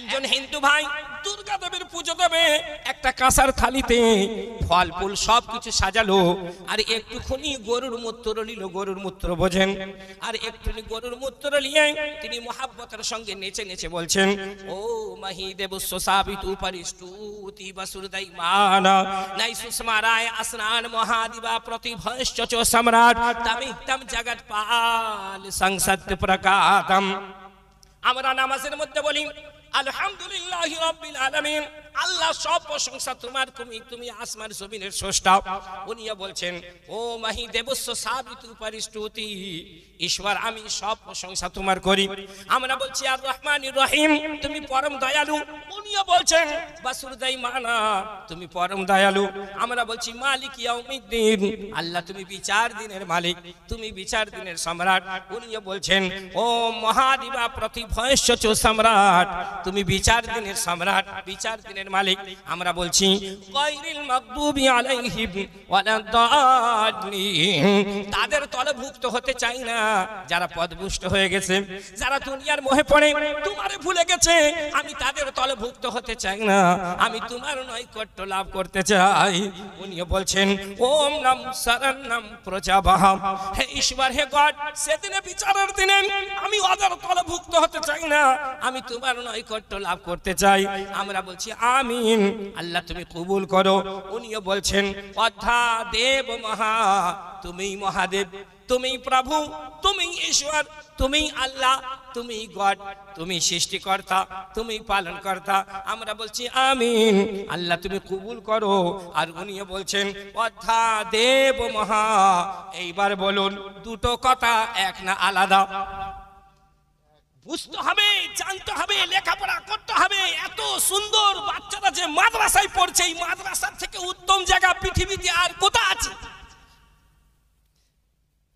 একজন হিন্দু ভাই দুর্গা দেবীর পুজো দেবে, একটা কাঁসার থালিতে ফল ফুল সবকিছু সাজালো, আর একটুখানি গরুর মূত্র নিল। গরুর মূত্র বোঝেন? আর একটুখানি গরুর মূত্র নিয়ে তিনি মহাব্বতের সঙ্গে নেচে নেচে বলছেন, ও মহি দেবস্য সাবিতু পরিষ্টুতি বসুরদাই মানা নাই সুস্মারায় আসনান মহাদিবা প্রতিভশ্চ চ সম্রাট তমিতম জগৎ পাল সংসত্য প্রকাতম। আমরা নামাজের মধ্যে বলি আলহামদুলিল্লাহি রাব্বিল আলামিন, আল্লাহ সব প্রশংসা তোমার, তুমি আসমান জমিনের স্রষ্টা। উনিও বলছেন, ও মহি দেবস্য সাবিতু পরিষ্টুতি, ঈশ্বর আমি সব প্রশংসা তোমার করি। আমরা বলছি আর রহমানির রহিম, তুমি পরম দয়ালু। উনিও বলছেন বাসুরদাই মানা, তুমি পরম দয়ালু। আমরা বলছি মালিক ইয়াউমিদ্দিন, আল্লাহ তুমি বিচার দিনের মালিক, তুমি বিচার দিনের সম্রাট। উনিও বলছেন ও মহাদিবা প্রতিভশ্চ চ সম্রাট, তুমি বিচার দিনের সম্রাট, বিচার দিনের মালিক। আমরা বলছি গায়রিল মাগদুবি আলাইহিম ওয়ালাদ-দাল্লিন, তাদের তলভুক্ত হতে চাই না যারা পদভ্রষ্ট হয়ে গেছে, যারা দুনিয়ার মোহে পড়ে তোমারে ভুলে গেছে। আমি তাদের তলভুক্ত হতে চাই না, আমি তোমার নৈকট্য লাভ করতে চাই। উনিও বলছেন ওম নম শরণম প্রজাবাহম, হে ঈশ্বর, হে গড, সেদিনে বিচারের দিনে আমি ওদের তলভুক্ত হতে চাই না, আমি তোমার নৈকট্য লাভ করতে চাই। আমরা বলছি আমিন, আল্লাহ তুমি কবুল করো। উনিও বলছেন অধ্যা দেব মহা, তুমি মহাদেব, তুমি প্রভু, তুমি ঈশ্বর, তুমি আল্লাহ, তুমি গড, তুমি সৃষ্টিকর্তা, তুমি পালনকর্তা। আমরা বলছি আমিন, আল্লাহ তুমি কবুল করো। আর উনিও বলছেন অধ্যা দেব মহা। এইবার বলুন দুটো কথা এক না আলাদা? বুঝতে হবে, জানতে হবে, লেখাপড়া করতে হবে। এত সুন্দর বাচ্চারা যে মাদ্রাসায় পড়ছে, এই মাদ্রাসার থেকে উত্তম জায়গা পৃথিবীতে আর কোথা আছে?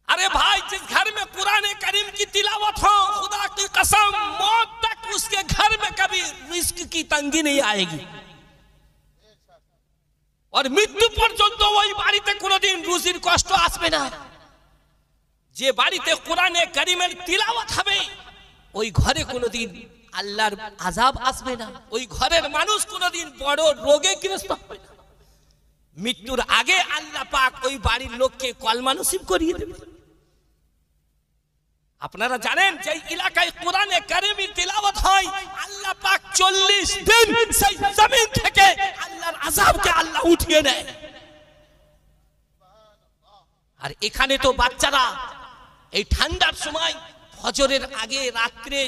अरे भाई, जिस घर में कुरान करीम की तिलावत हो, खुदा की कसम मौत तक उसके घर में कभी रिस्क की तंगी नहीं आएगी, और मृत्यु पर्यন্ত ওই বাড়িতে কোনোদিন রুজির কষ্ট আসবে না। যে বাড়িতে কোরআনে কারীমের তিলাওয়াত হবে ওই ঘরে কোনোদিন আল্লাহর আযাব আসবে না, ওই ঘরের মানুষ কোনোদিন বড় রোগে গ্রস্ত হবে না। মৃত্যুর আগে আল্লাহ পাক ওই বাড়ির লোককে কলমা নসিব করিয়ে দেবে। আপনারা জানেন যে এলাকায় কোরআনে কারীমের তিলাওয়াত হয়, আল্লাহ পাক 40 দিন সেই জমিন থেকে আল্লাহর আযাবকে আল্লাহ উঠিয়ে নেয়। আর এখানে তো বাচ্চারা এই ঠান্ডার সময় ফজরের আগে রাত্রে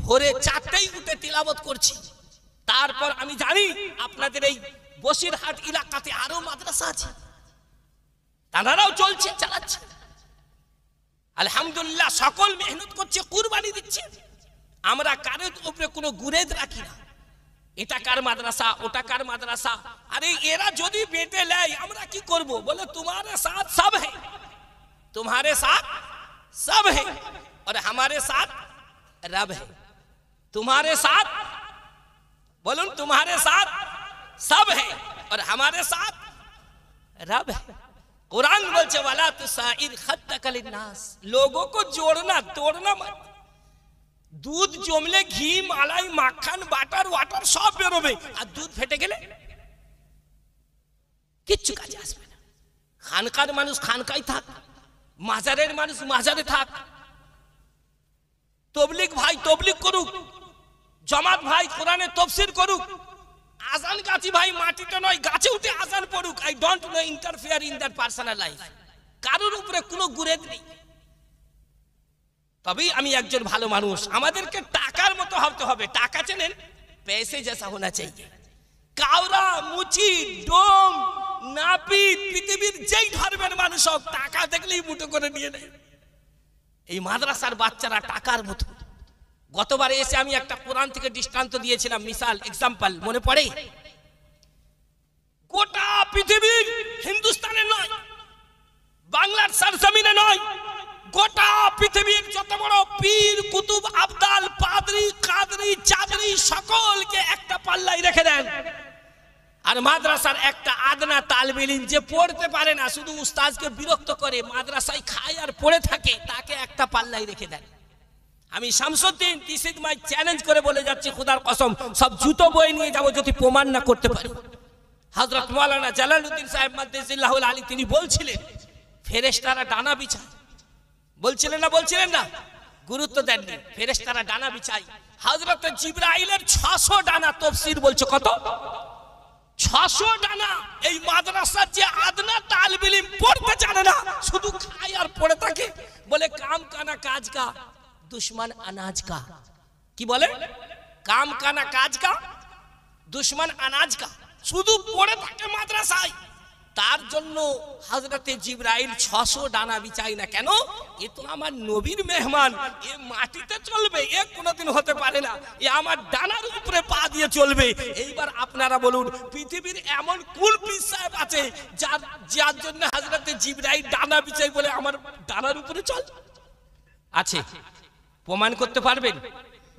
ভোরে 4টায় উঠে তিলাওয়াত করছে। তারপর আমি জানি আপনাদের এই বসিরহাট এলাকাতে আরো মাদ্রাসা আছে, তারাও চলছে, চালাচ্ছে। আলহামদুলিল্লাহ, সকল মেহনত করছে, কুরবানি দিচ্ছে। আমরা কারোর উপরে কোনো গুরেজ রাখি না, এটা কার মাদ্রাসা, ওটা কার মাদ্রাসা। আরে এরা যদি বেটে লেয় আমরা কি করব? বলে तुम्हारे साथ सब है, तुम्हारे साथ सब है और हमारे साथ रब है। तुम्हारे साथ, बोलूं, तुम्हारे साथ सब है और हमारे साथ रब है। कुरान बोलছে वाला तुसाइर खत्तक लिन्नास, लोगों को जोड़ना तोड़ना मत। दूध जमले घी मलाई মাখন বাটার ওয়াটার সব বেরোবে, আর দুধ ফেটে গেলে কিচ্ছু কাজে আসবে না। খানকার মানুষ খানকায় থাক, মাজারের মানুষ মাজারে থাক, তবলিগ ভাই তবলিগ করুক, জামাত ভাই কোরআনে তাফসীর করুক, আজান গাছি ভাই মাটিতে নয় গাছে উঠে আজান পড়ুক। I don't know interfere in that personal life, কারোর উপরে কোনো গুরেজ নেই। তবেই আমি একজন ভালো মানুষ। আমাদেরকে টাকার মতো হতে হবে। টাকা চেনেন? पैसे जैसा होना चाहिए। কাউরা মুচি ডোম নাপিত পৃথিবীর যেই ধর্মের মানুষ হোক টাকা দেখলেই মুঠো করে নিয়ে নেয়। এই মাদ্রাসার বাচ্চারা টাকার মতো। গতবারে এসে আমি একটা কোরআন থেকে দৃষ্টান্ত দিয়েছিলাম, মিসাল, এক্সাম্পল মনে পড়ে? গোটা পৃথিবীর, হিন্দুস্তানে নয়, বাংলার সরজমিনে নয়, গোটা পৃথিবীর যত বড় পীর কুতুব আবদাল পাদরি কাদরি চাদরি সকলকে একটা পাল্লায় রেখে দেন। আর মাদ্রাসার একটা আদনা তালবে ইলম যে পড়তে পারে না, শুধু উস্তাদকে বিরক্ত করে, মাদ্রাসায় খায় আর পড়ে থাকে, তাকে একটা পাল্লায় রেখে দেন। আমি শামসুদ্দিন তিসিদ মাই চ্যালেঞ্জ করে বলে যাচ্ছি খোদার কসম, সব জুতো বয়ে নিয়ে যাব যদি প্রমাণ না করতে পারি। হযরত মাওলানা জালালউদ্দিন সাহেব মাদ্দাজিল্লাহুল আলী তিনি বলছিলেন ফেরেশতারা ডানা বিছায়, বলছিলেন না? গুরুত্ব দেননি। ফেরেশতারা ডানা বিছায়। হযরত জিবরাইলের 600 ডানা, তাফসীর বলছে কত? 600 ডানা। এই মাদ্রাসার যে আদনা তালিবে ইলম পড়তে জানে না, শুধু খায় আর পড়ে থাকে, বলে কাম কানা কাজ কা দুশ্মন अनाज का। কি বলে? কাম কানা কাজ কা দুশ্মন अनाज का। শুধু পড়ে থাকে মাদ্রাসায়। তার জন্য হযরতে জিবরাইল 600 ডানা বিছাই না কেন? এ তো আমার নবীর মেহমান, এ মাটিতে চলবে, এ কোনোদিন হতে পারে না, এ আমার ডানার উপরে পা দিয়ে চলবে। এইবার আপনারা বলুন পৃথিবীর এমন কোন পীর সাহেব আছে যার জন্য হযরতে জিবরাইল ডানা বিছাই বলে আমার ডানার উপরে চল? আছে? প্রমাণ করতে পারবেন?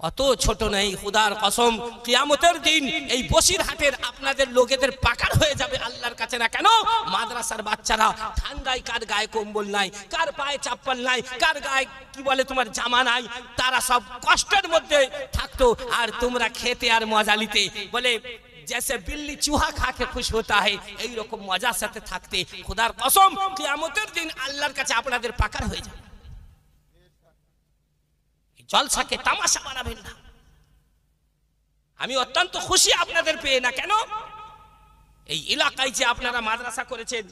অত ছোট নেই খোদার কসম। কিয়ামতের দিন এই বসিরহাটের আপনাদের লোকেদের পাকার হয়ে যাবে আল্লাহর কাছে। না কেন? মাদ্রাসার বাচ্চারা ঠান্ডায়, কার গায়ে কম্বল নাই, কার পায়ে চাপ্পল নাই, কার গায়ে কি বলে তোমার জামা নাই, তারা সব কষ্টের মধ্যে থাকতো, আর তোমরা খেতে আর মজা নিতে। বলে जैसे बिल्ली चूहा खा के खुश होता है, এই রকম মজার সাথে থাকতে। খোদার কসম কিয়ামতের দিন আল্লাহর কাছে আপনাদের পাকার হয়ে যাবে। জলসাকে তামাশা বানাবেন না। আমি অত্যন্ত খুশি আপনাদের পেয়ে। না কেন? এই এলাকায় যে আপনারা মাদ্রাসা করেছেন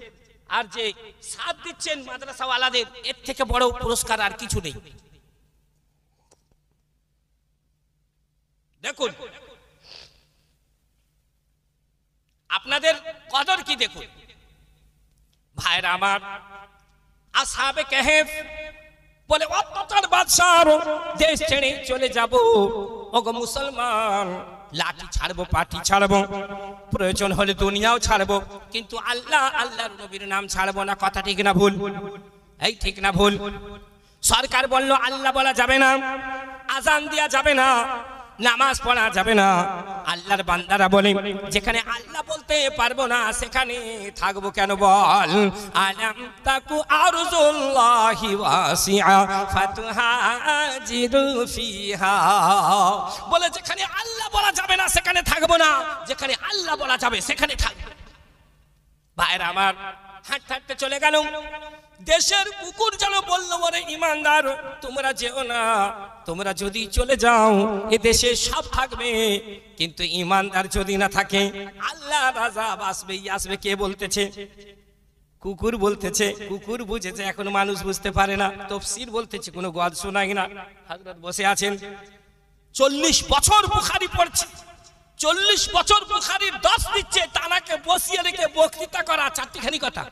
আর যে সাথ দিচ্ছেন মাদ্রাসাওয়ালাদের, এর থেকে বড় পুরস্কার আর কিছু নেই। দেখুন আপনাদের কদর কি দেখুন ভাইরা আমার। আসহাবে কাহফ বলে অত্যাচার বাদশার দেশ ছেড়ে চলে যাব, ওগো মুসলমান লাঠি ছাড়বো, পাটি ছাড়বো, প্রয়োজন হলে দুনিয়াও ছাড়বো, কিন্তু আল্লাহর নবীর নাম ছাড়বো না। কথা ঠিক না ভুল? এই ঠিক না ভুল? সরকার বলল আল্লাহ বলা যাবে না, আজান দেয়া যাবে না, নামাজ পড়া যাবে না। আল্লাহর বান্দারা বলে যেখানে আল্লাহ বলতে পারবো না সেখানে থাকবো কেন বল? আলাম তাকু আরজুল্লাহি ওয়াসিআ ফাতুহাজিরু ফিহা। বলে যেখানে আল্লাহ বলা যাবে না সেখানে থাকবো না, যেখানে আল্লাহ বলা যাবে সেখানে থাকবো। ভাইরা আমার হাঁটতে হাঁটতে চলে গেল। দেশের কুকুর যেন বললো ওরে ইমানদার তোমরা যেও না, তোমরা যদি চলে যাও এ দেশে সব থাকবে, কিন্তু ইমানদার যদি না থাকে আল্লাহর আযাব আসবেই আসবে। কে বলতেছে? কুকুর বলতেছে। কুকুর বুঝেছে, এখন মানুষ বুঝতে পারে না। তাফসীর বলতেছে, কোনো গদ শোনাই না। হযরত বসে আছেন 40 বছর বুখারী পড়ছে, 40 বছর বুখারীর 10 দিচ্ছে, তানাকে বসিয়ে রেখে বক্তৃতা করা চারটিখানি কথা।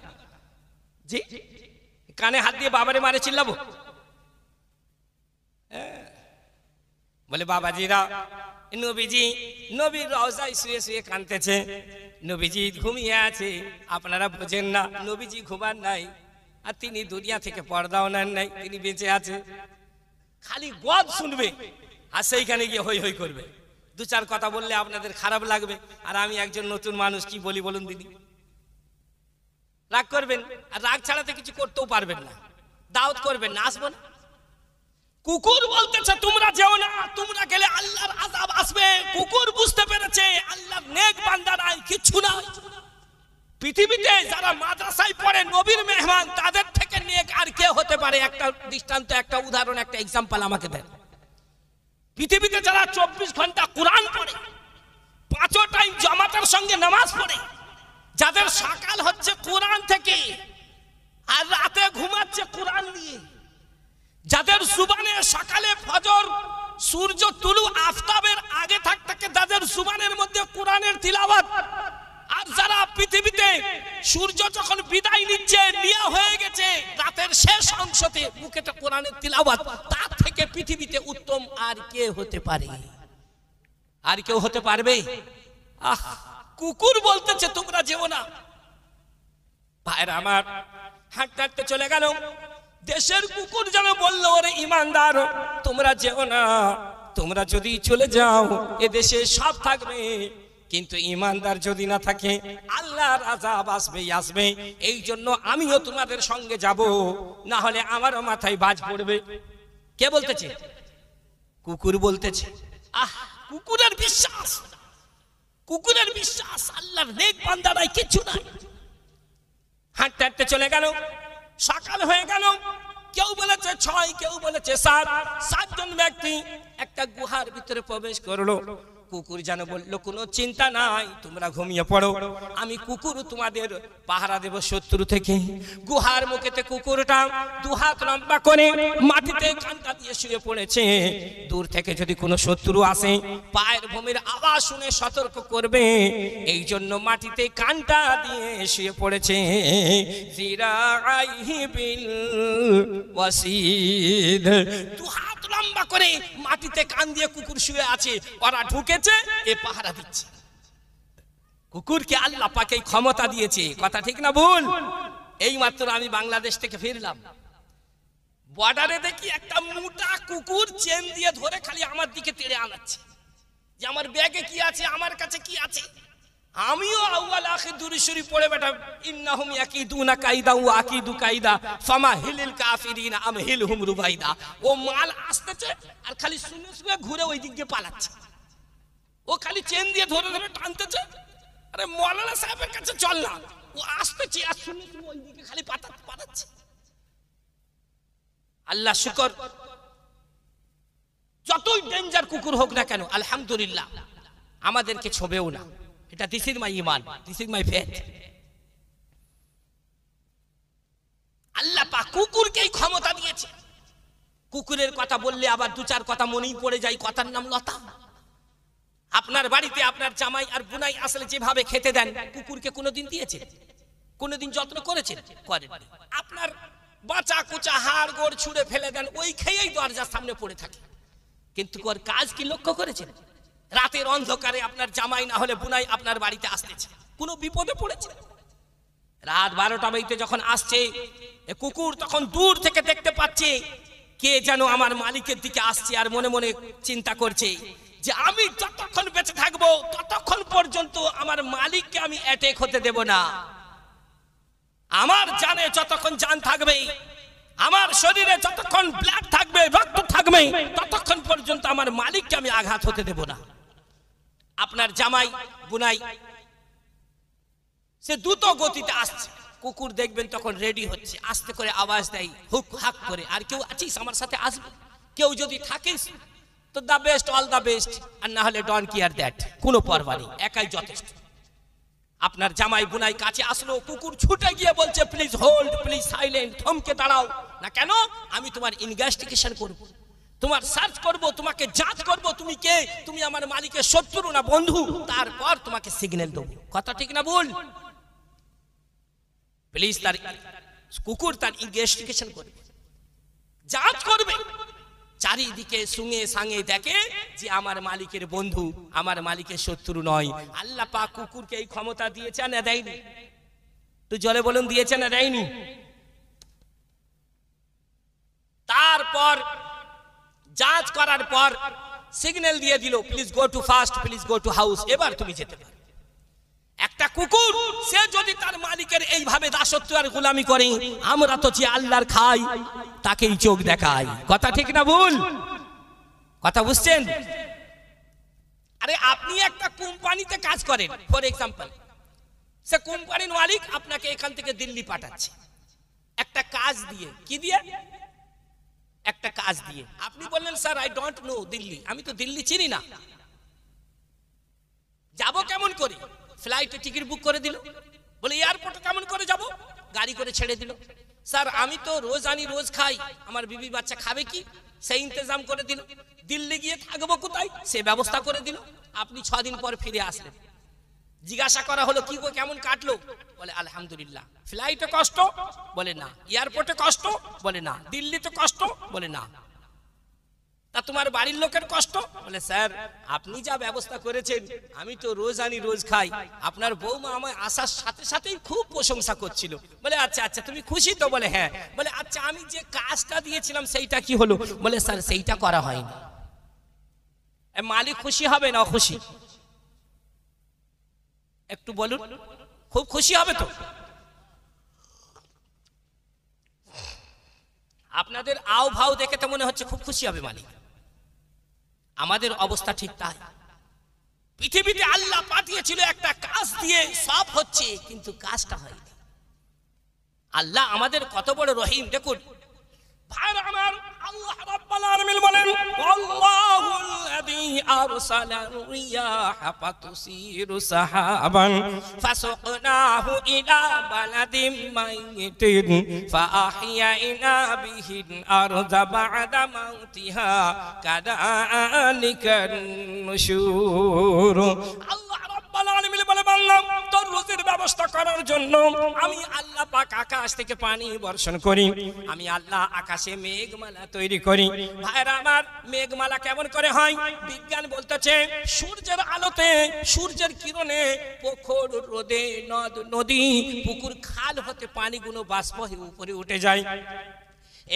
জি কানে হাত দিয়ে বাবারে মারে চিল্লাবো? বলে বাবাজিরা নবীজি নবীর রওজায় শুয়ে শুয়ে কাঁদতেছে, নবীজি ঘুমিয়ে আছে, আপনারা বোঝেন না নবীজি ঘুমান নাই, আর তিনি দুনিয়া থেকে পর্দাও নেন নাই, তিনি বেঁচে আছে। খালি গদ শুনবে আর সেইখানে গিয়ে হই হই করবে। দু চার কথা বললে আপনাদের খারাপ লাগবে, আর আমি একজন নতুন মানুষ কি বলি বলুন দিদি? রাগ করবেন, আর রাগ ছাড়াতে কিছু করতেও পারবেন না, দাওয়াত করবেন না, আসবো না। কুকুর বলতেছে তোমরা যেও না, তোমরা গেলে আল্লাহর আযাব আসবে। কুকুর বুঝতে পেরেছে আল্লাহর নেক বান্দা নাই, কিছু নাই পৃথিবীতে। যারা মাদ্রাসায় পড়ে নবীর মেহমান, তাদের থেকে নেক আর কে হতে পারে? একটা দৃষ্টান্ত, একটা উদাহরণ, একটা এক্সাম্পল আমাকে দেন। পৃথিবীতে যারা 24 ঘন্টা কোরআন পড়ে, 5 টাইম জামাতের সঙ্গে নামাজ পড়ে, যাদের সকাল হচ্ছে কোরআন থেকে আর রাতে ঘুমাচ্ছে কোরআন নিয়ে, যাদের জুবানে সকালে ফজর সূর্য তুলু আফতাবের আগে থাকতে যাদের জুবানের মধ্যে কোরআনের তিলাওয়াত, আর যারা পৃথিবীতে সূর্য যখন বিদায় নিচ্ছে, নিয়া হয়ে গেছে, রাতের শেষ অংশতে মুখেটা কোরআনের তিলাওয়াত, তার থেকে পৃথিবীতে উত্তম আর কে হতে পারে? আর কেউ হতে পারবে? আহ, কুকুর বলতেছে তোমরা যেও না। ভাইরা আমার হাঁটতে হাঁটতে চলে গেল। দেশের কুকুর যেন বললো ওরে ইমানদার তোমরা যেও না, তোমরা যদি চলে যাও এ দেশে সব থাকবে, কিন্তু ইমানদার যদি না থাকে আল্লাহর আযাব আসবেই আসবে। এই জন্য আমিও তোমাদের সঙ্গে যাব, না হলে আমারও মাথায় বাজ পড়বে। কে বলতেছে? কুকুর বলতেছে, আহ, কুকুরের বিশ্বাস, কুকুরের বিশ্বাস, আল্লাহর নেক বান্দারাই কিছু নাই। হাঁটতে হাঁটতে চলে গেল। সকাল হয়ে গেল। কেউ বলেছে 6, কেউ বলেছে 7, 7 জন ব্যক্তি একটা গুহার ভিতরে প্রবেশ করলো। কুকুর যেন বললো, কোনো চিন্তা নাই, তোমরা ঘুমিয়ে পড়ো, আমি কুকুর তোমাদের পাহারা দেব শত্রু থেকে। গুহার মুখেতে কুকুরটা 2 হাত লম্বা করে মাটিতে কানটা দিয়ে শুয়ে পড়েছে। দূর থেকে যদি কোনো শত্রু আসে, পায়ের ভূমির আওয়াজ শুনে সতর্ক করবে, এই জন্য মাটিতে কানটা দিয়ে শুয়ে পড়েছে। জিরাইহি বিল ওয়াসিদ, 2 হাত লম্বা করে মাটিতে কান দিয়ে কুকুর শুয়ে আছে। ওরা ঢুকেছে, এ পাহারা দিচ্ছে। কুকুরকে আল্লাহ পাক এই ক্ষমতা দিয়েছে, কথা ঠিক না ভুল? এই মাত্র আমি বাংলাদেশ থেকে ফিরলাম, বর্ডারে দেখি একটা মোটা কুকুর চেন দিয়ে ধরে খালি আমার দিকে তেড়ে আনাচ্ছে, যে আমার ব্যাগে কি আছে, আমার কাছে কি আছে। আমিও আউয়াল আখির দুরূদ শরীফ পড়ে বেটা, ইন্নাহুম ইয়াকিদুনা কাইদা ওয়া আকিদু কাইদা ফামা হিলিল কাফিরিনা আমহিলহুম রুবাইদা। ও মাল আসতেছে আর খালি শুনে শুনে ঘুরে ওই দিক দিয়ে পালাচ্ছে। ও খালি চেন দিয়ে ধরে ধরে টানতেছে। আরে মৌলানা সাহেবের কাছে চল না, ও আসতেছে আর শুনে শুনে ওই দিকে খালি পালাচ্ছে। আল্লাহ শুকর, যতই ডেঞ্জার কুকুর হোক না কেন, আলহামদুলিল্লাহ আমাদেরকে ছোবেও না। এটা দিস ইজ মাই ঈমান, দিস ইজ মাই ফেথ। আল্লাহ পাক কুকুরকেই ক্ষমতা দিয়েছে। কুকুরের কথা বললে আবার 2-4 কথা মনেই পড়ে যায়, কথার নাম লতা। আপনার বাড়িতে আপনার জামাই আর বুনাই আসলে যেভাবে খেতে দেন, কুকুরকে কোনোদিন দিয়েছে? কোনোদিন যত্ন করেছেন? করেন। আপনার বাঁচা কুচা হাড় গোড় ছুঁড়ে ফেলে দেন, ওই খেয়েই দরজার সামনে পড়ে থাকে। কিন্তু ওর কাজ কি লক্ষ্য করেছেন? রাতের অন্ধকারে আপনার জামাই না হলে বুনাই আপনার বাড়িতে আসতেছে, কোনো বিপদে পড়েছে, রাত 12টা বাজতে যখন আসছে, কুকুর তখন দূর থেকে দেখতে পাচ্ছে কে যেন আমার মালিকের দিকে আসছে, আর মনে মনে চিন্তা করছে যে আমি যতক্ষণ বেঁচে থাকবো ততক্ষণ পর্যন্ত আমার মালিককে আমি অ্যাটাক হতে দেব না। আমার জানে যতক্ষণ জান থাকবে, আমার শরীরে যতক্ষণ ব্লাড থাকবে, রক্ত থাকবে, ততক্ষণ পর্যন্ত আমার মালিককে আমি আঘাত হতে দেব না। আপনার জামাই বুনাই সে দ্রুত গতিতে আসছে, কুকুর দেখবেন তখন রেডি হচ্ছে, আস্তে করে আওয়াজ দেয়, হুক হাক করে, আর কেউ আছিস আমার সাথে আসবে, কেউ যদি থাকিস তো the best, all the best, আর না হলে ডোন্ট কেয়ার দ্যাট, কোনো পরোয়া নেই, একাই যথেষ্ট। আপনার জামাই বুনাই কাছে আসলো, কুকুর ছুটে গিয়ে বলছে, প্লিজ হোল্ড, প্লিজ সাইলেন্ট, থমকে দাঁড়াও না, কেন? আমি তোমার ইনভেস্টিগেশন করব, তোমার সার্চ করব, তোমাকে যাচ করব, তুমি কে, তুমি আমার মালিকের শত্রু না বন্ধু, তারপর তোমাকে সিগন্যাল দেব। কথা ঠিক না ভুল? প্লিজ, তার কুকুর তার ইনভেস্টিগেশন করবে, যাচ করবে, চারিদিকে সুঙে সাঙে দেখে যে আমার মালিকের বন্ধু, আমার মালিকের শত্রু নয়। আল্লাহ পাক কুকুরকে এই ক্ষমতা দিয়েছে না দেয়নি? তো জলে বলুন, দিয়েছে না দেয়নি? তারপর যাচ করার পর সিগন্যাল দিয়ে দিল, please go too fast, please go to house, এবার তুমি যেতে পারো। একটা কুকুর সে যদি তার মালিকের এইভাবে দাসত্ব আর গোলামি করে, আমরা তো যে আল্লাহর খাই তাকেই চোখ দেখাই। কথা ঠিক না ভুল? কথা বুঝছেন? আরে আপনি একটা কোম্পানিতে কাজ করেন, ফর এক্সাম্পল, সে কোম্পানির মালিক আপনাকে এখান থেকে দিল্লি পাঠাচ্ছে একটা কাজ দিয়ে। কি দিয়ে? একটা কাজ দিয়ে। আপনি বললেন, sir I don't know Delhi, আমি তো দিল্লি চিনি না, যাব কেমন করে? ফ্লাইটে টিকিট বুক করে দিল, বলে এয়ারপোর্টে কেমন করে যাব? গাড়ি করে ছেড়ে দিল। স্যার আমি তো রোজ আনি রোজ খাই, আমার বিবি বাচ্চা খাবে কি? সেই ইন্তজাম করে দিল। দিল্লি গিয়ে থাকবো কোথায়? সে ব্যবস্থা করে দিল। আপনি 6 দিন পর ফিরে আসলেন, জিজ্ঞাসা করা হলো, কি গো কেমন কাটলো? বলে আলহামদুলিল্লাহ। ফ্লাইটে কষ্ট? বলে না। এয়ারপোর্টে কষ্ট? বলে না। দিল্লিতে কষ্ট? বলে না। তা তোমার বাড়ির লোকের কষ্ট? বলে স্যার আপনি যা ব্যবস্থা করেছেন, আমি তো রোজ আনি রোজ খাই, আপনার বৌমা আমায় আসার সাথে সাথেই খুব প্রশংসা করছিল। বলে আচ্ছা আচ্ছা, তুমি খুশি তো? বলে হ্যাঁ। বলে আচ্ছা, আমি যে কাজটা দিয়েছিলাম সেইটা কি হলো? বলে স্যার সেইটা করা হয়নি। মালিক খুশি হবে না অখুশি? একটু বলুন, খুব খুশি হবে তো? আপনাদের আও ভাও দেখে তো মনে হচ্ছে খুব খুশি হবে মালিক। আমাদের অবস্থা ঠিক তাই। পৃথিবীতে আল্লাহ পাঠিয়েছিল একটা কাজ দিয়ে সব হচ্ছে, কিন্তু কাজটা হয়নি। আল্লাহ আমাদের কত বড় রহিম দেখুন। ভাইরা আমার, আল্লাহ রাব্বুল আলামিন বলেন, আল্লাহুল্লাযী আরসালা রিয়াহা ফাতুসিরু সাহাবান ফাসাকনাহু ইলা বালাদিন মাইয়িতিন ফাআহইয়ানা বিহিল আরযা বা'দা মাউতিহা কাযালিকান নুশুর। আল্লাহ রাব্বুল আলামিন বলে, বান্দা তোর রুজির ব্যবস্থা করার জন্য আমি আল্লাহ পাক আকাশ থেকে পানি বর্ষণ করি, আমি আল্লাহ আকাশে মেঘমালা তৈরি করি। ভাইরা আমার, মেঘমালা কেমন করে হয়? বিজ্ঞান বলতেছে সূর্যের আলোতে, সূর্যের কিরণে পুকুর, রোদে, নদ, নদী, পুকুর, খাল হতে পানিগুলো বাষ্প হয়ে উপরে উঠে যায়।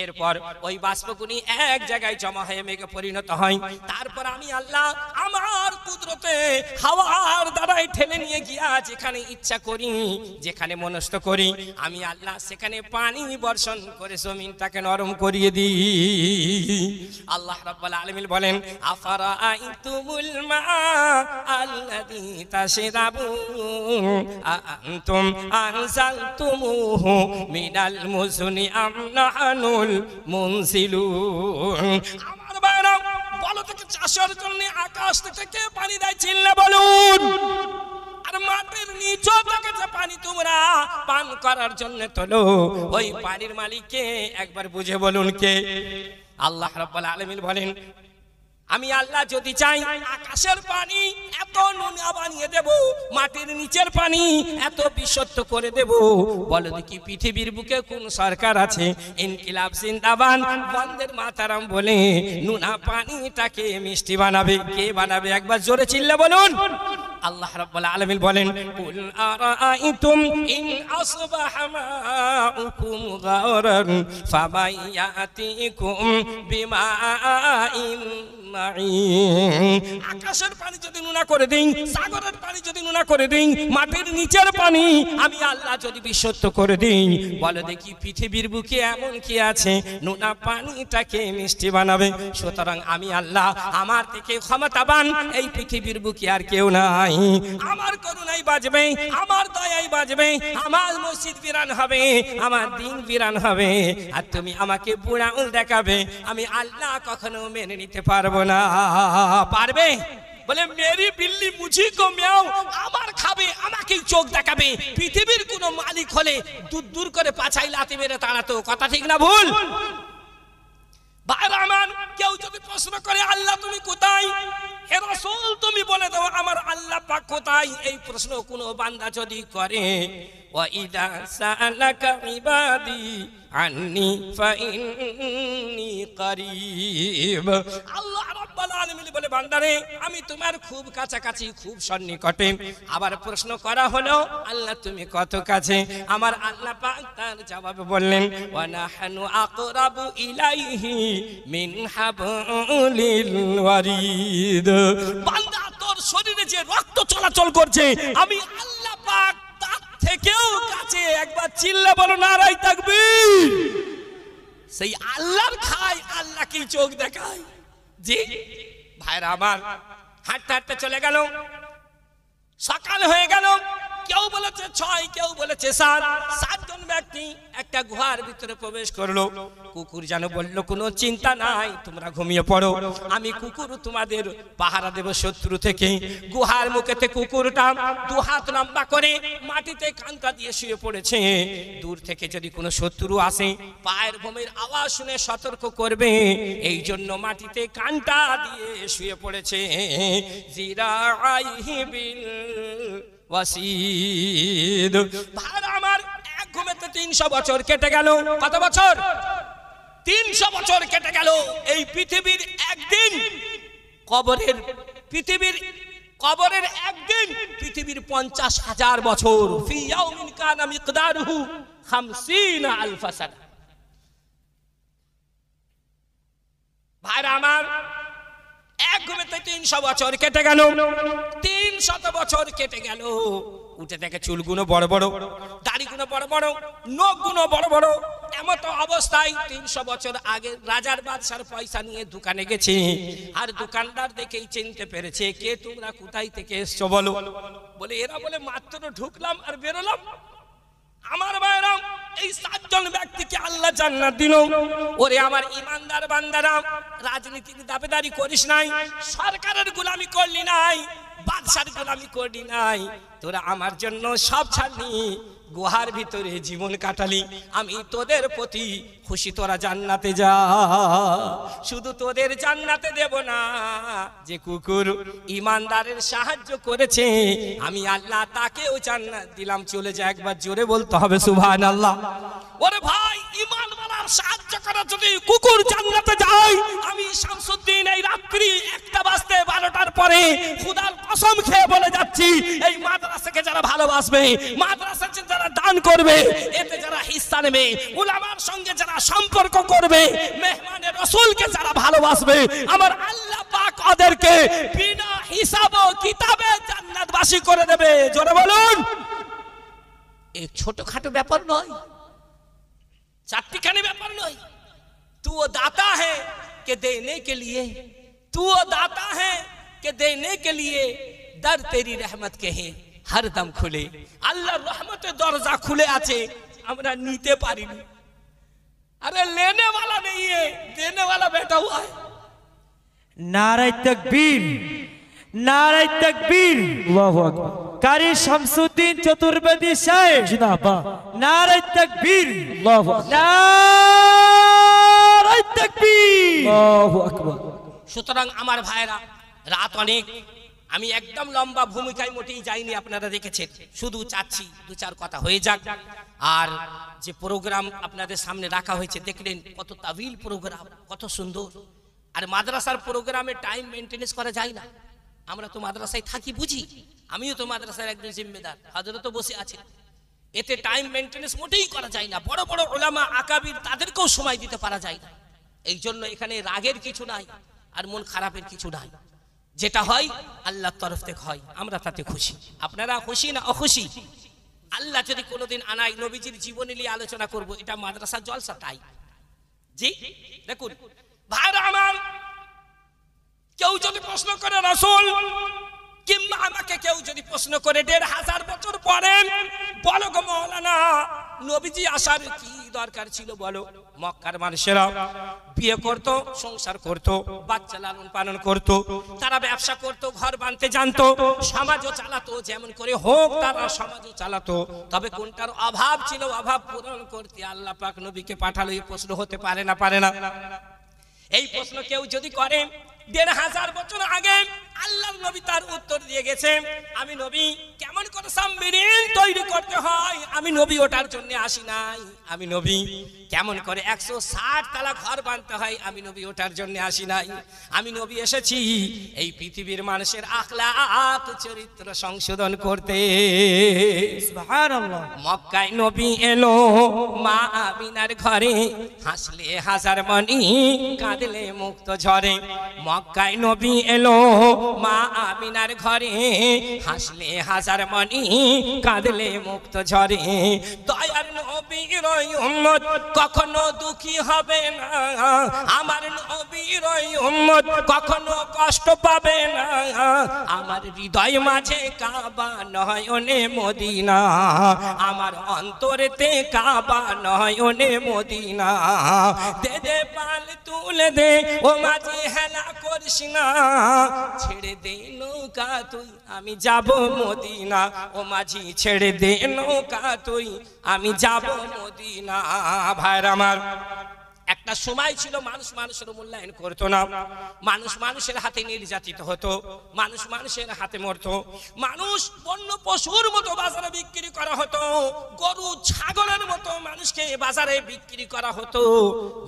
এরপর ওই বাষ্পগুলি এক জায়গায় জমা হয়ে মেঘে পরিণত হয়। তারপর আমি আল্লাহ আমার কুদরতে হাওয়ার দ্বারাই ঠেলে নিয়ে গিয়া যেখানে ইচ্ছা করি, যেখানে মনস্থ করি, আমি আল্লাহ সেখানে পানি বর্ষণ করে জমিনটাকে নরম করিয়ে দিই। আল্লাহ রাব্বুল আলামিন বলেন, আফারাআইতুমুল মা আল্লাযী তাশরাবুন আআনতুম আনজালতুমুহু মিনাল মুজনি আম নাহনু মুনসিলুন। আমার ভাইরা, বলো তো চাষের জন্য আকাশ থেকে কে পানি দেয়? চিল্লা বলুন। আর মাটির নিচ থেকে যে পানি তোমরা পান করার জন্য তোলো, ওই পানির মালিককে একবার বুঝে বলুন কে? আল্লাহ রাব্বুল আলামিন বলেন, আমি আল্লাহ যদি চাই আকাশের পানি এত নোনা বানিয়ে দেব, মাটির নিচের পানি এত বিশুদ্ধ করে দেব। বলো দেখি পৃথিবীর বুকে কোন সরকার আছে ইনকিলাব জিন্দাবাদ বন্দের মাতারাম বলে নোনা পানিটাকে মিষ্টি বানাবে? কে বানাবে? একবার জোরে চিল্লে বলুন। আল্লাহ রাব্বুল আলামিন বলেন, কুল আরাআইতুম ইন আসবাহা মাউকুম গাওরান ফামাইয়াতিকুম বিমাইন। আকাশের পানি যদি নোনা করে দিই, সাগরের পানি যদি নোনা করে দিই, মাটির নিচের পানি আমি আল্লাহ যদি বিশুদ্ধ করে দিই, বলো দেখি পৃথিবীর বুকে এমন কি আছে নোনা পানিটাকে মিষ্টি বানাবে? সুতরাং আমি আল্লাহ, আমার থেকে ক্ষমতাবান এই পৃথিবীর বুকে আর কেউ নাই। আমার করুণাই বাজবে, আমার দয়াই বাজবে, আমার মসজিদ বিরান হবে, আমার দিন বিরান হবে, আর তুমি আমাকে বুড়া আঙুল দেখাবে। আমি আল্লাহ কখনো মেনে নিতে পারবো না। পারবে? বলে মেরি বিল্লি মুঝি কো মিয়াও, আমার খাবে, আমাকেই চোখ দেখাবে। পৃথিবীর কোন মালিক হলে দূর দূর করে পাছাই লাথি মেরে তাড়াতো। কথা ঠিক না ভুল? ভাইরা আমার, কেউ যদি প্রশ্ন করে আল্লাহ তুমি কোথায়, হে রাসূল তুমি বলে দাও আমার আল্লাহ পাক কোথায়, এই প্রশ্ন কোন বান্দা যদি করে, ওয়া ইদা সাআলাকা ইবাদি আন্নি ফাইন্নী করিব। আল্লাহ রাব্বুল আলামিন বলে, বান্দারে আমি তোমার খুব কাছাকাছি, খুব সন্নিকটে। আবার প্রশ্ন করা হলো আল্লাহ তুমি কত কাছে? আমার আল্লাহ পাক তার জবাবে বললেন, ওয়া নাহনু আকরাবু ইলাইহি মিন হাবলিল ওয়ারিদ। বান্দা তোর শরীরে যে রক্ত চলাচল করছে আমি আল্লাহ পাক তার থেকেও কাছে। একবার চিল্লা বলো নারায়ে তাকবীর। সেই আল্লাহর খায়, আল্লাহকে চোখ দেখায়। জি ভাইরা আমার, হাঁটতে হাঁটতে চলে গেল, সকাল হয়ে গেল। কেউ বলেছে 6, কেউ বলেছে 7। 7 জন ব্যক্তি একটা গুহার ভিতরে প্রবেশ করলো। কুকুর যেন বলল, কোনো চিন্তা নাই, তোমরা ঘুমিয়ে পড়ো, আমি কুকুর তোমাদের পাহারা দেব শত্রু থেকে। গুহার মুখেতে কুকুরটা 2 হাত লম্বা করে মাটিতে কানটা দিয়ে শুয়ে পড়েছে। দূর থেকে যদি কোনো শত্রু আসে পায়ের ভূমির আওয়াজ শুনে সতর্ক করবে, এই জন্য মাটিতে কানটা দিয়ে শুয়ে পড়েছে। জিরাআইহি বিল ওয়াসিদ। ভাইরা আমার, এক ঘুমেতে 300 বছর কেটে গেল। কত বছর? 300 বছর কেটে গেল। এই পৃথিবীর একদিন কবরের, পৃথিবীর কবরের একদিন পৃথিবীর 50,000 বছর। ফি ইয়াউমিন কানা মিকদারুহু 50,000 সানা। ভাইরা আমার, এক ঘুমেতে 300 বছর কেটে গেল। 300 বছর কেটে গেল। উঠে দেখে চুলগুলো বড় বড়, দাড়িগুলো বড় বড়, নখগুলো বড় বড়। এমন অবস্থায় 300 বছর আগে রাজার বাদশার পয়সা নিয়ে দোকানে গেছে, আর দোকানদার দেখেই চিনতে পেরেছে কে তোমরা, কোথায় থেকে এসছো বলো। বলে এরা বলে মাত্র ঢুকলাম আর বেরোলাম। আমার ভাইরা, এই 7 জন ব্যক্তিকে আল্লাহ জান্নাত দিল। ওরে আমার ইমানদার বান্দারা, রাজনীতির দাবিদারি করিস নাই, সরকারের গোলামি করলি নাই, বাদশার গোলামি করলি নাই, তোরা আমার জন্য সব ছাড়লি, গুহার ভিতরে জীবন কাটালি। আমি তোদের প্রতি খুশি, তোরা জান্নাতে যা। শুধু তোদের জান্নাতে দেব না, যে কুকুর ইমানদারের সাহায্য করেছে আমি আল্লাহ তাকেও জান্নাত দিলাম। চলে যা, একবার জোরে বলতে হবে সুবহানাল্লাহ। ওরে ভাই, ইমানওয়ালার সাহায্য করা যদি কুকুর জান্নাতে যায়, আমি শামসুদ্দিন এই রাত্রি 1টা বাজতে 12টার পরে খোদার কসম খেয়ে বলে যাচ্ছি, এই মাদ্রাসাকে যারা ভালোবাসবে, মাদ্রাসাকে যারা দান করবে, এতে যারা হিস্সা নেবে, উলামার সঙ্গে যারা সম্পর্ক করবে, মেহমানের রাসূলকে যারা ভালোবাসবে, আমার আল্লাহ পাক ওদেরকে বিনা হিসাব ও কিতাবে জান্নাতবাসী করে দেবে। জোরে বলুন। এই ছোটখাটো ব্যাপার নয়, চারটিখানি ব্যাপার নয়। तू वो दाता है कि देने के लिए, तू वो दाता है कि देने के लिए, दर तेरी रहमत के है हर दम खुले। আল্লাহর রহমতের দরজা খুলে আছে, আমরা নিতে পারিনি। अरे लेने वाला नहीं है, देने वाला बैठा हुआ है। नारे तकबीर, नारे तकबीर, अल्लाहु আকবার। कारी शमसुद्दीन चतुर्वेदी साहेब जिंदाबाद। नारे तकबीर, अल्लाहु আকবার। नारे तकबीर, अल्लाहु আকবার। সুতরাং আমার ভাইরা, রাত অনেক, আমি একদম লম্বা ভূমিকায় মোটেই যাইনি, আপনারা দেখেছেন। শুধু চাচ্ছি 2-4 কথা হয়ে যাক। আর যে প্রোগ্রাম আপনাদের সামনে রাখা হয়েছে দেখলেন, কত তাবিল প্রোগ্রাম, কত সুন্দর। আর মাদ্রাসার প্রোগ্রামে টাইম মেনটেনেন্স করা যায় না। আমরা তো মাদ্রাসায় থাকি, বুঝি, আমিও তো মাদ্রাসার একজন জিম্মেদার, হযরতও বসে আছেন। এতে টাইম মেনটেনেন্স মোটেই করা যায় না। বড় বড় উলামা আকাবির, তাদেরকেও সময় দিতে পারা যায় না। এই জন্য এখানে রাগের কিছু নাই, আর মন খারাপের কিছু নাই। যেটা হয় আল্লাহর তরফ থেকে হয়, আমরা তাতে খুশি। আপনারা খুশি না অখুশি? আল্লাহ যদি কোনোদিন আনাই, নবীজির জীবনী নিয়ে আলোচনা করব, এটা মাদ্রাসার জলসা। তাই জি দেখুন ভাইরা আমার, কেউ যদি প্রশ্ন করে রাসূল কিংবা আমাকে কেউ যদি প্রশ্ন করে 1500 বছর পরে, বলো গো মাওলানা, নবীজি আসার কি দরকার ছিল বলো? মক্কার মানুষেরা বিয়ে করত, সংসার করত, বাচ্চা লালন পালন করত, তারা ব্যবসা করত, ঘর বাঁধতে জানতো, সমাজও চালাতো, যেমন করে হোক তারা সমাজও চালাতো। তবে কোনটার অভাব ছিল, অভাব পূরণ করতে আল্লাহ পাক নবীকে পাঠালো। এই প্রশ্ন হতে পারে না, পারে না? এই প্রশ্ন কেউ যদি করে, 1500 বছর আগে আল্লাহর নবী তার উত্তর দিয়ে গেছে। আমি নবী কেমন করে সাবমেরিন তৈরি করতে হয়, আমি নবী ওটার জন্য আসি নাই। আমি নবী কেমন করে 160 তলা ঘর বাঁধতে হয়, আমি নবী ওটার জন্য আসি নাই। আমি নবী এসেছি এই পৃথিবীর মানুষের আখলাক চরিত্র সংশোধন করতে। সুবহানাল্লাহ। মক্কায় নবী এলো মা আমিনার ঘরে, হাসলে হাজার মণি, কাঁদলে মুক্ত ঝরে। মক্কায় নবী এলো মা আমিনার ঘরে, হাসলে হাজার মণি, কাঁদলে মুক্ত ঝরে। দয়ার নবীর উম্মত কখনো দুঃখী হবে না, আমার নবীর উম্মত কখনো কষ্ট পাবে না। আমার হৃদয় মাঝে কাবা নয়নে মদিনা, আমার অন্তরেতে কাবা নয়নে মদিনা। দে দে পাল তুলে দে ও মাঝি, হেলা করিস না, ছেড়ে দে নৌকা তুই, আমি যাব মদিনা। ও মাঝি ছেড়ে দে নৌকা তুই, আমি যাব মদিনা। ভাইরা আমার, একটা সময় ছিল মানুষ মানুষের মূল্যায়ন করতো না, মানুষ মানুষের হাতে নির্যাতিত হতো, মানুষ মানুষের হাতে মরতো, মানুষ বন্য পশুর মতো বাজারে বিক্রি করা হতো, গরু ছাগলের মতো মানুষকে বাজারে বিক্রি করা হতো।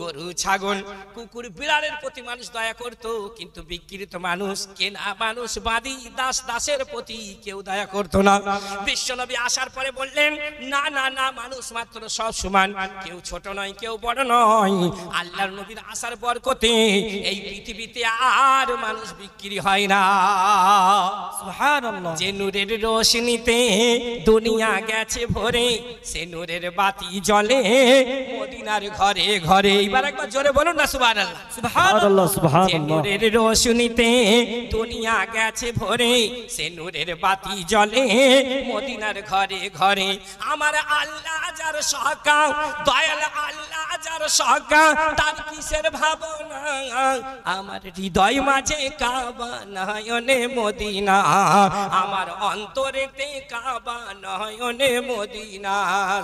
গরু ছাগল কুকুর বিড়ালের প্রতি মানুষ দয়া করত, কিন্তু বিক্রিত মানুষ, কেনা মানুষ, বাদী দাস দাসের প্রতি কেউ দয়া করতো না। বিশ্বনবী আসার পরে বললেন, না না না, মানুষ মাত্র সব সমান, কেউ ছোট নয়, কেউ বড় নয়। আল্লাহর নবীর আসার বরকতে এই পৃথিবীতে আর মানুষ বিক্রি হয় না। সুবহানাল্লাহ। যে নূরের রোশনীতে দুনিয়া গেছে ভরে, সে নূরের বাতি জ্বলে মদিনার ঘরে ঘরে। এবার একবার জোরে বলুন না সুবহানাল্লাহ। সুবহানাল্লাহ যে সুবহানাল্লাহ। নূরের রোশনীতে দুনিয়া গেছে ভরে, সে নূরের বাতি জ্বলে মদিনার ঘরে ঘরে। আমার আল্লাহ যার সহকা, দয়াল আল্লাহ যার সহকা, তার কিসের ভাবনা, আমার হৃদয় মাঝে কাবা নয়নে মদিনা, আমার অন্তরেতে কাবা নয়নে মদিনা।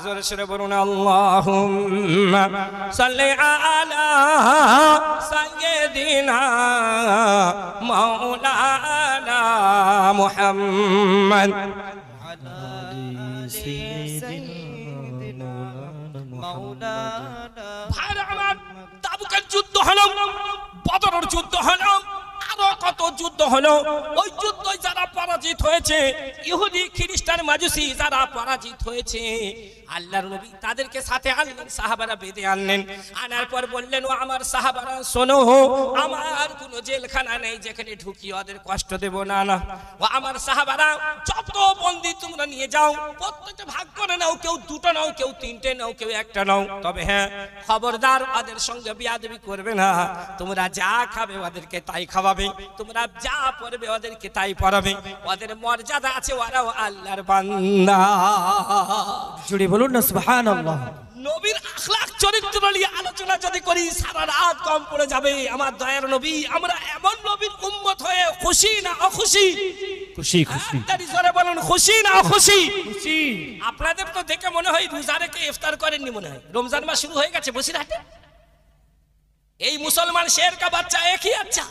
জোরে সোরে বলুন আল্লাহুম্মা সাল্লি আলা সাইয়্যিদিনা মাওলানা মুহাম্মদ। ভাইরা আমার, তাবুকের যুদ্ধ হলো, বদরের যুদ্ধ হলো, আরো কত যুদ্ধ হলো। ওই যুদ্ধ যারা পরাজিত হয়েছে, ইহুদি খ্রিস্টান মাজুসি যারা পরাজিত হয়েছে, আল্লাহর নবী তাদেরকে সাথে আনলেন, সাহাবারা বেঁধে আনলেন। আনার পর বললেন, ও আমার সাহাবারা শোনো, আমার কোনো জেলখানা নেই যেখানে ঢুকিয়ে ওদের কষ্ট দেব না। না, ও আমার সাহাবারা, যত বন্দী তোমরা নিয়ে যাও, প্রত্যেকটা ভাগ করে নাও, কেউ দুটো নাও, কেউ তিনটে নাও, কেউ একটা নাও। তবে হ্যাঁ, খবরদার ওদের সঙ্গে বিয়াদবি করবে না। তোমরা যা খাবে ওদেরকে তাই খাওয়াবে, তোমরা যা পড়বে ওদেরকে তাই পড়াবে। ওদের মর্যাদা আছে, ওরাও আল্লাহর বান্দা। জুড়ে বলুন না সুবহানাল্লাহ। নবীর আখলাক চরিত্র নিয়ে আলোচনা যদি করি, সারা রাত কম পড়ে যাবে। আমার দয়ার নবী, আমরা এমন নবীর উম্মত হয়ে খুশি না অখুশি? খুশি খুশি। তাড়াতাড়ি জোরে বলুন, খুশি না অখুশি? খুশি। আপনাদের তো দেখে মনে হয় রোজা রেখে ইফতার করেননি মনে হয়। রমজান মাস শুরু হয়ে গেছে বসিরহাটে। এই মুসলমান শের কা বাচ্চা একই আচ্ছা,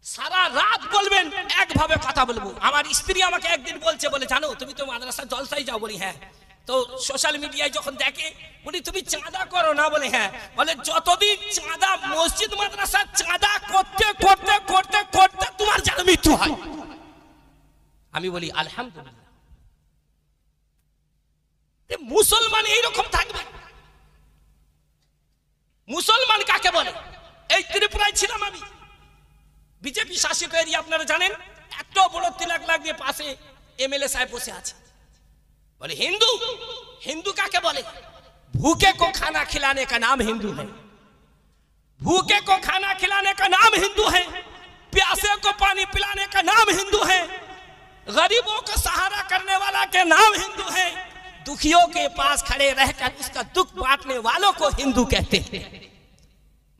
সারা রাত বলবেন, একভাবে কথা বলবো। আমার স্ত্রী আমাকে একদিন বলছে, বলে জানো তুমি তো মাদ্রাসা জলসায় যাও। বলি হ্যাঁ। তো সোশ্যাল মিডিয়ায় যখন দেখে, বলি তুমি চাঁদা করো না? বলে হ্যাঁ। বলে যতদিন চাঁদা, মসজিদ মাদ্রাসা চাঁদা করতে করতে করতে করতে তোমার যেন মৃত্যু হয়। আমি বলি আলহামদুলিল্লাহ। মুসলমান এইরকম থাকবে। মুসলমান কাকে বলে? এই ত্রিপুরায় ছিলাম আমি, বিজেপি শাসিত এরিয়া, আপনারা জানেন। এত বড় তিলক লাগিয়ে পাশে এমএলএ সাহেব বসে আছে। बोले हिंदू, हिंदू काके बोले? भूखे को खाना खिलाने का नाम हिंदू है। भूखे को खाना खिलाने का नाम हिंदू है, प्यासे को पानी पिलाने का नाम हिंदू है, गरीबों को सहारा करने वाला के नाम हिंदू है, दुखियों के पास खड़े रहकर उसका दुख बांटने वालों को हिंदू कहते हैं।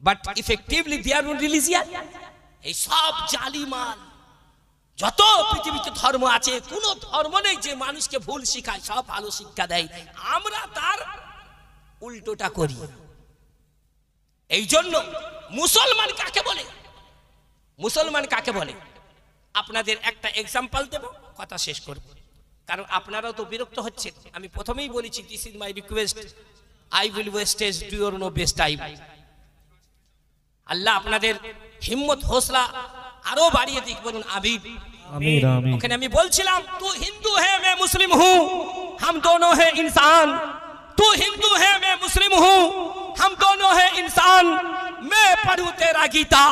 But effectively they are religion. এই সব জালি মাল, যত পৃথিবীতে ধর্ম আছে, কোন ধর্ম নেই যে মানুষকে ভুল শিখায়, সব ভালো শিক্ষা দেয়। আমরা তার উল্টোটা করি। এই জন্য মুসলমান কাকে বলে? মুসলমান কাকে বলে? আপনাদের একটা এক্সাম্পল দেব, কথা শেষ করব, কারণ আপনারাও তো বিরক্ত হচ্ছেন। আমি প্রথমেই বলেছি, this is my request, I will wastage do your no best time. আল্লাহ আপনাদের হিম্মত হৌসলা আরো বাড়িয়ে দিক, বলুন আমিন। आमीन आमीन। ওখানে আমি বলছিলাম, तू हिंदू है मैं मुस्लिम हूँ, हम दोनों हैं इंसान। तू हिंदू है मैं मुस्लिम हूँ, हम दोनों हैं इंसान। मैं पढ़ूं तेरा गीता,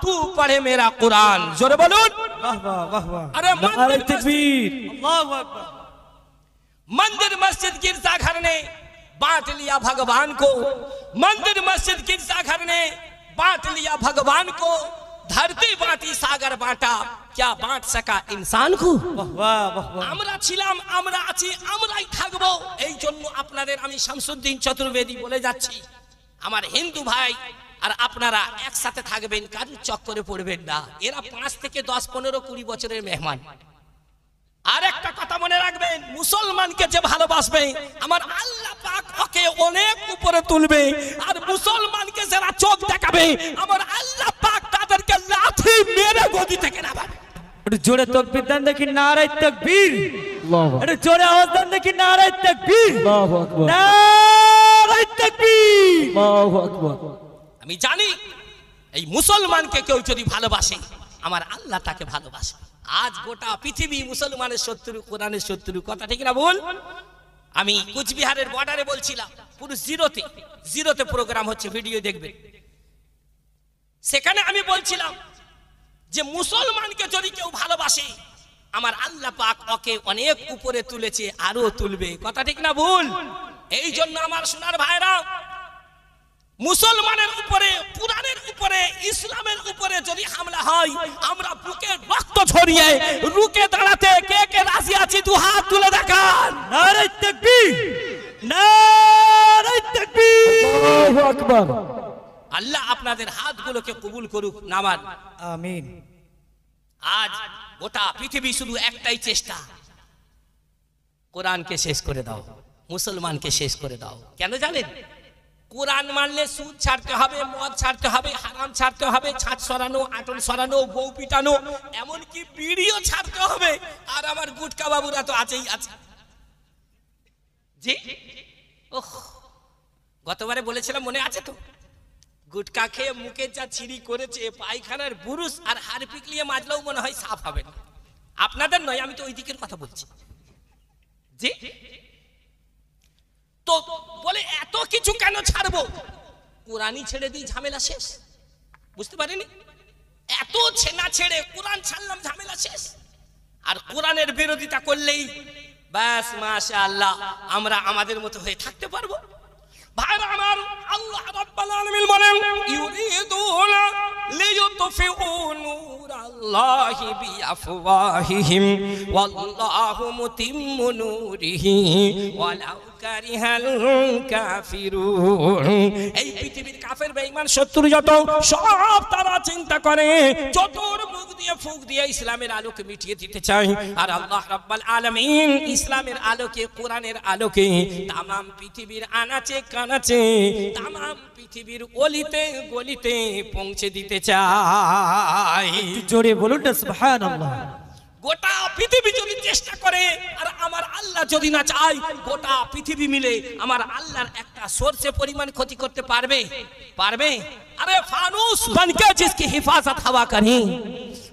तू पढ़े मेरा कुरान। जोरे बोलून वाह वाह वाह वाह। अरे नारे तकबीर, अल्लाहु अकबर। मंदिर मस्जिद गिरजाघर ने बांट लिया भगवान को, मंदिर मस्जिद गिरजाघर ने बांट लिया भगवान को, धरती बांटी सागर बांटा, क्या बांट सका इंसान को? वाह वाह वाह वाह। আমরা ছিলাম, আমরা আছি, আমরাই থাকবো। এই জন্য আপনাদের আমি শামসুদ্দিন চতুর্বেদী বলে যাচ্ছি, আমার হিন্দু ভাই আর আপনারা একসাথে থাকবেন, কারুর চক্করে পড়বেন না। এরা 5 থেকে 10, 15, 20 বছরের মেহমান। আর একটা কথা মনে রাখবেন, মুসলমানকে যে ভালোবাসবে আমার আল্লাহ পাক ওকে অনেক উপরে তুলবে, আর মুসলমানকে যারা চোখ দেখাবে আমার আল্লাহ পাক তাদেরকে লাঠি মেরে গদি থেকে নামাবে। একটু জোরে তাকবীর দেন দেখি, নারে তাকবীর। আল্লাহু আকবার। একটু জোরে আওয়াজ দেন দেখি, নারে তাকবীর। আল্লাহু আকবার। নারে তাকবীর। আল্লাহু আকবার। আমি জানি এই মুসলমানকে কেউ যদি ভালোবাসে আমার আল্লাহ তাকে ভালোবাসে। আজ গোটা পৃথিবী মুসলমানের শত্রু, কোরআনের শত্রু, কথা ঠিক না বল? আমি কুচবিহারের বর্ডারে বলছিলাম, পুরো জিরোতে প্রোগ্রাম হচ্ছে, ভিডিও দেখবেন। সেখানে আমি বলছিলাম যে মুসলমানকে যদি কেউ ভালোবাসে, আমার আল্লাহ পাক ওকে অনেক উপরে তুলেছে, আরো তুলবে। কথা ঠিক না ভুল? এই জন্য আমার সোনার ভাইরা, মুসলমানের উপরে, কুরআনের উপরে, ইসলামের উপরে যদি হামলা হয়, আমরা বুকে রক্ত ঝরিয়ে রুকে দাঁড়াতে কে কে রাজি আছি? দু হাত তুলে দেখান। নারে তাকবীর, নারে তাকবীর। আল্লাহু আকবার। আল্লাহ আপনাদের হাতগুলোকে কবুল করুক। নামান আমিন। আজ গোটা পৃথিবী শুধু একটাই চেষ্টা, কোরআনকে শেষ করে দাও, মুসলমানকে শেষ করে দাও। কেন জানেন? কোরআন মানলে সুদ ছাড়তে হবে, মদ ছাড়তে হবে, হারাম ছাড়তে হবে, ছাদ সরানো, আটল সরানো, বউ পিটানো, এমনকি বিড়িও ছাড়তে হবে। আর আমার গুটকা বাবুরা তো আছেই আছে। জি, ওহ, গতবারে বলেছিলাম, মনে আছে তো? গুটকা খেয়ে মুখে যা ছিরি করেছে, পায়খানার বুরুশ আর হারপিক নিয়ে মাজলেও মনে হয় সাফ হবে না। আপনাদের নয়, আমি তো ওই দিকের কথা বলছি। জি, তো বলে এত কিছু কেন ছাড়বো? কোরআনই ছেড়ে দিই, ঝামেলা শেষ। বুঝতে পারিনি? এত ছেনা ছেড়ে কোরআন ছাড়লাম, ঝামেলা শেষ। আর কোরআনের বিরোধিতা করলেই ব্যাস, মাশাআল্লাহ, আমরা আমাদের মতো হয়ে থাকতে পারবো। ভাইরা আমার, আল্লাহ রাব্বুল আলামিন বলেন, ইউরিদুনা লিইউতফিউ নূরাল্লাহি বিআফওয়াহিহিম ওয়াল্লাহু মুতিম্মু নূরিহি ওয়ালাউ কারিহাল কাফিরুন। এই পৃথিবীর কাফের বেঈমান শত্রু যত, সব তারা চিন্তা করে চতুর মুখ দিয়ে ফুঁক দিয়ে ইসলামের আলোকে মিটিয়ে দিতে চায়। আর আল্লাহ রাব্বুল আলামিন ইসলামের আলোকে, কোরআনের আলোকে তামাম পৃথিবীর আনাচে কানাচে, তামাম পৃথিবীর অলিতে গলিতে পৌঁছে দিতে চায়। জোরে বলুন না সুবহানাল্লাহ। গোটা পৃথিবী যদি চেষ্টা করে আর আমার আল্লাহ যদি না চায়, গোটা পৃথিবী মিলে আমার আল্লাহর একটা সরষে পরিমাণ ক্ষতি করতে পারবে? পারবে? अरे फानूस बनके जिसकी हिफाजत हवा करे,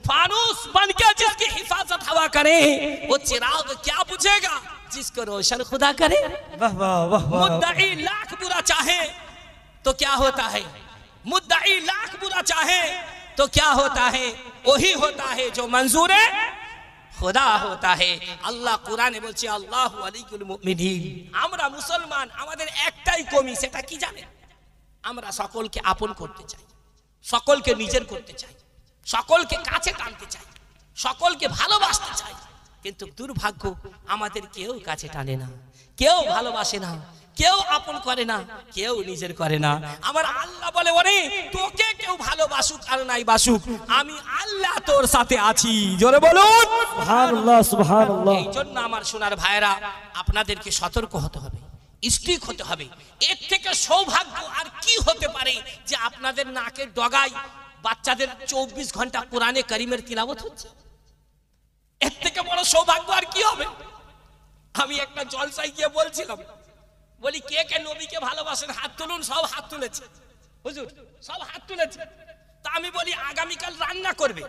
फानूस बनके जिसकी हिफाजत हवा करे, वो चिराग क्या बुझेगा जिसको रोशन खुदा करे। वाह वाह वाह वाह। मुद्दाई लाख बुरा चाहे तो क्या होता है? मुद्दाई लाख बुरा चाहे तो क्या होता है? वही होता है जो मंजूर है खुदा होता है। আল্লাহ কোরআনে বলছে, আল্লাহু ওয়ালিউল মুমিনিন। আমরা মুসলমান, আমাদের একটাই কমি, সেটা কি জানেন? আমরা সকলকে আপন করতে চাই, সকলকে নিজের করতে চাই, সকলকে কাছে টানতে চাই, সকলকে ভালোবাসতে চাই। কিন্তু দুর্ভাগ্য, আমাদের কেউ কাছে টানে না, কেউ ভালোবাসে না, কেউ আপন করে না, কেউ নিজের করে না। আমার আল্লাহ বলে, ওরে তোকে কেউ ভালোবাসুক আর নাই বাসুক, আমি আল্লাহ তোর সাথে আছি। জোরে বলুন সুবহানাল্লাহ সুবহানাল্লাহ। এই জন্য আমার সোনার ভাইরা, আপনাদেরকে সতর্ক হতে হবে, স্ট্রিক হতে হবে। এর থেকে সৌভাগ্য আর কি হতে পারে যে আপনাদের নাকের ডগায় বাচ্চাদের 24 ঘন্টা কোরআনে কারিমের তিলাওয়াত হচ্ছে? এর থেকে বড় সৌভাগ্য আর কি হবে? আমি একটা জলসায় গিয়ে বলছিলাম, বলি কে কে নবীকে ভালোবাসেন হাত তুলুন। সব হাত তুলেছে, হুজুর সব হাত তুলেছে। তা আমি বলি আগামীকাল রান্না করবে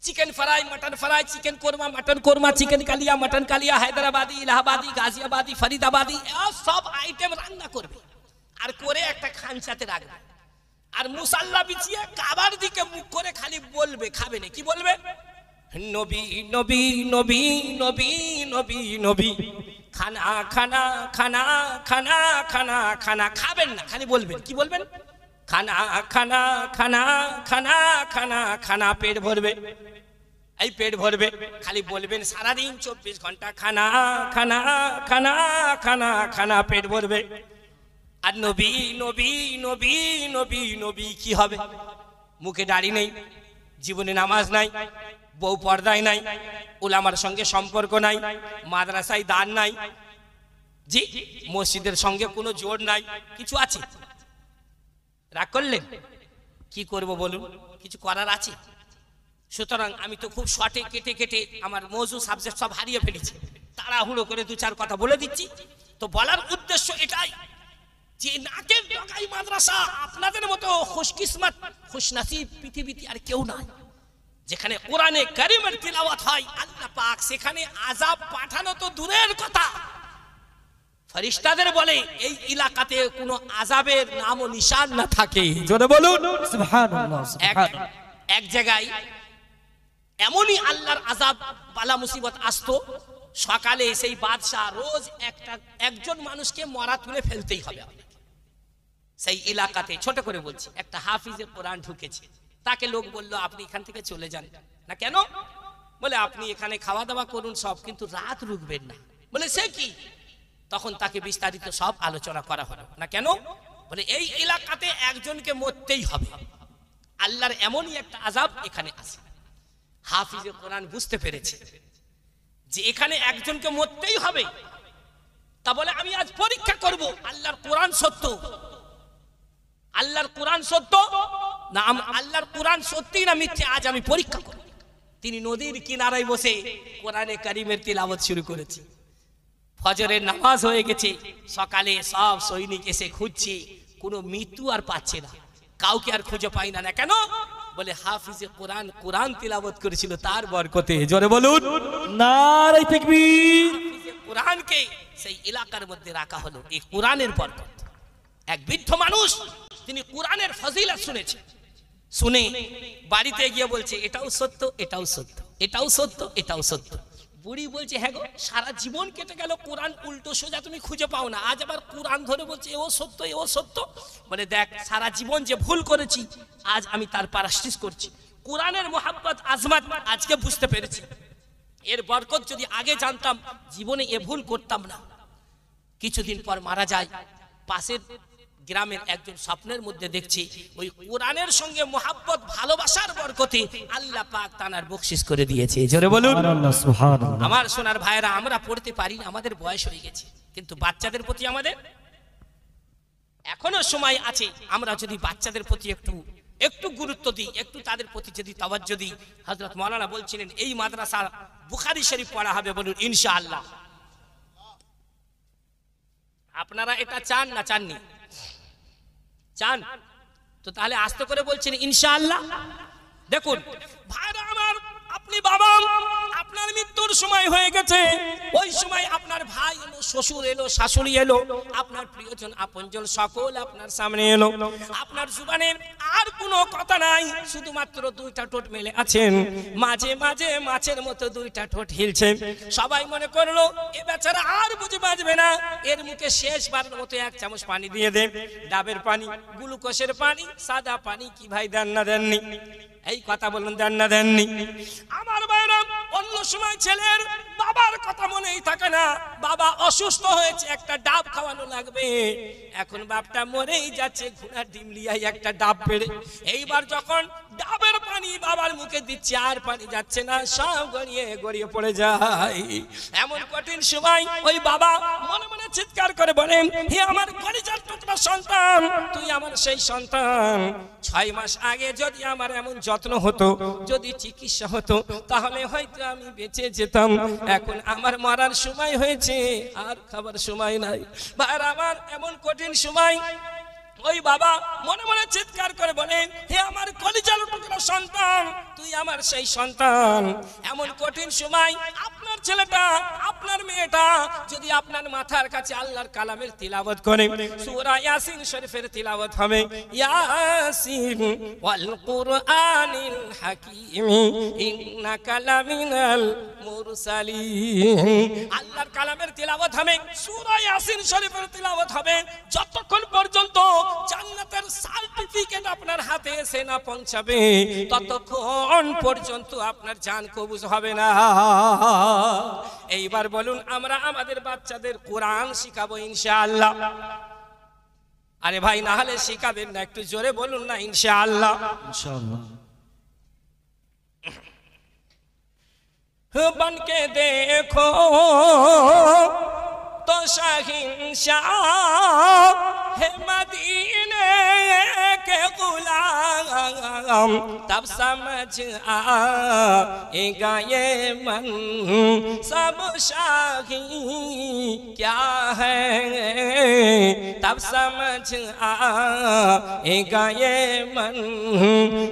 chicken fry, mutton fry, chicken korma, mutton korma, chicken kalia, mutton kalia, Hyderabadi, Allahabadi, Ghaziabadi, Faridabadi, সব আইটেম রান্না করবে আর করে একটা খানসাতে রাখবে। আর মুসাল্লা বিছিয়ে কাবার দিকে মুখ করে খালি বলবে, খাবে না, কি বলবে? নবী নবী নবী নবী নবী নবী, খানা খানা খানা খানা খানা খানা। খাবেন না, খালি বলবেন, কি বলবেন? খানা খানা খানা খানা খানা খানা। পেট ভরবে, এই পেট ভরবে, খালি বলবেন সারাদিন 24 ঘন্টা খানা খানা খানা খানা খানা, পেট ভরবে। আর নবী নবী নবী নবী নবী কি হবে? মুখে দাড়ি নেই, জীবনে নামাজ নাই, বউ পর্দায় নাই, উলামার সঙ্গে সম্পর্ক নাই, মাদ্রাসায় দান নাই, জি মসজিদের সঙ্গে কোনো জোর নাই, কিছু আছে? রাগ করলেন? কি করব বলুন, কিছু করার আছে? সুতরাং আমি তো খুব শর্টে কেটে কেটে আমার মৌজু সাবজেক্ট সব হারিয়ে ফেলেছি, তাড়াহুড়ো করে 2-4 কথা বলে দিচ্ছি। তো বলার উদ্দেশ্য এটাই যে নাকের ডগাই মাদ্রাসা আপনাদের মতো খুশকিসমত খুশনসিব পৃথিবীতে আর কেউ নাই, যেখানে কোরআনে কারিমের তিলাওয়াত হয়। আল্লাহ পাক সেখানে আযাব পাঠানো তো দূরের কথা, ফেরেশতাদের বলে এই এলাকাতে কোনো আযাবের নাম ও নিশান না থাকে। জোরে বলুন সুবহানাল্লাহ এক সুবহানাল্লাহ। এক জায়গায় এমনই আল্লাহর আযাব বালা মুসিবত আসতো, সকালে সেই বাদশা রোজ একজন মানুষকে মরা তুলে ফেলতেই হবে। সেই এলাকাতে ছোট করে বলছি একটা হাফিজে কোরআন ঢুকেছে, তাকে লোক বলল আপনি এখান থেকে চলে যান। না কেন? বলে আপনি এখানে খাওয়া দাওয়া করুন সব, কিন্তু রাত রুকবেন না। বলে সে কি? তখন তাকে বিস্তারিত সব আলোচনা করা হলো। না কেন? বলে এই এলাকাতে একজনকে মরতেই হবে, আল্লাহর এমনই একটা আযাব এখানে আছে। হাফিজে কোরআন বুঝতে পেরেছে যে এখানে একজনকে মরতেই হবে। তা বলে আমি আজ পরীক্ষা করব আল্লাহর কোরআন সত্য, আল্লাহর কোরআন সত্য না আল্লাহর কোরআন সত্যি না মিথ্যে, আজ আমি পরীক্ষা করব। তিনি নদীর কিনারায় বসে কোরআনে কারীমের তিলাওয়াত শুরু করেছে। ফজরের নামাজ হয়ে গেছে, সকালে সব সৈনিক এসে খুঁজছে, কোনো মৃত্যু আর পাচ্ছে না, কাউকে আর খুঁজে পায় না। না কেন? বলে হাফিজে কোরআন কোরআন তিলাওয়াত করেছিল তার বরকতে। জোরে বলুন নারে তাকবীর। হাফিজে কোরআনকে সেই এলাকার মধ্যে রাখা হলো এই কোরআনের বরকত। এক বৃদ্ধ মানুষ তিনি কোরআনের ফজিলত শুনেছে, শুনে বাড়িতে গিয়ে বলছে এটাও সত্য, এটাও সত্য, এটাও সত্য, এটাও সত্য। বুড়ি বলছে হ্যাঁ গো, সারা জীবন কেটে গেল কোরআন উল্টো সোজা তুমি খুঁজে পাও না, আজ আবার কোরআন ধরে বলছে এও সত্য, এও সত্য। বলে দেখ সারা জীবন যে ভুল করেছি আজ আমি তার পারাশ্রিস করছি। কোরআনের মোহাব্বত আজমাত আজকে বুঝতে পেরেছি, এর বরকত যদি আগে জানতাম জীবনে এ ভুল করতাম না। কিছুদিন পর মারা যায়। পাশের গ্রামের একজন স্বপ্নের মধ্যে দেখছি ওই কোরআনের সঙ্গে মোহাব্বত ভালোবাসার বরকতে আল্লাহ পাক তানার বকশিশ করে দিয়েছে। জোরে বলুন সুবহানাল্লাহ সুবহানাল্লাহ। আমার সোনার ভাইরা, আমরা পড়তে পারি না, আমাদের বয়স হয়ে গেছে, কিন্তু বাচ্চাদের প্রতি আমাদের এখনো সময় আছে। আমরা যদি বাচ্চাদের প্রতি একটু গুরুত্ব দিই, একটু তাদের প্রতি যদি তাওয়াজ্জু দিই। হযরত মাওলানা বলছিলেন এই মাদ্রাসা বুখারী শরীফ পড়া হবে, বলুন ইনশাআল্লাহ। আপনারা এটা চান না চাননি? চান তো তাহলে আস্তে করে বলছেন ইনশাআল্লাহ। দেখুন ভাইরা আমার, আপনি বাবা, আপনার মৃত্যুর সময় হয়ে গেছে, ওই সময় আপনার ভাই এলো, শ্বশুর এলো, শাশুড়ি এলো, আপনার প্রিয়জন আপনজন সকল আপনার সামনে এলো। আপনার জুবানে আর কোনো কথা নাই, শুধুমাত্র দুইটা ঠোঁট মেলে আছেন, মাঝে মাঝে মাছের মতো দুইটা ঠোঁট হিলছে। সবাই মনে করলো এ বেচারা আর বুঝে বাঁচবে না, এর মুখে শেষবারের মতো এক চামচ পানি দিয়ে দেন। ডাবের পানি, গ্লুকোজের পানি, সাদা পানি, কি ভাই দেন না দেননি? এই কথা বলুন, দেন না দেননি? আমার ভাইরা, অন্য সময় ছেলের বাবার কথা মনেই থাকে না, বাবা অসুস্থ হয়েছে একটা ডাব খাওয়ানো লাগবে, এখন বাপটা মরেই যাচ্ছে, ঘোড়ার ডিম লিয়াই একটা ডাব পেড়ে। এইবার যখন ডাবের পানি বাবার মুখে দিচ্ছে আর পানি যাচ্ছে না, সব গড়িয়ে গড়িয়ে পড়ে যায়। এমন কঠিন সময় ওই বাবা মনে মনে চিৎকার করে বলেন, হে আমার কলিজার টুকরা সন্তান, তুই আমার সেই সন্তান, 6 মাস আগে যদি আমার এমন যত্ন হতো, যদি চিকিৎসা হতো, তাহলে হয়তো আমি বেঁচে যেতাম। এখন আমার মরার সময় হয়েছে, আর খাবার সময় নাই। আর আমার এমন কঠিন সময় ওই বাবা মনে মনে চিৎকার করে বলেন, হে আমার কলিজার টুকরা সন্তান, তুই আমার সেই সন্তান। এমন কঠিন সময় আপনার ছেলেটা, আপনার মেয়েটা যদি আপনার মাথার কাছে আল্লাহর কালামের তিলাওয়াত করে, সূরা ইয়াসিন শরীফের তিলাওয়াত হবে, ইয়াসিন ওয়াল কুরআনিল হাকীম ইন্নাকা লামিনাল মুরসালিন। আল্লাহর কালামের তিলাওয়াত হবে, সূরা ইয়াসিন শরীফের তিলাওয়াত হবে। যতক্ষণ পর্যন্ত জান্নাতের সার্টিফিকেট আপনার হাতে এসে না পৌঁছাবে, ততক্ষণ পর্যন্ত আপনার জান কবুজ হবে না। এইবার বলুন, আমরা আমাদের বাচ্চাদের কোরআন শিখাবো ইনশাআল্লাহ? আরে ভাই, না হলে শিখাবেন না? একটু জোরে বলুন না ইনশাআল্লাহ। ইনশাআল্লাহ। बन के देखो तो शहंशाह है मदीने के गुलाम, तब समझ आएगा ये मन सब शाही क्या है, तब समझ आएगा ये मन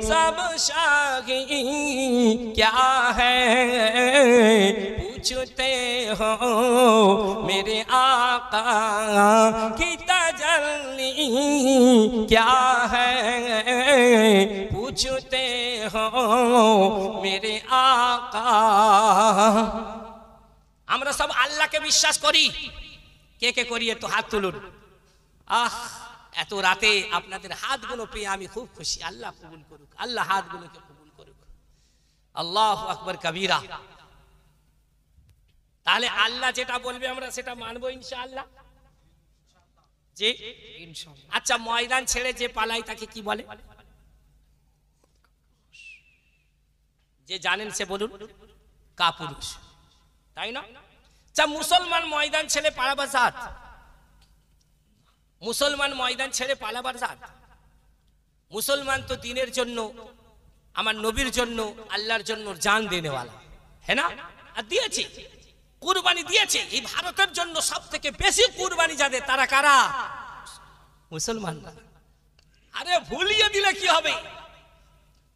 सब शाही क्या है। पूछते हो मेरे आका की तजल्ली क्या है, पूछते हो मेरे आका। আমরা সব আল্লাহকে বিশ্বাস করি, কে কে করি একটু হাত তুলুন। আহ, এত রাতে আপনাদের হাতগুলো পেয়ে আমি খুব খুশি। আল্লাহ কবুল করুক, আল্লাহ হাতগুলোকে কবুল করুক। আল্লাহু আকবার কবীরা। তাহলে আল্লাহ যেটা বলবে আমরা সেটা মানবো ইনশাআল্লাহ। জি ইনশাআল্লাহ। আচ্ছা, ময়দান ছেড়ে যে পালায় তাকে কি বলে? যে জানেন সে বলুন। কাপুরুষ, তাই না? আচ্ছা, মুসলমান ময়দান ছেড়ে পালাবার জাত? মুসলমান ময়দান ছেড়ে পালাবার জাত? মুসলমান তো দিনের জন্য, আমার নবীর জন্য, আল্লাহর জন্য জান দেনেওয়ালা, হ্যাঁ না? আর দিয়েছে, কুরবানি দিয়েছে। এই ভারতের জন্য সব থেকে বেশি কুরবানি যাদের, তারা কারা? মুসলমান। আরে ভুলিয়ে দিলে কি হবে?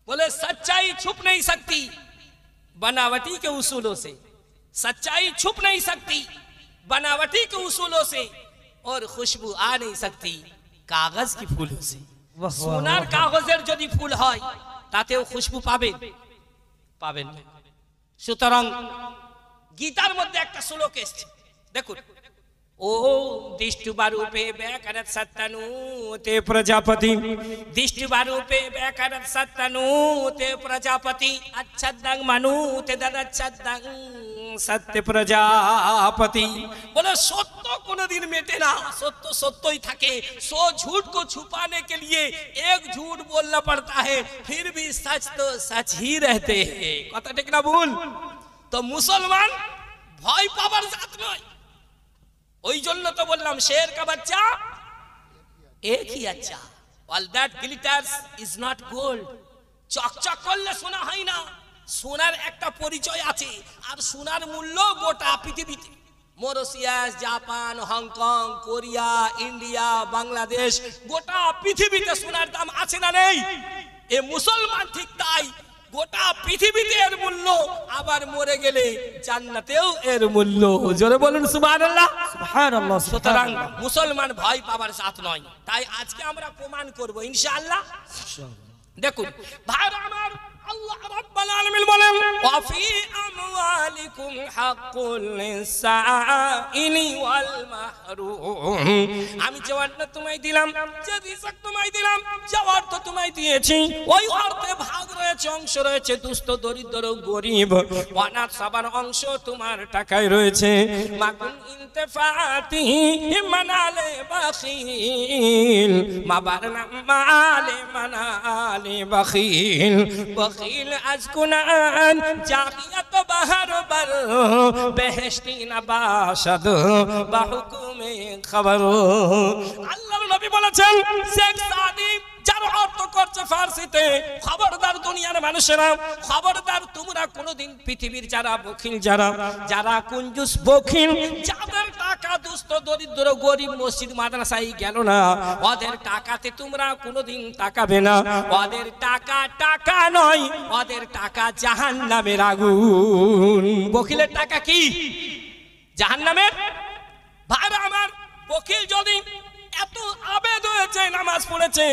बोले सच्चाई छुप नहीं सकती बनावटी के उसूलों से, सच्चाई छुप नहीं सकती बनावटी के उसूलों से, और खुशबू आ नहीं सकती कागज की फूलों से। সোনার কাগজের যদি ফুল হয় তাতেও খুশবু পাবেন? পাবেন না। সুতরাং গীতার মধ্যে একটা শ্লোক এসেছে, দেখুন। ओ दिष्टुबारूपे व्याकरत सत्तनूते प्रजापति, दिष्टुबारूपे व्याकरत सत्तनूते प्रजापति, अच्छद्दं मनुते ददच्छद्दं सत्य प्रजापति। बोले सत्य कोनोदिन मिटे ना, सत्य सत्य ही থাকে। सो झूठ को छुपाने के लिए एक झूठ बोलना पड़ता है, फिर भी सच तो सच ही रहते हैं। কথা ঠিক না ভুল? তো মুসলমান ভয় পাবার জাত নয়। ওই জন্য তো বললাম শের কা বাচ্চা এক হি আচ্ছা। All that glitters is not gold. চকচক করলে সোনা হয় না, সোনার একটা পরিচয় আছে, আর সোনার মূল্য গোটা পৃথিবীতে, Mauritius, Japan, Hong Kong, Korea, India, Bangladesh, গোটা পৃথিবীতে সোনার দাম আছে না নেই? এ মুসলমান ঠিক তাই, গোটা পৃথিবীতে এর মূল্য, আবার মরে গেলে জান্নাতেও এর মূল্য। জোরে বলুন সুবহানাল্লাহ। সুবহানাল্লাহ। সুতরাং মুসলমান ভয় পাবার জাত নয়। তাই আজকে আমরা প্রমাণ করব ইনশাআল্লাহ। দেখুন ভাইরা আমার, আল্লাহ রাব্বুল আলামিন বলেন ওয়াফি আমওয়ালিকুম হাক্কুল লিসাইলি ওয়াল মাহরুম। আমি যে অর্থ তোমায় দিলাম, যে রিজক তোমায় দিলাম, যে অর্থ তোমায় দিয়েছি, ওই অর্থে ভাগ রয়েছে, অংশ রয়েছে দুস্থ, দরিদ্র, গরীব, অনাথ, সবার অংশ তোমার টাকায় রয়েছে। মাকুন ইনতিফাতি মানালে বাখিল, মাবারনা মালে মানালে বাখিল, बखील अजकुनान जागियत बहर बर बेहश्ती नबाशद बहुकुमे खबर। আল্লাহর নবী বলেছেন শেখ সাদি যার অর্থ করছে ফার্সিতে, খবরদার দুনিয়ার মানুষেরা, খবরদার তোমরা কোনোদিন পৃথিবীর যারা বখিল, যারা কুঞ্জুস বখিল, যাদের টাকা দুস্থ, দরিদ্র, গরিব, মসজিদ মাদ্রাসায় গেল না, ওদের টাকাতে তোমরা কোনোদিন তাকাবে না। ওদের টাকা টাকা নয়, ওদের টাকা জাহান্নামের আগুন। বখিলের টাকা কি? জাহান্নামের। ভাইরা আমার, বখিল যদি এত আবেদ হয়েছে, নামাজ পড়েছে,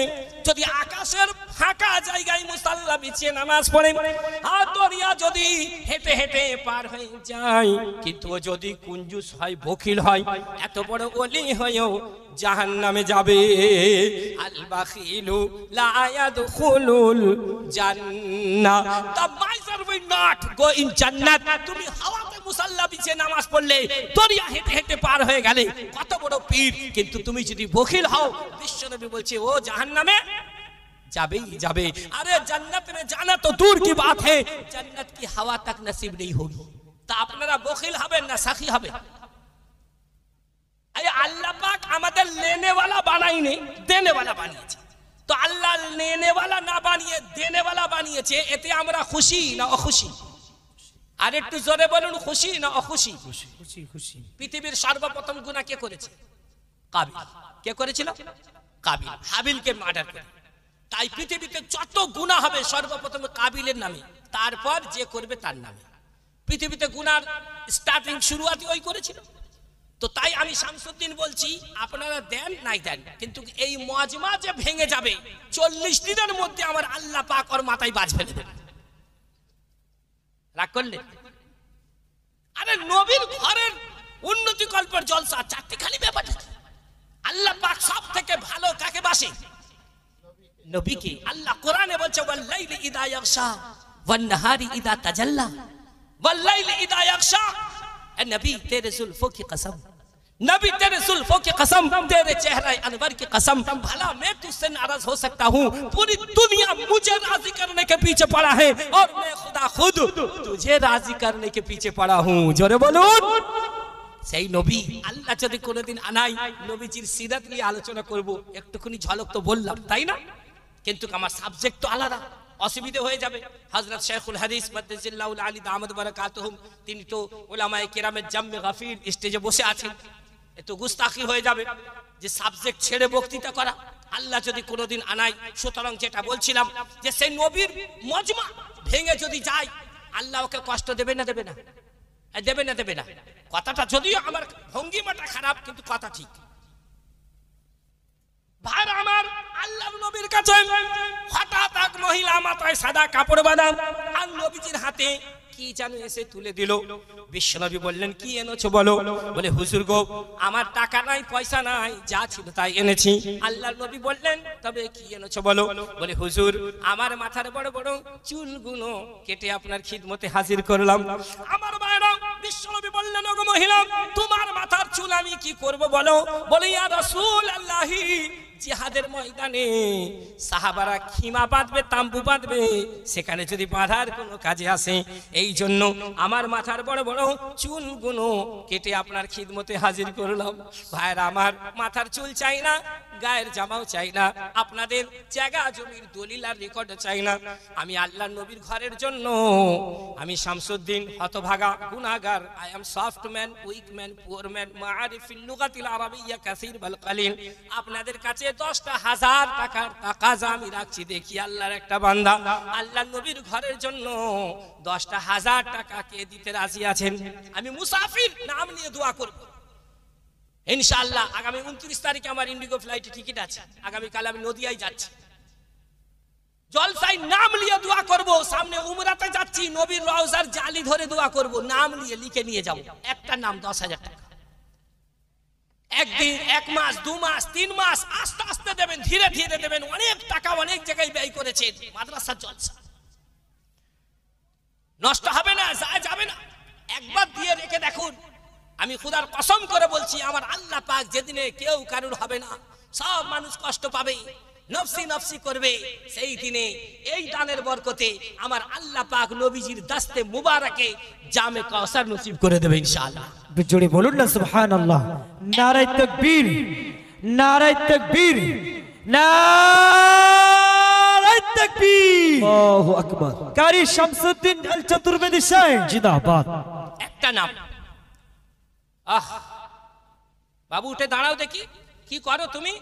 যদি আকাশের ফাঁকা জায়গায় মুসাল্লা বিছিয়ে নামাজ পড়ে, আর দরিয়া যদি হেঁটে হেঁটে পার হয়ে যায়, কিন্তু যদি কুঞ্জুস হয়, বখিল হয়, এত বড় ওলি হয়েও জাহান্নামে যাবে। আল বাখিলু লা ইয়াদখুলুল জান্নাহ, the miser will not go in জান্নাত। তুমি হাওয়াতে মুসাল্লা বিছিয়ে নামাজ পড়লে, দরিয়া হেঁটে হেঁটে পার হয়ে গেলে, কত বড় পীর, কিন্তু তুমি যদি বখিল হও, বিশ্বনবী বলছে ও জাহান্নামে যাবেই যাবে। আরে জান্নাত में जाना तो दूर की बात है, जन्नत की हवा तक नसीब नहीं होगी। তা আপনারা বখিল হবেন না সাখী হবেন? এই আল্লাহ পাক আমাদের लेने वाला বানায়নি, देने वाला বানিয়েছে। তো আল্লাহ लेने वाला না বানিয়ে देने वाला বানিয়েছে, এতে আমরা খুশি না অখুশি? আর একটু জোরে বলুন, খুশি না অখুশি? খুশি খুশি। পৃথিবীর সর্বপ্রথম গুনাহ কে করেছে? কাবিল। কে করেছিল? কাবিল। হাবিলকে মার্ডার করে। তাই পৃথিবীতে যত গুনাহ হবে সর্বপ্রথম কাবিলের নামে, তারপর যে করবে তার নামে। পৃথিবীতে গুনার স্টার্টিং শুরুয়াতি ওই করেছিল। তো তাই আমি শামসুদ্দিন বলছি, আপনারা দেন নাই দেন, কিন্তু এই মজমা যে ভেঙে যাবে 40 দিনের মধ্যে আমার আল্লাহ পাক ওর মাথায় বাজ ফেলে দেবে। রাগ করলে? আরে নবীর ঘরের উন্নতি কল্পের জলসা চারটিখানি ব্যাপারটা কি? আল্লাহ পাক সব থেকে ভালো কাকে বাসে? নবীকে। আল্লাহ কোরআনে বলছে ওয়াল্লাইলি ইদা ইয়াগশা ওয়ান নাহারি ইদা তাজাল্লা ওয়াল্লাইলি ইদা ইয়াগশা। এ নবী তেরে जुल्फों की कसम, नबी तेरे जुल्फों की कसम, तेरे चेहरा अनवर की कसम, भला मैं तुझसे नाराज हो सकता हूँ? पूरी दुनिया मुझे राजी करने के पीछे पड़ा है और मैं खुदा खुद तुझे राजी करने के पीछे पड़ा हूँ। जोरे बोलून। সেই নবী আল্লাহ যদি কোনোদিন আনাই, নবীজির সিরাত নিয়ে আলোচনা করব, একটুখানি ঝলক তো বললাম, তাই না? কিন্তু আমার সাবজেক্ট তো আলাদা, অসুবিধা হয়ে যাবে। হযরত শেখুল হাদিস মাদ্দাজিল্লাহুল আলী দামাত বারাকাতুহুম, তিনি তো উলামায়ে কেরামের জাম্মে গাফির স্টেজে বসে আছেন, এত গুস্তাখি হয়ে যাবে যে সাবজেক্ট ছেড়ে বক্তৃতা করা। আল্লাহ যদি কোনোদিন আনাই, সুতরাং যেটা বলছিলাম যে সেই নবীর মজমা ভেঙে যদি যায়, আল্লাহ ওকে কষ্ট দেবে না দেবে না? দেবে না দেবে না? কথাটা যদিও আমার ভঙ্গিমাটা খারাপ, কিন্তু কথা ঠিক। ভাইরা আমার, আল্লাহর নবীর কাছে হঠাৎ এক মহিলা মাথায় সাদা কাপড় বাঁধা আর নবীজির হাতে কি যেন এসে তুলে দিল। বিশ্বনবী বললেন, কি এনেছো বলো? বলে, হুজুর গো, আমার টাকা নাই, পয়সা নাই, যা ছিল তাই এনেছি। আল্লাহর নবী বললেন, তবে কি এনেছো বলো? বলে, হুজুর, আমার মাথার বড় বড় চুলগুলো কেটে আপনার খিদমতে হাজির করলাম। আমার ভাইরা, বিশ্বনবী বললেন, ওগো মহিলা, তোমার মাথার চুল আমি কি করব বলো? বলে, ইয়া রাসূলুল্লাহি, জিহাদের ময়দানে সাহাবারা খিমা বাঁধবে, তাম্বু বাঁধবে, সেখানে যদি বাঁধার কোনো কাজে আসে, এই জন্য আমার মাথার বড় বড় চুলগুলো কেটে আপনার খিদমতে হাজির করলাম। ভাইরা আমার, মাথার চুল চাই না, গায়ের জামাও চাই না, আপনাদের জায়গা জমির দলিল আর রেকর্ড চাই না। আমি আল্লাহর নবীর ঘরের জন্য, আমি শামসুদ্দিন হতভাগা গুনাহগার, I am soft man, weak man, poor man, মাআরিফিল লুগাতিল আরাবিয়্যা কাসীর বাল কালিল, আপনাদের কাছে 10,000 টাকার তাকাজা আমি রাখছি। দেখি আল্লাহর একটা বান্দা আল্লাহর নবীর ঘরের জন্য 10,000 টাকা কে দিতে রাজি আছেন? আমি মুসাফির, নাম নিয়ে দোয়া করব ইনশাআল্লাহ। আগামী 29 তারিখে আমার ইন্ডিগো ফ্লাইটে টিকিট আছে, আগামী কাল আমি নদিয়ায় যাচ্ছি, জলসায় নাম নিয়ে দোয়া করব। সামনে উমরাতে যাচ্ছি, নবীর রওজার জালি ধরে দোয়া করব, নাম নিয়ে লিখে নিয়ে যাব। একটা নাম 10,000 টাকা। একদিন, 1 মাস, 2 মাস, 3 মাস, আস্তে আস্তে দেবেন, ধীরে ধীরে দেবেন। অনেক টাকা অনেক জায়গায় ব্যয় করেছেন, মাদ্রাসার জলসা নষ্ট হবে না, যাবে না। একবার দিয়ে রেখে দেখুন। আমি খুদার কসম করে বলছি, আমার আল্লাহ পাক যেদিনে কেউ কারুর হবে না, সব মানুষ কষ্ট পাবে, নফসি নফসি করবে, সেই দিনে এই দানের বরকতে আমার আল্লাহ পাক নবীজির দাস্তে মুবারকে জামে কাউসার নসিব করে দেবে ইনশাআল্লাহ। জোরে বলুন না সুবহানাল্লাহ। নারায়ে তাকবীর, নারায়ে তাকবীর, নারায়ে তাকবীর, আল্লাহু আকবার। কারি শামসুদ্দিন আল চতুর্বেদী সাহেব জিন্দাবাদ। একটা নাম। বাবু উঠে দাঁড়াও দেখি, কি করো তুমি?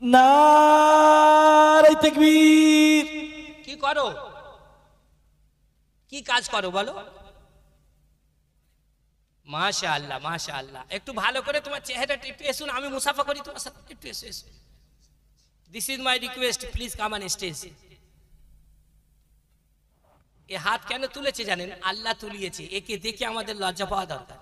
নারায়ে তাকবীর। কি করো? কি কাজ করো বলো? মাশাআল্লাহ, মাশাআল্লাহ। একটু ভালো করে তোমার চেহারাটা একটু এসুন, আমি মুসাফা করি তোমার সাথে, একটু এসো এসো। This is my request, please come on stage. এ হাত কেন তুলেছে জানেন? আল্লাহ তুলিয়েছে, একে দেখে আমাদের লজ্জা পাওয়া দরকার।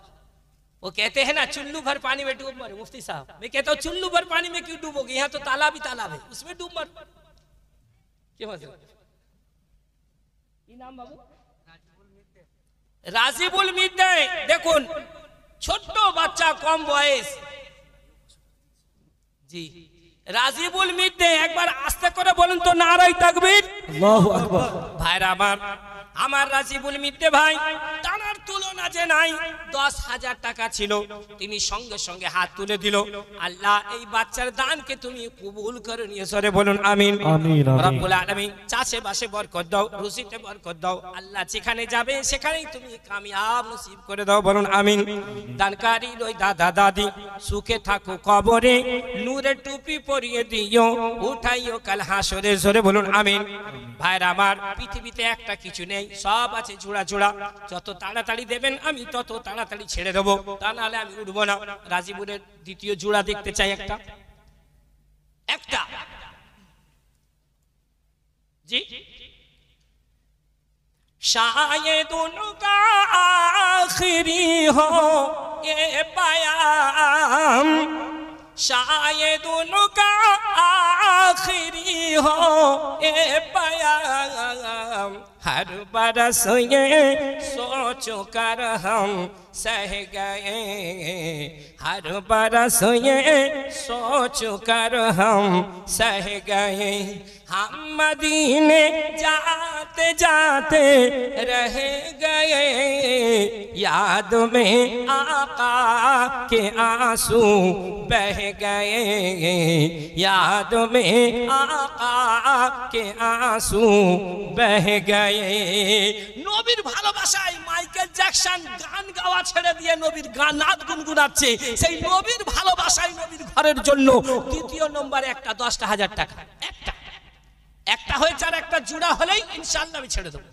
वो कहते हैं ना, चुल्लू भर पानी में डूब मरो। मुफ्ती साहब, मैं कहता हूँ चुल्लू भर पानी में क्यों डूबोगे? यहाँ तो तालाब ही तालाब है, उसमें डूब मरो। क्या मतलब? नाम बाबू রাজিবুল মিদ্দে। দেখুন, ছোট্ট বাচ্চা, কম বয়স। জি, রাজিবুল মিদ্দে। একবার আস্তে করে বলুন তো, নারায়ে তাকবীর, আল্লাহু আকবার। ভাইরা আমার রাজিবুল মিদ্দে ভাই, তার তুলনা যে নাই। 10,000 টাকা ছিল, তিনি সঙ্গে সঙ্গে হাত তুলে দিল। আল্লাহ এই বাচ্চার দানকে তুমি কবুল করে নিয়েছো রে, বলুন আমিন। আমিন। রব্বুল আলামিন চাষে বাসে বরকত দাও, রুজিতে বরকত দাও। আল্লাহ যেখানে যাবে সেখানেই তুমি কামিয়াব নসিব করে দাও, বলুন আমিন। দানকারী ওই দাদা দাদি সুখে থাকো কবরে, নূরের টুপি পরিয়ে দিও, উঠাইও কাল হাসরে, জোরে বলুন আমিন। ভাইরা আমার, পৃথিবীতে একটা কিছু নেই, সব আছে জোড়া জোড়া। যত তাড়াতাড়ি দেবেন আমি তত তাড়াতাড়ি ছেড়ে দেবো, তা নাহলে আমি উঠবো না। রাজীপুরের দ্বিতীয় জোড়া দেখতে চাই একটা একটা জি। शायद उनका आखिरी हो ये बयान, शायद उनका आखिरी हो ये बयान, हर बरस ये सोच कर हम सह गए, हर बरस ये सोच कर हम सह गए, हम मदीने जाते जाते रह गए, याद में आका के आंसू बह गए, याद में आका के आंसू बह गए। নবীর ভালোবাসায় মাইকেল জ্যাকসন গান গাওয়া ছেড়ে দিয়ে নবীর গান নাচ গুনগুনাচ্ছে। সেই নবীর ভালোবাসায় নবীর ঘরের জন্য দ্বিতীয় নম্বরে একটা 10,000 টাকা, একটা হয়েছে আর একটা জুড়া হলেই ইনশাআল্লাহ আমি ছেড়ে দেবো।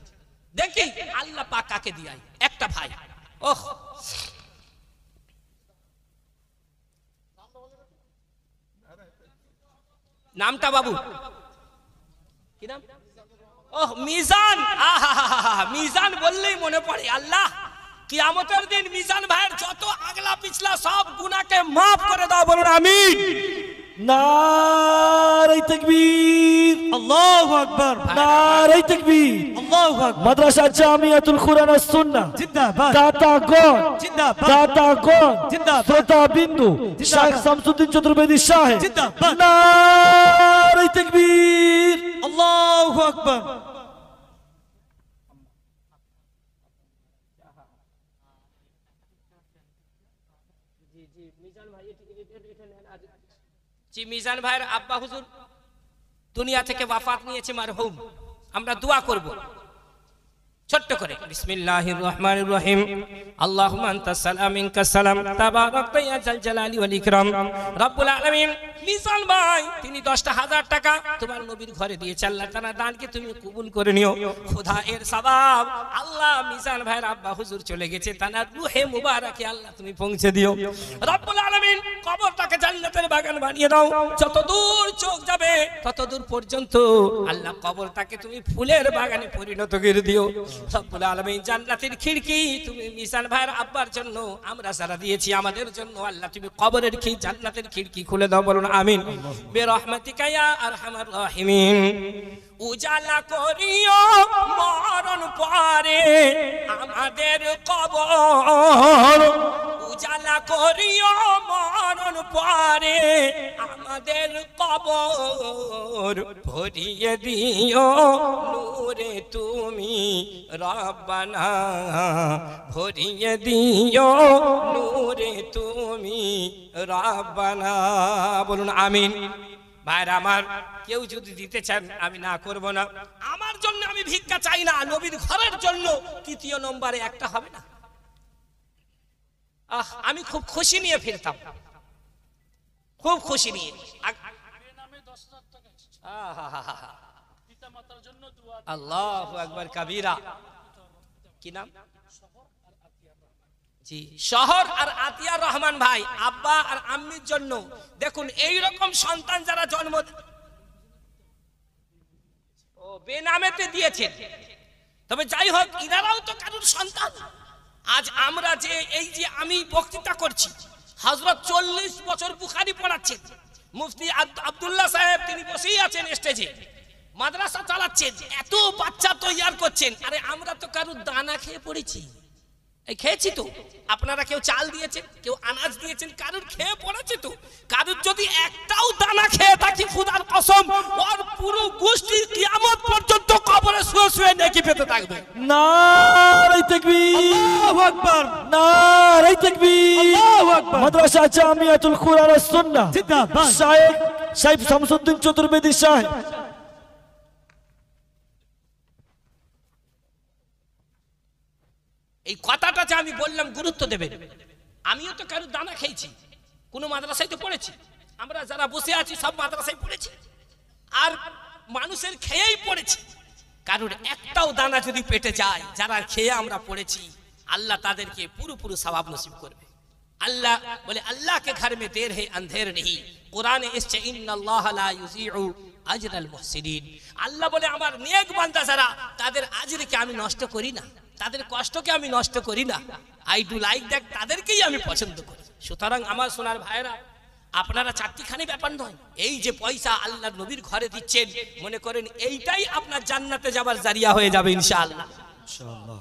দেখি আল্লাহ পাক কাকে দিয়াই একটা ভাই। ওহ, নামটা বাবু কি নাম? ওহ, মিজান। মিজান বললেই মনে পড়ে আল্লাহ কিয়ামতের দিন মিজান ভাইয়ের যত আগলা পিছলা সব গুনাহকে মাফ করে দাও, বলুন আমিন। নারে তাকবীর, আল্লাহু আকবার, নারে তাকবীর, আল্লাহু আকবার। মাদ্রাসা জামিয়াতুল কুরআন ওয়াস সুন্নাহ জিন্দাবাদ, দাতাগণ জিন্দাবাদ, দাতাগণ জিন্দাবাদ, শ্রোতা বিন্দু শেখ শামসুদ্দিন চতুর্বেদী সাহেব জিন্দাবাদ, নারে তাকবীর, আল্লাহু আকবার। জি, মিজান ভাইয়ের আব্বা হুজুর দুনিয়া থেকে ওয়াফাত নিয়েছে, মারহুম। আমরা দোয়া করব ছোট্ট করে। বিসমিল্লাহির রহমানির রহিম, আল্লাহুম্মা আনতাস সালাম মিনকাস সালাম, তাবারাকতা ইয়া জাল জালালি ওয়াল ইকরাম, রব্বুল আলামিন। মিজান ভাই তিনি 10,000 টাকা তোমার নবীর ঘরে দিয়েছে, আল্লাহ তাআলা দানকে তুমি কবুল করে নিও। খোদা এর সওয়াব আল্লাহ মিজান ভাইয়ের আব্বা হুজুর চলে গেছে, তানার রূহে মুবারাকে আল্লাহ তুমি পৌঁছে দিও। রব্বুল আলামিন কবরটাকে জান্নাতের বাগান বানিয়ে দাও, যত দূর চোখ যাবে তত দূর পর্যন্ত আল্লাহ কবরটাকে তুমি ফুলের বাগানে পরিণত করে দিও। রব্বুল আলামিন জান্নাতের খিড়কি তুমি মিজান ভাইয়ের আব্বার জন্য আমরা যারা দিয়েছি আমাদের জন্য আল্লাহ তুমি কবরের জান্নাতের খিড়কি খুলে দাও, বলুন আমিন। বিরহমাতিকা ইয়া আরহামার রাহিমিন। উজালা করিও মরণ পরে আমাদের কবর, উজালা করিও মরণ পরে আমাদের কবর, ভরিয়ে দিও নূরে তুমি রব্বানা, ভরিয়ে দিও নূরে তুমি রব্বানা, বলুন আমিন। ভাইরা আমার, কেউ যদি দিতে চান আমি না করব না। আমার জন্য আমি ভিক্ষা চাই না, নবীর ঘরের জন্য তৃতীয় নম্বরে একটা হবে না? আমি খুব খুশি নিয়ে ফিরতাম, খুব খুশি নিয়ে। আল্লাহু আকবার কাবীরা। কি নাম? জি, শহর আর আতিয়ার রহমান ভাই আব্বা আর আম্মির জন্য। দেখুন এই রকম সন্তান যারা জন্ম বেনামেতে দিয়েছেন, তবে যাই হোক ইনারাও তো কারোর সন্তান। আজ আমরা যে এই যে আমি বক্তৃতা করছি, হযরত 40 বছর বুখারী পড়াচ্ছেন, মুফতি আব্দুল্লাহ সাহেব তিনি বসেই আছেন স্টেজে, মাদ্রাসা চালাচ্ছেন, এত বাচ্চা তৈয়ার করছেন। আরে আমরা তো কারোর দানা খেয়ে পড়েছি, এই খেয়েছি তো। আপনারা কেউ চাল দিয়েছেন, কেউ আনাজ দিয়েছেন, কারোর খেয়ে পড়েছে তো। কারোর যদি একটাও দানা খেয়ে থাকি খোদার কসম ওর পুরো গোষ্ঠী কিয়ামত পর্যন্ত কবরে শুয়ে শুয়ে নেকি পেতে থাকবে। নারে তাকবীর, আল্লাহু আকবার, নারে তাকবীর, আল্লাহু আকবার। মাদ্রাসা জামিয়াতুল কুরআন ওয়াস সুন্নাহ জিন্দাবাদ, শাইখ শামসুদ্দিন চতুর্বেদী সাহেব। এই কথাটা যে আমি বললাম গুরুত্ব দেবেন। আমিও তো কারোর দানা খেয়েছি, কোন মাদ্রাসায় তো পড়েছি। আমরা যারা বসে আছি সব মাদ্রাসায় পড়েছি, আর মানুষের খেয়েই পড়েছি। কারোর একটাও দানা যদি পেটে যায়, যারা খেয়ে আমরা পড়েছি, আল্লাহ তাদেরকে পুরো সওয়াব নসিব করবে। अल्लाह बोले अल्लाह के घर में देर है अंधेर नहीं। कुरान इससे इन्नल्लाह ला युज़ीउ अजरल मुहसिनीन। আল্লাহ বলে আমার নেক বান্দা যারা, তাদের আজরকে আমি নষ্ট করি না, তাদের কষ্টকে আমি নষ্ট করি না। আই ডু লাইক দ্যাট, তাদেরকেই আমি পছন্দ করি। সুতরাং আমার সোনার ভাইরা, আপনারা চারটিখানি ব্যাপার নয়, এই যে পয়সা আল্লাহর নবীর ঘরে দিচ্ছেন, মনে করেন এইটাই আপনার জান্নাতে যাবার জারিয়া হয়ে যাবে ইনশাআল্লাহ। ইনশাআল্লাহ।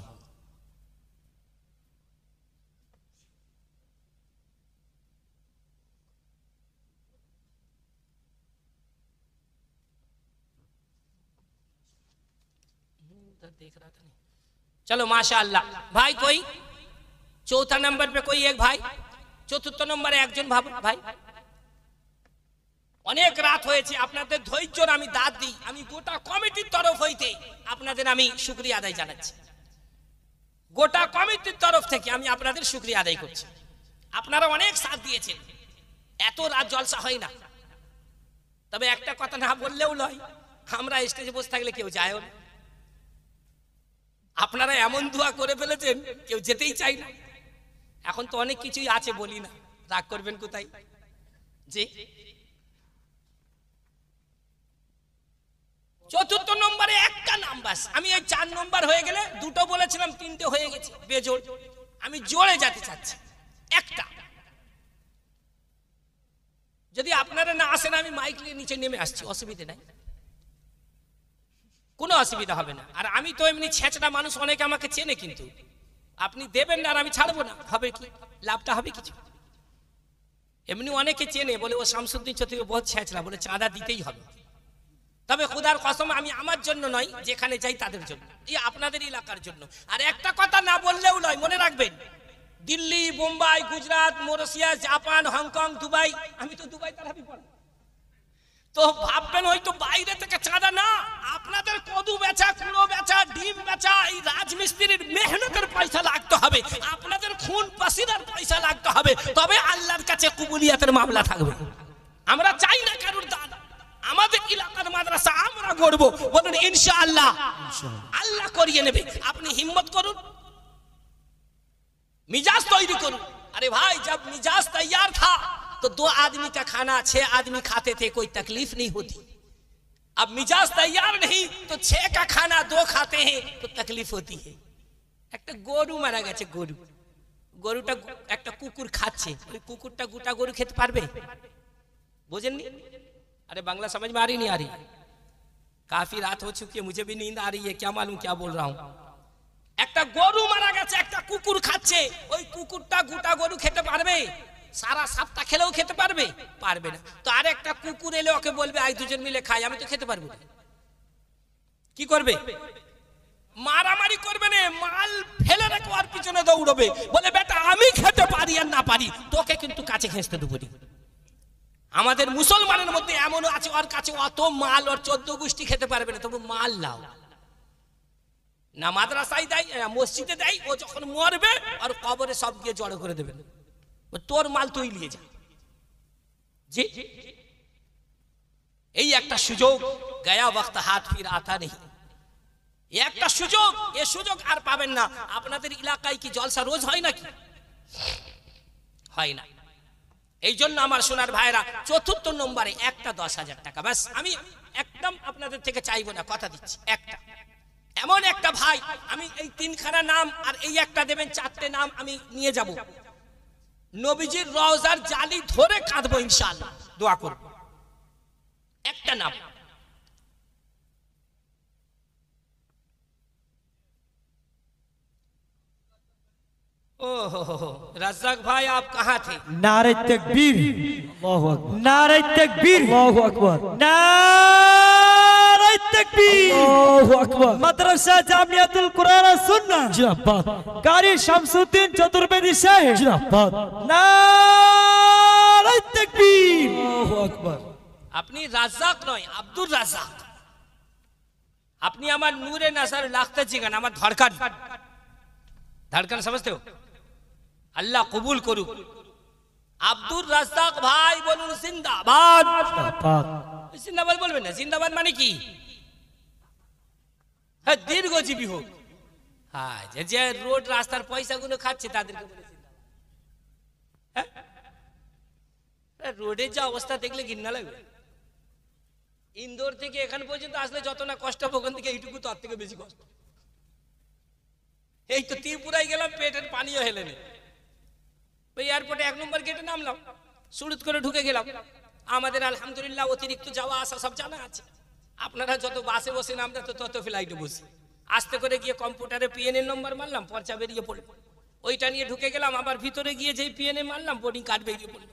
देख रहा था नहीं। चलो माशाअल्लाह। भाई कोई चौथा नंबर पे कोई एक भाई, चतुर्थ नंबरे একজন ভাই। অনেক রাত হয়েছে, আপনাদের ধৈর্যর আমি দাদ দিই। আমি গোটা কমিটির তরফ হইতে আপনাদের আমি শুকরিয়া আদায় জানাচ্ছি। গোটা কমিটির তরফ থেকে আমি আপনাদের শুকরিয়া আদায় করছি। আপনারা অনেক সাথ দিয়েছেন, এত রাত জলসা হয় না। তবে একটা কথা না বললেও নয়, আমরা স্টেজে বসে থাকলে কেউ যায় না। আপনারা এমন দোয়া করে ফেলেছেন, কেউ যেতেই চাই না। এখন তো অনেক কিছুই আছে, বলি না, রাগ করবেন কোথায়। জি, চতুর্থ নম্বরে একটা নাম বাস। আমি এই 4 নম্বর হয়ে গেলে, দুটো বলেছিলাম 3টে হয়ে গেছে বেজোড়। আমি জোরে যেতে চাচ্ছি একটা। যদি আপনারা না আসেন, আমি মাইক নিয়ে নিচে নেমে আসছি, অসুবিধা নাই, কোনো অসুবিধা হবে না। আর আমি তো এমনি ছেঁচড়া মানুষ, অনেকে আমাকে চেনে, কিন্তু আপনি দেবেন না আর আমি ছাড়বো না, হবে কি লাভটা হবে কিছু? এমনি অনেকে চেনে, বলে ও শামসুদ্দিন চৌধুরী বহুত ছেঁচড়া, বলে চাঁদা দিতেই হবে। তবে খুদার কসম, আমি আমার জন্য নয়, যেখানে যাই তাদের জন্য, এই আপনাদের এলাকার জন্য। আর একটা কথা না বললেও নয়, মনে রাখবেন, Delhi, Bombay, Gujarat, Mauritius, Japan, Hong Kong, Dubai, আমি তো দুবাই তারাবি পড়ি, তো ভাববেন হয়তো বাইরে থেকে চাঁদা না, আপনাদের কদু বেচা, কুড়ো বেচা, ডিম বেচা, এই রাজমিস্ত্রির মেহনতের পয়সা লাগতে হবে, আপনাদের খুন পাসিনার পয়সা লাগতে হবে, তবে আল্লাহর কাছে কবুলিয়াতের মামলা থাকবে। আমরা চাই না কারোর দান। আমাদের এলাকার মাদ্রাসা আমরা গড়বো, বলুন ইনশাআল্লাহ, আল্লাহ করিয়ে নেবে। আপনি হিম্মত করুন, मिजाज तैयारी करूं। अरे भाई, जब मिजाज तैयार था तो 2 आदमी का खाना 6 आदमी खाते थे, कोई तकलीफ नहीं होती। अब मिजाज तैयार नहीं तो 6 का खाना 2 खाते हैं तो तकलीफ होती है। একটা গরু মারা গেছে, গরুটা একটা কুকুর খাচ্ছে, ওই কুকুরটা গোটা গরু খেতে পারবে? বুঝেননি? अरे बांग्ला समझ में आ रही नहीं आ रही? काफी रात हो चुकी है, मुझे भी नींद आ रही है, क्या मालूम क्या बोल रहा हूं। একটা গরু মারা গেছে, একটা কুকুর খাচ্ছে, ওই কুকুরটা গোটা গরু খেতে পারবে? সারা সপ্তাহ খেলেও খেতে পারবে? পারবে না। তো আর একটা কুকুর এলে ওকে বলবে আই দুজন মিলে খাই, আমি তো খেতে পারবো না। কি করবে? মারামারি করবে না, মাল ফেলে রেখে আর পিছনে দৌড়বে, বলে বেটা আমি খেতে পারি আর না পারি, তোকে কিন্তু কাছে ঘেঁষতে দেবো না। আমাদের মুসলমানের মধ্যে এমন আছে, ওর কাছে অত মাল, ওর 14 গোষ্ঠী খেতে পারবে না, তবু মাল লাও না, মাদ্রাসায় দেয়, মসজিদে দেয়, ও যখন মরবে আর কবরে সব গিয়ে জড়ো করে দেবেন, তোর মাল তুই নিয়ে যা। জি, এই একটা সুযোগ, গয়া ওয়াক্ত হাত ফির আতা নেই, একটা সুযোগ, এই সুযোগ আর পাবেন না। আপনাদের এলাকায় কি জলসা রোজ হয় নাকি? হয় না। এই জন্য আমার সোনার ভাইরা, চতুর্থ নম্বরে একটা 10,000 টাকা ব্যাস। আমি একদম আপনাদের থেকে চাইবো না, কথা দিচ্ছি। একটা এমন একটা ভাই, আমি এই 3খানা নাম আর এই একটা দেবেন, 4টে নাম আমি নিয়ে যাব, নবীজির রওজার জালি ধরে কাঁদবো ইনশাআল্লাহ, দোয়া করব। একটা নাম, ओहो रज़ाक भाई आप कहाँ थे? नारे तकबीर, अल्लाहु अकबर, नारे तकबीर, अल्लाहु अकबर, नारे तकबीर, अल्लाहु अकबर। मदरसा जामियातुल कुरान और सुन्ना, जिंदाबाद, कारी शमसुद्दीन चतुर्वेदी साहेब, जिंदाबाद, नारे तकबीर, अल्लाहु अकबर। আপনি রাজ্জাক নয়, আব্দুর রাজ্জাক। আপনি আমার নূরে নজর লাগতে জিগান, আমার ধড়কন, ধড়কন समझते हो? अल्लाह कबूल करूक। আব্দুর রাজ্জাক ভাই বলুন জিন্দাবাদ। जिंदाबाद, জিন্দাবাদ বলবেন না, জিন্দাবাদ মানে কি? হ্যাঁ দীর্ঘজীবী হোক। হ্যাঁ যে রোড রাস্তার পয়সাগুলো খাচ্ছে তাদেরকে বলেছিলাম, হ্যাঁ রোডের যে অবস্থা দেখলে ঘৃণা লাগবে। ইন্দোর থেকে এখান পর্যন্ত আসলে যত না কষ্ট হবে ওখান থেকে এইটুকু তার থেকে বেশি কষ্ট। এই তো ত্রিপুরায় গেলাম, পেটের পানিও হেলে নেই। ওই এয়ারপোর্টে 1 নম্বর গেটে নামলাম, সুরুত করে ঢুকে গেলাম। আমাদের আলহামদুলিল্লাহ অতিরিক্ত যাওয়া আসা সব জানা আছে। আপনারা যত বাসে বসেন আমরা তো তত ফ্লাইটে বসি। আস্তে করে গিয়ে কম্পিউটারে পিএনএ নম্বর মারলাম, পর্চা বেরিয়ে পড়ল। ওইটা নিয়ে ঢুকে গেলাম, আবার ভিতরে গিয়ে যেই পিএনএ মারলাম বোর্ডিং কার্ড বেরিয়ে পড়ল।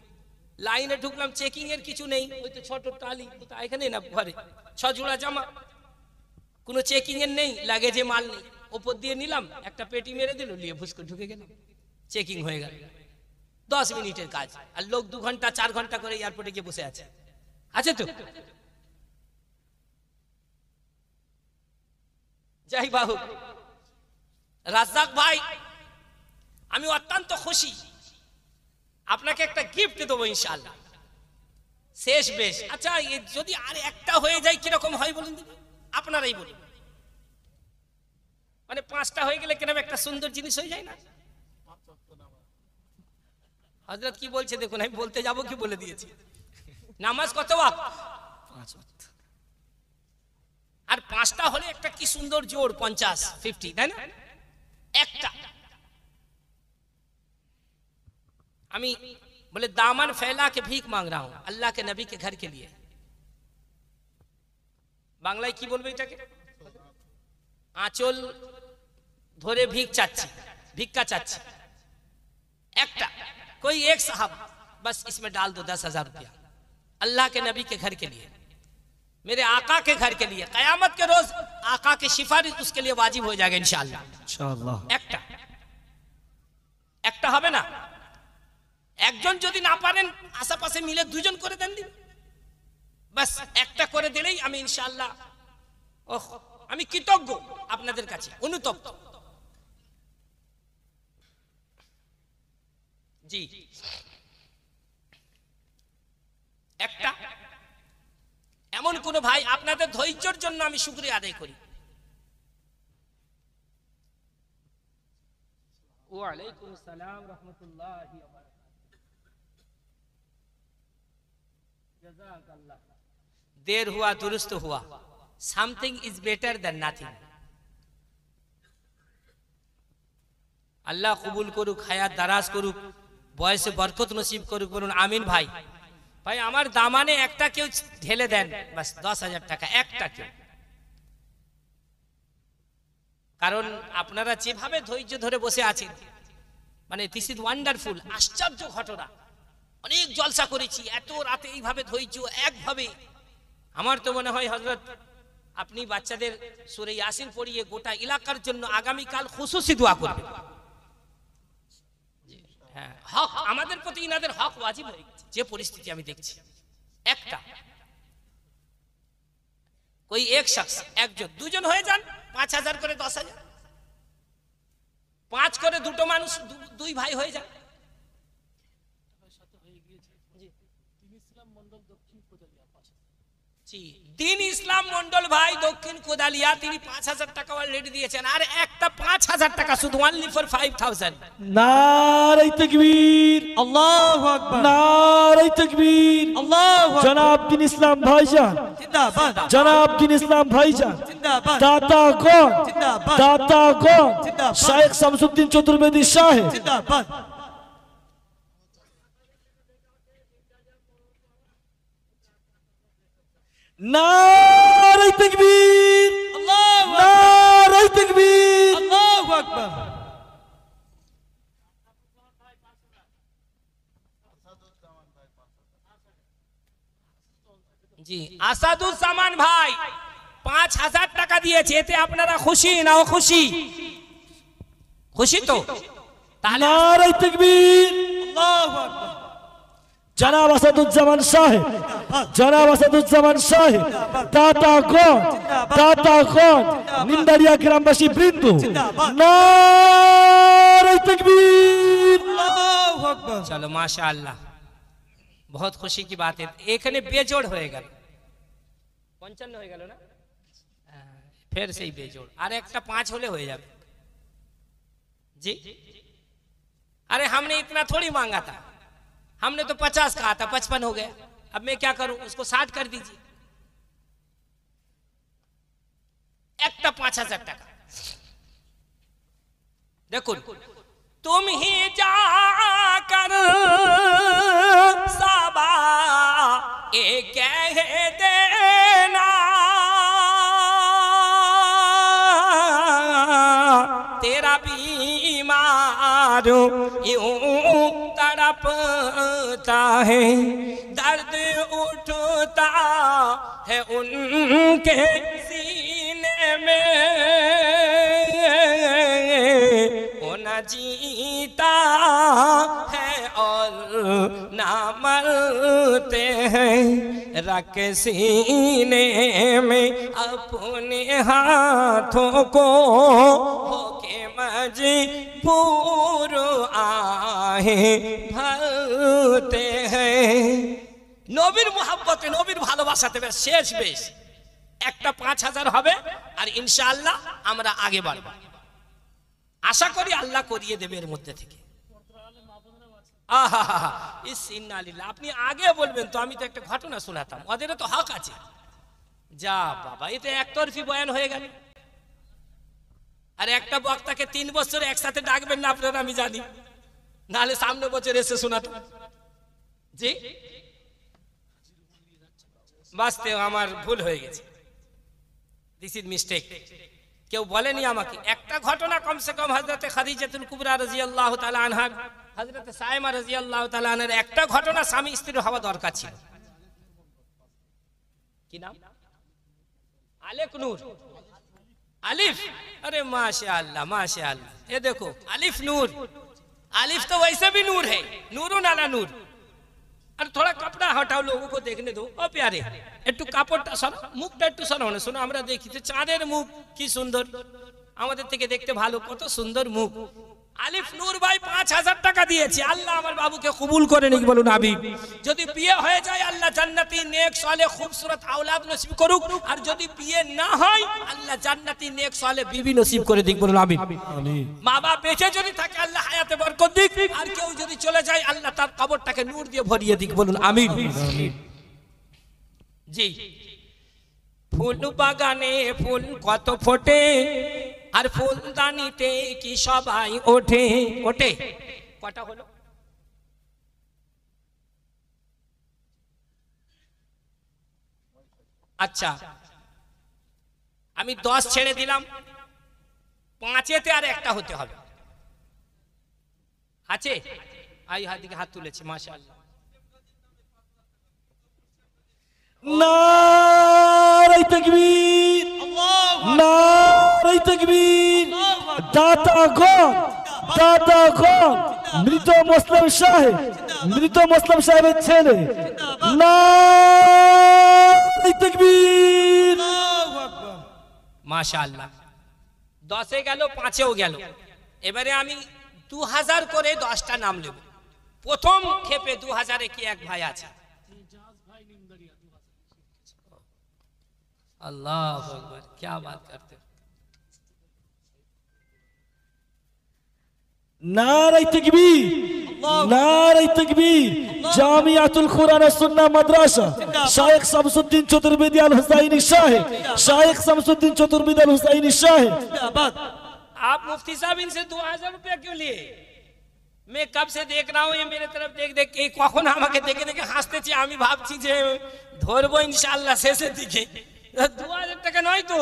লাইনে ঢুকলাম, চেকিং এর কিছু নেই, ওই তো ছোট টালি এখানে না ঘরে 6 জোড়া জামা, কোনো চেকিং এর নেই, লাগেজে মাল নেই। ওপর দিয়ে নিলাম, একটা পেটি মেরে দিল, নিয়ে ভুসকে ঢুকে গেলাম। চেকিং হয়ে গেল, 10 মিনিটের কাজ। আর লোক 2 ঘন্টা 4 ঘন্টা করে এয়ারপোর্টে গিয়ে বসে আছে। আছে তো যাই বাহু রাজ্জাক ভাই, আমি অত্যন্ত খুশি। আপনাকে একটা গিফট দেবো ইনশাআল্লাহ, শেষ বেশ। আচ্ছা যদি আর একটা হয়ে যায় কিরকম হয় বলুন, আপনারাই বলুন। মানে 5টা হয়ে গেলে কিরকম একটা সুন্দর জিনিস হয়ে যায় না? হযরত কি বলছে দেখুন, আমি বলতে যাব কি বলে দিয়েছি। নামাজ কত ওয়াক্ত? 5 ওয়াক্ত। আর 5টা হলে একটা কি সুন্দর জোড়, 50 50, তাই না? একটা আমি बोले दामन फैला के भीख मांग रहा हूं अल्लाह के नबी के घर के लिए। বাংলায় কি বলবে এটাকে? আঁচল ধরে ভিক চাচ্ছি, ভিক্ষা চাচ্ছি। একটা कोई एक साहब बस इसमें डाल दो 10,000 रुपया अल्लाह के नबी के घर के लिए, मेरे आका के घर के लिए। कयामत के रोज आका की सिफारिश उसके लिए वाजिब हो जाएगा इंशाअल्लाह। इंशाअल्लाह একটা একটা হবে না? একজন যদি না পারেন আশেপাশে মিলে 2 জন করে দেন দিন, বাস একটা করে দিলেই আমি ইনশাআল্লাহ আমি কৃতজ্ঞ আপনাদের কাছে, অনুতপ্ত। জি একটা এমন কোন ভাই, আপনাদের ধৈর্যের জন্য আমি শুকরিয়া আদায় করি। ওয়া আলাইকুম আসসালাম রাহমাতুল্লাহি ওয়া বারাকাতুহু। देर हुआ दुरुस्त हुआ, something is better than nothing. আল্লাহ কবুল করুক, হায়াত দারাজ করুক, বয়সে বরকত নসিব করুক, বলুন আমিন। ভাই ভাই আমার দামানে একটা কেউ ঢেলে দেন, বাস 10,000 টাকা একটা কেউ। কারণ আপনারা যেভাবে ধৈর্য ধরে বসে আছেন, মানে দিস ইজ ওয়ান্ডারফুল, আশ্চর্য ঘটনা। অনেক জলসা করেছি, এত রাতে এইভাবে ধৈর্য একভাবে। আমার তো মনে হয় হযরত আপনি বাচ্চাদের সূরা ইয়াসিন পড়িয়ে গোটা এলাকার জন্য আগামী কাল খুশুসি দোয়া করবেন। হ্যাঁ, হক আমাদের প্রতি ইনাদের হক ওয়াজিব হয়ে গেছে, যে পরিস্থিতি আমি দেখছি। একটা कोई एक शख्स, একজন, 2 জন হয়ে যান, 5,000 করে 10,000, 5 করে 2টো মানুষ, 2 ভাই হয়ে যান। দিন ইসলাম মন্ডল ভাই দক্ষিণ কোদালিয়া, তিনি 5,000 টাকা অলরেডি দিয়েছেন। আর একটা 5,000 টাকা শুধু অনলি ফর 5,000। नारे तकबीर, अल्लाहु अकबर, नारे तकबीर, अल्लाहु अकबर, जनाब दिन इस्लाम भाईजान, जिंदाबाद, जनाब दिन इस्लाम भाईजान, जिंदाबाद, दाता कौन, जिंदाबाद, दाता कौन, जिंदाबाद, शेख शमसुद्दीन चतुर्वेदी साहिब। जिंदाबाद। नारे तकबीर, अल्लाहु अकबर, नारे तकबीर, अल्लाहु अकबर। জি আসাদুজ্জামান ভাই 5,000 টাকা দিয়েছে। এতে আপনারা খুশি না অখুশি? খুশি তো? তাহলে नारे तकबीर, अल्लाहु अकबर, जनाब असदुज्जमान साहिब, जनाब असदुज्जमान साहिब, दाता कौन, दाता कौन, निंदारिया ग्रामवासी बृंदु, नारे तकबीर, अल्लाहु अकबर। चलो माशाअल्लाह, बहुत खुशी की बात है। এখানে বেজোড় হয়ে গেল, 55 হয়ে গেল না? फिर से ही बेजोड़। अरे एक 5 होले हो जाए जी। अरे हमने इतना थोड़ी मांगा था, हमने तो 50 कहा था, 55 हो गया। अब मैं क्या करूं, उसको 60 कर दीजिए। एक 5000 टाका देखो, तुम ही जाकर साबा ए कह देना तेरा बीमार यूं तड़पता है, दर्द उठता है उनके सीने में, वो न जीता है और न मरते हैं, रख सीने में अपने हाथों को होके मजबूर आहे भरते हैं। নবীর মুহাব্বতে, নবীর ভালোবাসাতে শেষ বেশ একটা 5000 হবে, আর ইনশাআল্লাহ আমরা আগে বাড়ব। আশা করি আল্লাহ করিয়ে দেবে এর মধ্যে থেকে। আহা ইস ইন্না লিল্লাহ। আপনি আগে বলবেন তো, আমি তো একটা ঘটনা শোনাতাম, ওদেরও তো হক আছে। যা বাবা, এতে একতরফি বয়ান হয়ে গেল। আর একটা বক্তাকে 3 বছর একসাথে ডাকবেন না আপনারা, আমি জানি, নাহলে সামনে বছর এসে শোনাতাম। জি বাস্তে আমার ভুল হয়ে গেছে, দিস ইজ মিস্টেক। কেউ বলেনি আমাকে। একটা ঘটনা কমসে কম হযরতে খাদিজাতুল কুবরা রাদিয়াল্লাহু তাআলা আনহা, হযরতে সাইমা রাদিয়াল্লাহু তাআলা আনহার একটা ঘটনা স্বামী স্ত্রীর হওয়া দরকার ছিল। কি নাম? আলেক নূর, আলিফ। अरे माशाअल्लाह माशाअल्लाह, ये देखो अलिफ नूर। अलिफ तो वैसे भी नूर है, नूरुन अला नूर। अरे थोड़ा कपड़ा हटाओ, लोगों को देखने दो। ओ प्यारे, একটু কাপড়টা সরাও, মুখটা একটু সরাও না। শোনো, আমরা দেখি যে চাঁদের মুখ কি সুন্দর, আমাদের থেকে দেখতে ভালো, কত সুন্দর মুখ। আলিফ নূর ভাই 5000 টাকা দিয়েছে। আল্লাহ আমার বাবুকে কবুল করে নিক, বলুন আমিন। যদি বিয়ে হয়ে যায় আল্লাহ জান্নাতি নেক সালেহ খুবসুরত আওলাদ নসিব করুক, আর যদি বিয়ে না হয় আল্লাহ জান্নাতি নেক সালেহ বিবি নসিব করে দিক, বলুন আমিন। মা বাবা বেঁচে যদি থাকে আল্লাহ হায়াতে বরকত দিক, আর কেউ যদি চলে যায় আল্লাহ তার কবরটাকে নূর দিয়ে ভরিয়ে দিক, বলুন আমিন। জি, ফুল বাগানে ফুল কত ফোটে, আর ফুলদানিতে কি সবাই ওঠে। ওঠে কটা হলো? আচ্ছা, আমি 10 ছেড়ে দিলাম, 5-এতে আর একটা হতে হবে। আছে? আই হাদিকে হাত তুলেছে, মাশাআল্লাহ। নারে তাকবীর, নারে তাকবীর। দাতাগণ, দাতাগণ, মৃত মুসলিম সাহেব, মৃত মুসলিম সাহেবের ছেলে। নারে তাকবীর। মাশাআল্লাহ। 10-এ গেল, 5-এও গেল। এবারে আমি 2000 করে 10টা নাম নেব। প্রথম ক্ষেপে 2000-এ কি এক ভাই আছে? अल्लाह अकबर, क्या बात करते हो। नारे तकबीर, नारे तकबीर। জামিয়াতুল কুরআন ও সুন্নাহ মাদ্রাসা শাইখ শামসুদ্দিন চতুর্বেদী আল হুসাইনি সাহেব, শাইখ শামসুদ্দিন চতুর্বেদী আল হুসাইনি সাহেব। आप मुफ्ती साहब इनसे 2000 रुपया क्यों लिए? मैं कब से देख रहा हूँ, ये मेरे तरफ देख देख के কখন আমাকে দেখে দেখে হাসতেছে। আমি ভাবছি যে ধরবো ইনশাআল্লাহ শেষের দিকে। 2000 টাকা নয় তো।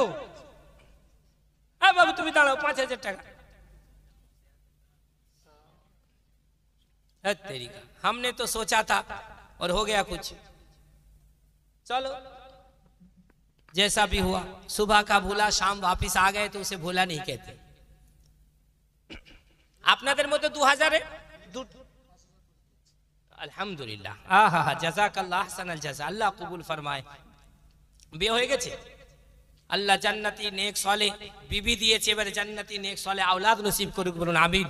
বাবু তুমি দাঁড়াও, 5000 টাকা। तेरी हमने तो सोचा था और हो गया कुछ। चलो जैसा भी हुआ, सुबह का भूला शाम वापिस आ गए तो उसे भूला नहीं कहते। আপনাদের মধ্যে 2000-এ আলহামদুলিল্লাহ। আহা জাযাকাল্লাহ আহসানাল জাযা, আল্লাহ কবুল ফরমায়। বিয়ে হয়ে গেছে, আল্লাহ জান্নাতি নেক সালেহ বিবি দিয়েছে, এবারে জান্নাতি নেক সালেহ আওলাদ নসিব করুক, বলুন আমিন।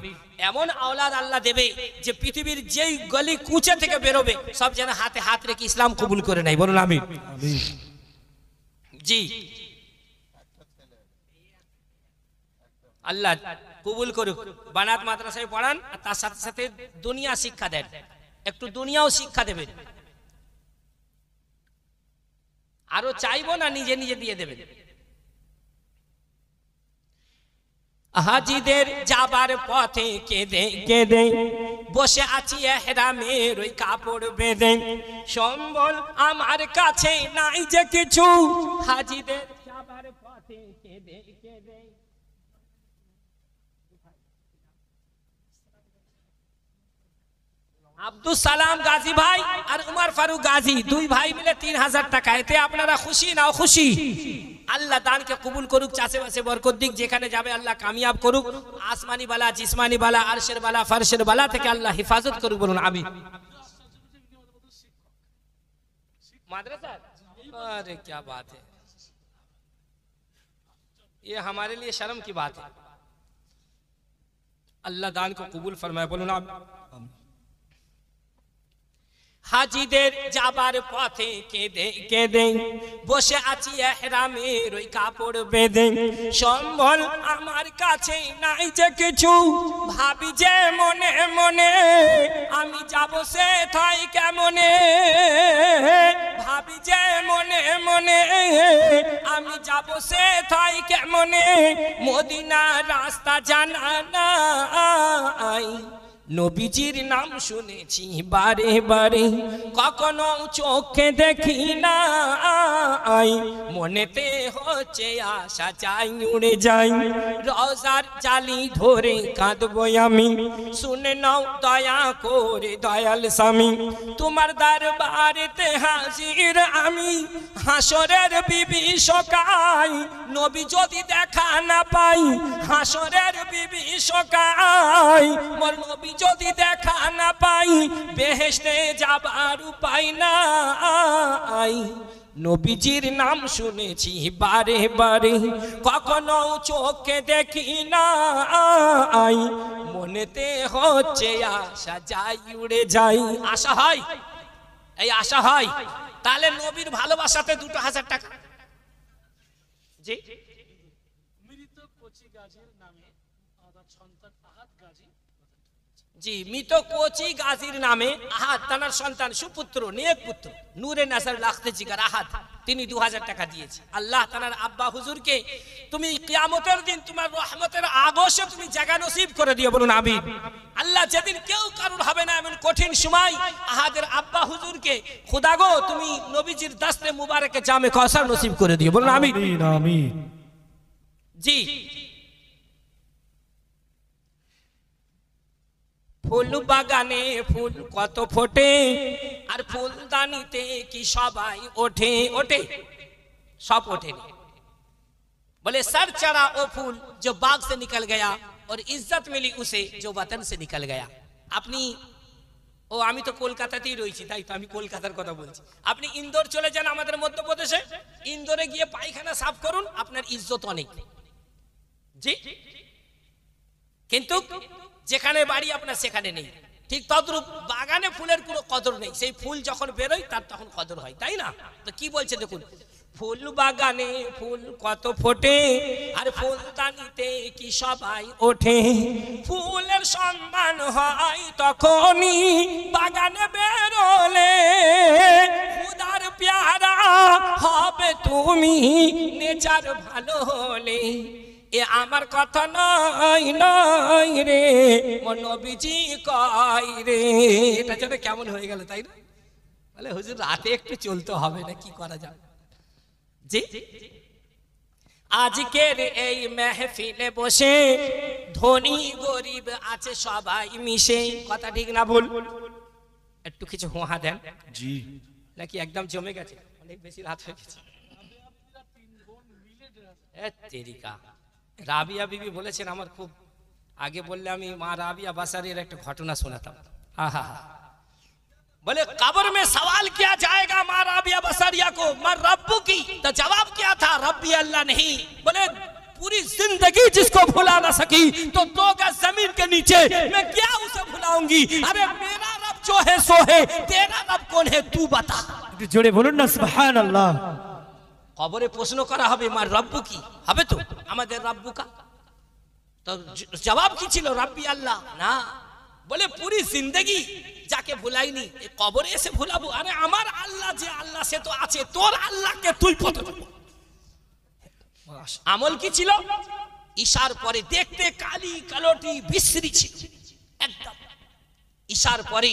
এমন আওলাদ আল্লাহ দেবে যে পৃথিবীর যেই গলি কুচে থেকে বেরোবে সব যেন হাতে হাত রেখে ইসলাম কবুল করে নেয়, বলুন আমিন। জি আল্লাহ কবুল করুক। বানাত মাদ্রাসায় পড়ান আর তার সাথে সাথে দুনিয়া শিক্ষা দেন, একটু দুনিয়াও শিক্ষা দেবেন। আরো চাইবো না, নিজে নিজে দিয়ে দেবেন। হাজিদের যাবার পথে কেঁদে কেঁদে বসে আছি এহরামের ওই কাপড় বেঁধে, সম্বল আমার কাছে নাই যে কিছু। হাজিদের যাবার পথে কেঁদে কেঁদে আব্দুল সালাম গাজী ভাই আর উমর ফারুক গাজী দুই ভাই মিলে 3000 টাকা। এতে আপনারা খুশি না খুশি? আল্লাহ দানকে কবুল করুক, চাষে বরকত দিক, যেখানে যাবে আল্লাহ কামিয়াব করুক। আসমানি বালা, জিসমানি বালা, আরশের বালা, ফারশের বালা থেকে আল্লাহ হিফাজত করুক, বলুন আমিন। মাদ্রাসা, अरे क्या बात है, ये हमारे लिए शर्म की बात है। अल्लाह दान को कबूल फरमाए, बोलूं ना। হাজিদের যাবার পথে কেঁদে কেঁদে বসে আছি এহরামের ওই কাপড় বেঁধে, সম্বল আমার কাছে নাই যে কিছু। ভাবি যে মনে মনে আমি যাব সে ঠাই কেমনে, ভাবি যে মনে মনে আমি যাব সে ঠাই কেমনে। মদিনার রাস্তা জানা নাই, নবীজির নাম শুনেছি বারে বারে, কখনো চোখে দেখি না। মনেতে হচ্ছে আশা চাই উড়ে যাই, রওজার জালি ধরে কাঁদবো আমি। শুনে নাও দয়া করে দয়াল স্বামী, তোমার দরবারেতে হাজির আমি। হাসরের বিভীষকায় নবী যদি দেখা না পাই, হাসরের বিভীষকায় মোর নবী যদি দেখা না পাই, বেহেশতে যাবার উপায় নাই। নবীজির নাম শুনেছি বারে বারে, কখনো চোখে দেখি না। মনেতে হচ্ছে আশা যাই উড়ে যাই। আশা হয়, এই আশা হয়। তাহলে নবীর ভালোবাসাতে 2000 টাকা। জি, জি, মৃত কোচি গাজীর নামে আহাদ তানার সন্তান সুপুত্র নেক পুত্র নূরে নাসার লাখতে জিগার আহাদ, তিনি 2000 টাকা দিয়েছে। আল্লাহ তানার আব্বা হুজুরকে তুমি কিয়ামতের দিন তোমার রহমতের আগোশে তুমি জায়গা নসিব করে দিও, বলুন আমিন। আল্লাহ যেদিন কেউ কারুর হবে না এমন কঠিন সময়, আহাদের আব্বা হুজুরকে খোদা গো তুমি নবীজির দস্তে মুবারকে জামে কাউসার নসিব করে দিও, বলুন আমিন। আমিন। জি, ফুল বাগানে ফুল কত ফোটে, আর ফুলদানিতে কি সবাই ওঠে ওঠে, সব ওঠে। बोले सर चढ़ा वो फूल जो बाग से निकल गया और इज्जत मिली उसे जो वतन से निकल गया। আপনি ও আমি তো কলকাতাতেই রয়েছি, তাই তো আমি কলকাতার কথা বলছি। আপনি ইন্দোর চলে যান আমাদের মধ্যপ্রদেশে, ইন্দোরে গিয়ে পায়খানা সাফ করুন, আপনার ইজ্জত অনেক। জি, কিন্তু যেখানে বাড়ি আপনার সেখানে নেই। ঠিক তদ্রূপ বাগানে ফুলের কোনো কদর নেই, সেই ফুল যখন বেরোয় তার তখন কদর হয়, তাই না? তো কি বলছে দেখুন, ফুল বাগানে ফুল কত ফোটে, আর ফুলদানিতে কি সবাই ওঠে। ফুলের সন্ধান হয় তখনই বাগানে বেরোলে, খুদার প্যারা হবে তুমি নেচার ভালো হলে। এ আমার কথা নয় নয় রে, নবীজি কয় রে। এটা যেন কেমন হয়ে গেল, তাই না? বলে হুজুর রাতে একটু চলতে হবে না, কি করা যাবে। জি, আজকের এই মেহফিলে বসে ধনী গরিব আছে সবাই মিশে, কথা ঠিক না ভুল? একটু কিছু হোহা দেন। জি, নাকি একদম জমে গেছে, অনেক বেশি রাত হয়ে গেছে। রাবিয়া বিবি বলেছেন, আমার খুব আগে বললে আমি মা রাবিয়া বাসারির একটা ঘটনা শোনাতাম। আহা, बोले कब्र में सवाल किया जाएगा माँ राबिया बसरिया को, माँ रब्बू की, तो जवाब क्या था? रब्बी अल्लाह नहीं। बोले पूरी जिंदगी जिसको भुला ना सकी तो 2 गज जमीन के नीचे मैं क्या उसे भुलाऊंगी। अरे मेरा रब जो है सो है, तेरा रब कौन है तू बता। জোরে বলুন না সুবহানাল্লাহ। কবরে প্রশ্ন করা হবে মার রব্বু কি, হবে তো আমাদের রব্বু কা। তো জবাব কি ছিল? রাব্বি আল্লাহ। না, বলে পুরি জিন্দগি যাকে ভুলাইনি এই কবরে এসে ভুলাবো? আরে আমার আল্লাহ যে আল্লাহ সে তো আছে, তোর আল্লাহকে তুই পথ। আমল কি ছিল? ঈশার পরে দেখতে কালি কালোটি বিশ্রী ছিল একদম। ঈশার পরে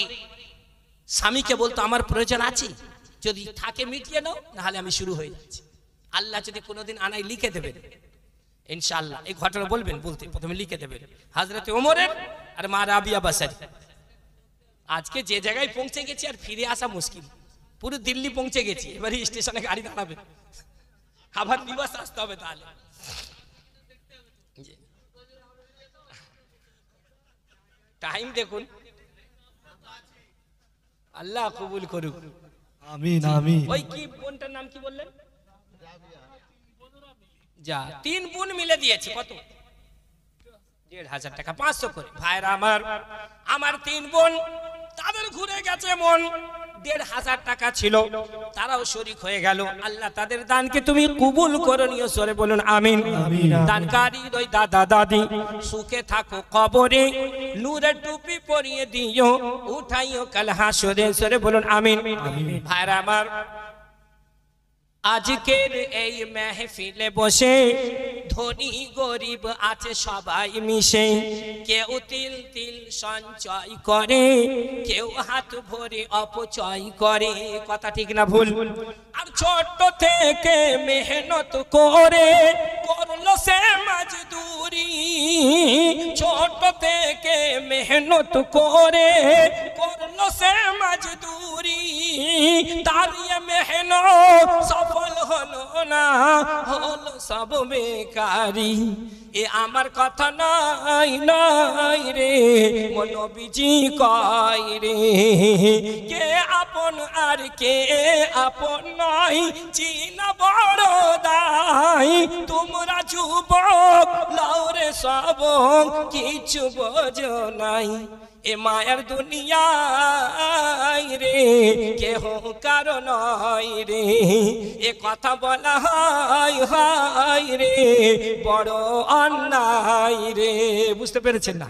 স্বামীকে বলতো আমার প্রয়োজন আছে, যদি থাকে মিটিয়ে নাও, নাহলে আমি শুরু হয়ে যাচ্ছি। আল্লাহ যদি কোনোদিন আনাই লিখে দেবেন ইনশাআল্লাহ, এই ঘটনা বলবেন, বলতে প্রথমে লিখে দেবেন হযরত ওমরের আর মা রাবিয়া বাসারি। আজকে যে জায়গায় পৌঁছে গেছি আর ফিরে আসা মুশকিল। পুরো দিল্লি পৌঁছে গেছি, এবারে স্টেশনে গাড়ি দাঁড়াবে, আবার নিবাস আসতে হবে। তাহলে টাইম দেখুন, আল্লাহ কবুল করুক। আমিন আমিন। ওই কি বোনটার নাম কি বললেন? যা 3 বোন মিলে দিয়েছে কত? 1,500 টাকা, 500 করে। ভাইরা আমার 3 বোন, তাদের ঘুরে গেছে মন। 1,500 টাকা ছিল, তারাও শরীক হয়ে গেল। আল্লাহ তাদের দানকে তুমি কবুল করে নিও, সরে বলুন আমিন। দানকারী ওই দাদা দাদি সুখে থাকো কবরে, নূরের টুপি পরিয়ে দিও, উঠাইও কাল হাসরে, সরে বলুন আমিন। ভাইরা আমার, আজকের এই মেহফিলে বসে ধনী গরিব আছে সবাই মিশে, কেউ তিল তিল সঞ্চয় করে, কেউ হাত ভরে অপচয় করে, কথা ঠিক না ভুল? আর ছোট থেকে মেহনত করে করলো সে মজদুরি, ছোট থেকে মেহনত করে করলো সে মজদুরি, তার মেহনত সফল হলো না, হলো সব বেকারি। এ আমার কথা নাই নাই রে, নবীজি কয় রে, কে আপন আর কে আপন নাই, চিনা বড় দাই। তোমরা যুবক লাউরে সব কিছু বোঝো নাই, এ মায়ের দুনিয়ায় রে কেহ কারণ রে, এ কথা বলা হয় রে বড় অন্যায় রে। বুঝতে পেরেছেন না?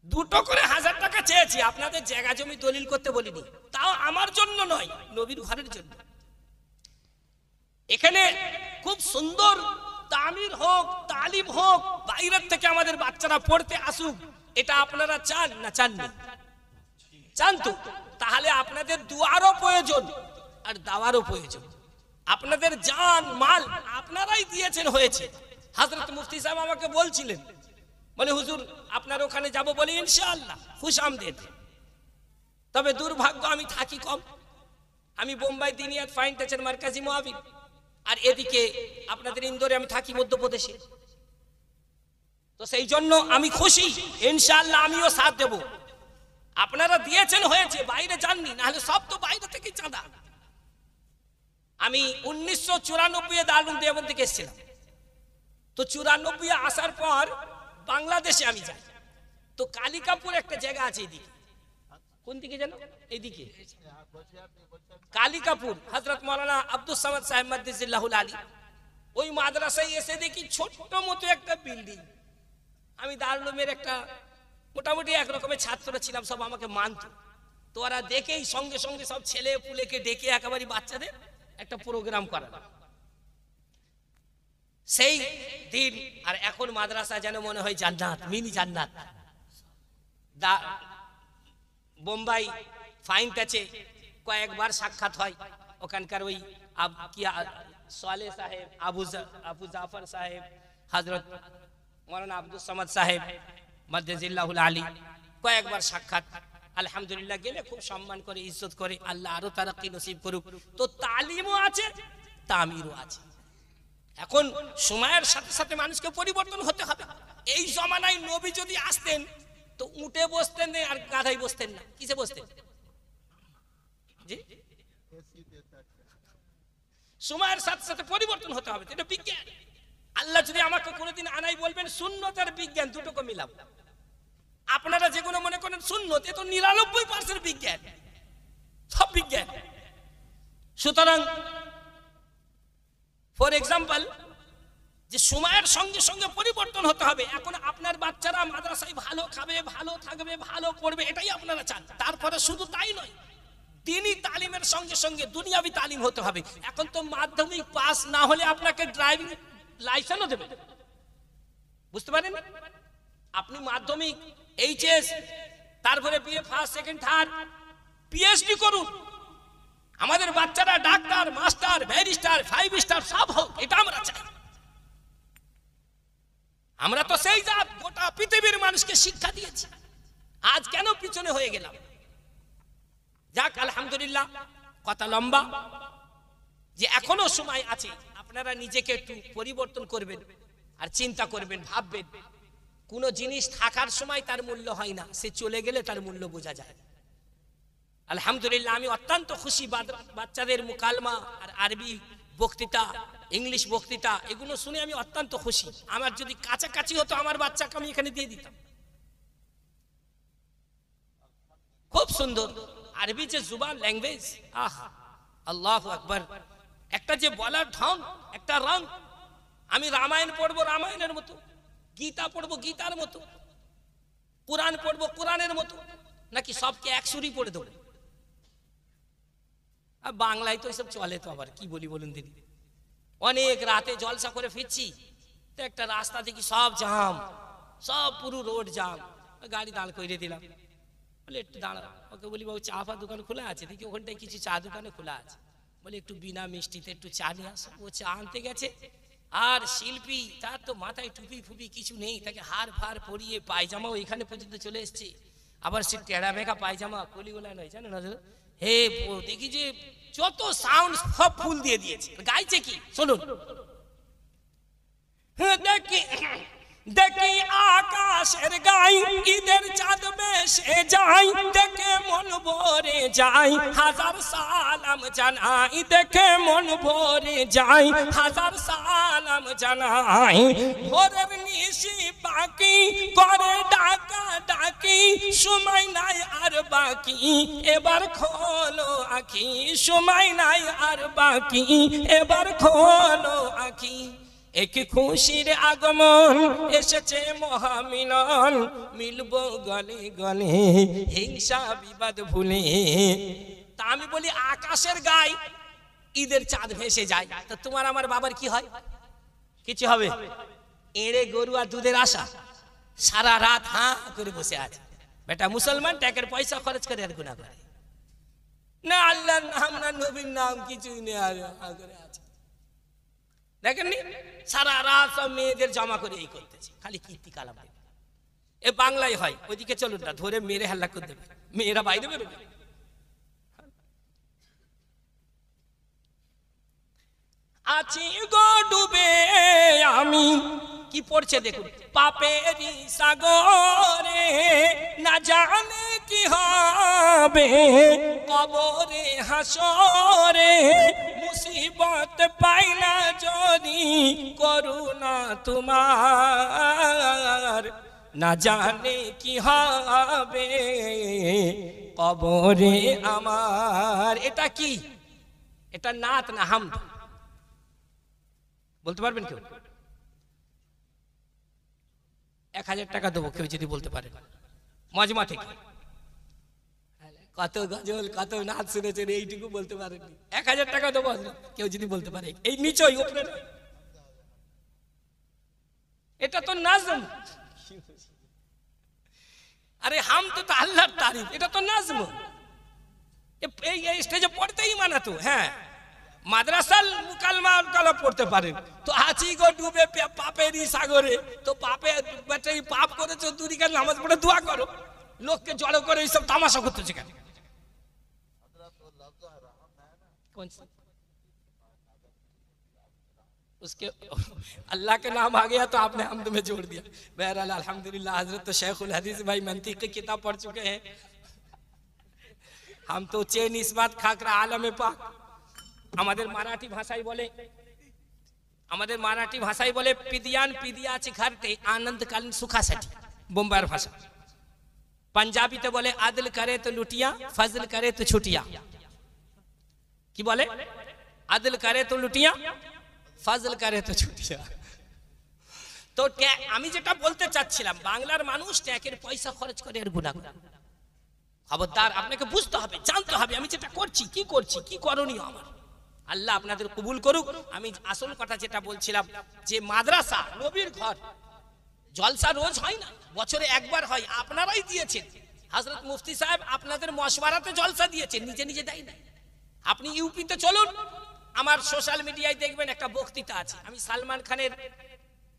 2 করে 1000 টাকা চেয়েছি, আপনাদের জায়গা জমি দলিল করতে বলিনি, তাও আমার জন্য নয়, নবীর ঘরের জন্য। এখানে খুব সুন্দর তামির হোক, তালিম হোক, বাইরের থেকে আমাদের বাচ্চারা পড়তে আসুক, এটা আপনারা চান না চাননি? চান তো? তাহলে আপনাদের দুয়ারও প্রয়োজন আর দাওয়ারও প্রয়োজন। আপনাদের জান মাল আপনারাই দিয়েছেন হয়েছে। হযরত মুফতি সাহেব আমাকে বলছিলেন, বলে হুজুর আপনার ওখানে যাব, বলে ইনশাআল্লাহ খুশআমদেদ। তবে দুর্ভাগ্য আমি থাকি কম, আমি বোম্বাই দিনিয়াত ফাইন টাচের মার্কাজি মুআবিন, আর এদিকে আপনাদের ইন্দোরে আমি থাকি মধ্যপ্রদেশে। তো সেই জন্য আমি খুশি, ইনশাআল্লাহ আমিও সাথ দেব। আপনারা দিয়েছেন হয়েছে, বাইরে যাননি, নাহলে সব তো বাইরে থেকে চাঁদা। আমি 1994 দারুল দেওবন্দ থেকে এসেছিলাম, তো 94 আসার পর বাংলাদেশে আমি যাই। তো কালিকাপুর একটা জায়গা আছে এদিকে, কোন দিকে যেন, এইদিকে কালিকাপুর, হযরত মাওলানা আব্দুস সামাদ সাহেব মাদ্দাজিল্লাহুল আলী, ওই মাদ্রাসায় এসে দেখি ছোট্ট মতো একটা বিল্ডিং। আমি দারুল উলুমের একটা মোটামুটি একরকমের ছাত্র ছিলাম, সব আমাকে মানত। তো ওরা দেখেই সঙ্গে সঙ্গে সব ছেলে পুলেকে ডেকে একেবারে বাচ্চাদের একটা প্রোগ্রাম করালাম। সেই দিন আর এখন মাদ্রাসা যেন মনে হয় জান্নাত, মিনি জান্নাত। বোম্বাই ফাইন টাচে কয়েকবার সাক্ষাৎ হয়, ওখানকার ওই সালেহ সাহেব, আবু জাফর সাহেব, হযরত মাওলানা আব্দুস সামাদ সাহেব মাদ্দাজিল্লাহুল আলী, কয়েকবার সাক্ষাৎ। আলহামদুলিল্লাহ, গেলে খুব সম্মান করে, ইজ্জত করে। আল্লাহ আরো তারাক্কি নসিব করুক। তো তালিমও আছে, তামিরও আছে। এখন সময়ের সাথে সাথে মানুষকে পরিবর্তন হতে হবে। এই জমানায় নবী যদি আসতেন তো উঠে বসতেন আর গাধায় বসতেন না, কিসে বসতেন? জি, সময়ের সাথে সাথে পরিবর্তন হতে হবে, এটা বিজ্ঞান। আল্লাহ যদি আমাকে কোনোদিন আনাই বলবেন সুন্নত আর বিজ্ঞান দুটোকে মিলাবো। আপনারা যেগুলো মনে করেন সুন্নত, এ তো 99% বিজ্ঞান, সব বিজ্ঞান। সুতরাং ফর এক্সাম্পল যে সময়ের সঙ্গে সঙ্গে পরিবর্তন হতে হবে। এখন আপনার বাচ্চারা মাদ্রাসায় ভালো খাবে, ভালো থাকবে, ভালো পড়বে, এটাই আপনারা চান। তারপরে শুধু তাই নয়, দ্বীনি তালিমের সঙ্গে সঙ্গে দুনিয়াবি তালিম হতে হবে। এখন তো মাধ্যমিক পাস না হলে আপনাকে ড্রাইভিং লাইসেন্সও দেবে, বুঝতে পারেন? আপনি মাধ্যমিক, এইচএস, তারপরে BA first second third, PhD করুন। আমাদের বাচ্চারা ডাক্তার, মাস্টার, ব্যারিস্টার, 5 স্টার সব হোক, এটা আমরা চাই। আমরা তো সেই জাত গোটা পৃথিবীর মানুষকে শিক্ষা দিয়েছি, আজ কেন পিছনে হয়ে গেলাম? যাক আলহামদুলিল্লাহ, কথা লম্বা, যে এখনো সময় আছে, আপনারা নিজেকে একটু পরিবর্তন করবেন আর চিন্তা করবেন, ভাববেন। কোন জিনিস থাকার সময় তার মূল্য হয় না, সে চলে গেলে তার মূল্য বোঝা যায়। আলহামদুলিল্লাহ, আমি অত্যন্ত খুশি বাচ্চাদের মুকালমা আর আরবি বক্তৃতা, ইংলিশ বক্তৃতা, এগুলো শুনে আমি অত্যন্ত খুশি। আমার যদি কাছাকাছি হতো, আমার বাচ্চাকে আমি এখানে দিয়ে দিতাম। খুব সুন্দর আরবি যে জুবান, ল্যাঙ্গুয়েজ, আহা আল্লাহু আকবার, একটা যে বলার ঢং, একটা রং। আমি রামায়ণ পড়বো রামায়ণের মতো, গীতা পড়বো গীতার মতো, কোরআন পড়বো কোরআনের মতো, নাকি সবকে এক সুরি পড়ে দেবো? আর বাংলায় তো এসব চলে, তো আবার কি বলি বলুন দিদি। অনেক রাতে জলসা করে ফিরছি, তো একটা রাস্তা দেখি সব জাম, সব পুরো রোড জাম। গাড়ি দাঁড় করে দিলাম, বলে একটু দাঁড়া। ওকে বলি, বাবু চা ফা দোকান খোলা আছে? দেখি ওখানটায় কিছু চা দোকানে খোলা আছে। বলে একটু বিনা মিষ্টিতে একটু চা নিয়ে আসো। ও চা আনতে গেছে, আর শিল্পী তার তো মাথায় টুপি ফুপি কিছু নেই, তাকে হার ফার পরিয়ে পায়জামা এখানে পর্যন্ত চলে এসছে। আবার সে টেড়া মেঘা পায়জামা, কলিগোলা নয়, জানো না? হে দেখি যে যত সাউন্ড সব ফুল দিয়ে দিয়েছে। গাইছে কি শুনুন। দেখি দেখি আকাশের গাই, ঈদের চাঁদ বেশে যাই, দেখে মন ভরে যাই, হাজার সালাম জানাই, দেখে মন ভরে যাই, হাজার সালাম জানাই। ভোরের নিশি বাকি করে ডাকা ডাকি, সময় নাই আর বাকি, এবার খোলো আঁখি, সময় নাই আর বাকি, এবার খোলো আঁখি। এক খুশির আগমন এসেছে মহামিলন, মিলবো গলে গলে হিংসা বিবাদ ভুলে। তা আমি বলি, আকাশের গায়ে ঈদের চাঁদ ভেসে যায়, তো তোমার আমার বাবার কি হয়? কিছু হবে? এড়ে গরু আর দুধের আশা, সারা রাত হাঁ করে বসে আছে। বেটা মুসলমান ট্যাকের পয়সা খরচ করে আর গুনাহ করে না, আল্লাহর নাম না নবীর নাম কিছুই নেই, আর করে আছে। দেখেননি, সারা রাত সব মেয়েদের জমা করে এই করতেছে, খালি কীর্তি কালাম। এ বাংলায় হয়, ওইদিকে চলুন না, ধরে মেরে হাল্লা করে দেবে, মেয়েরা বাইরে বেরোবে। আছি গো ডুবে আমি, কি পড়ছে দেখুন, পাপেরই সাগরে, না জানে কি হবে কবরে হাসরে, মুসিবত পাই না যদি করুণা তোমার, না জানে কি হবে কবরে আমার। এটা কি? এটা নাত না হামদ? বলতে পারবেন কেউ? 1000 টাকা দেবো কেউ যদি বলতে পারে, মজমা থেকে। কত গজল কত নাচ শুনেছেন, এইটুকু বলতে পারেন? 1000 টাকা দেবো কেউ যদি বলতে পারে। এই নিচই উপরে, এটা তো নাজম। আরে হাম তো আল্লাহর তারিফ, এটা তো নাজম। এই স্টেজে পড়তেই মানাতো। হ্যাঁ, মাদ্রাসাল মুকালমা কালা পড়তে পারেন তো। আছি গো ডুবে পাপেরই সাগরে, তো পাপে পাপ করেছো, দুদিকে নামাজ পড়ে দোয়া করো, লোককে জড়ো করে এইসব তামাশা করতেছে কেন? उसके अल्लाह के नाम आ गया तो आपने हमद में जोड़ दिया। बहरहाल अल्हम्दुलिल्लाह, हजरत तो शेखुल हदीस भाई मंतिक की किताब पढ़ चुके हैं, हम तो चैन इस बात खाकर आलम पाक। আমাদের মারাঠি ভাষায় বলে, আমাদের মারাঠি ভাষায় বলে পিদিয়ান পিদিয়া আছে ঘরতে আনন্দকালীন সুখাসাটি, বোম্বাইয়ের ভাষা। পাঞ্জাবিতে বলে আদল করে তো লুটিয়া, ফজল করে তো ছুটিয়া। কি বলে? আদল করে তো লুটিয়া, ফজল করে তো ছুটিয়া। তো আমি যেটা বলতে চাচ্ছিলাম, বাংলার মানুষ ট্যাক্সের পয়সা খরচ করে আর গুনাহ করে। খবরদার, আপনাকে বুঝতে হবে, জানতে হবে আমি যেটা করছি কি করছি, কি করণীয় আমার। আল্লাহ আপনাদের কবুল করুক। আমি আসল কথা যেটা বলছিলাম, যে মাদ্রাসা নবীর ঘর, জলসা রোজ হয় না, বছরে একবার হয়, আপনারাই দিয়েছেন। হযরত মুফতি সাহেব আপনাদের মশওয়ারাতে জলসা দিয়েছেন, নিজে নিজে দেয় না। আপনি ইউপিতে চলুন, আমার সোশ্যাল মিডিয়ায় দেখবেন একটা বক্তৃতা আছে, আমি সালমান খানের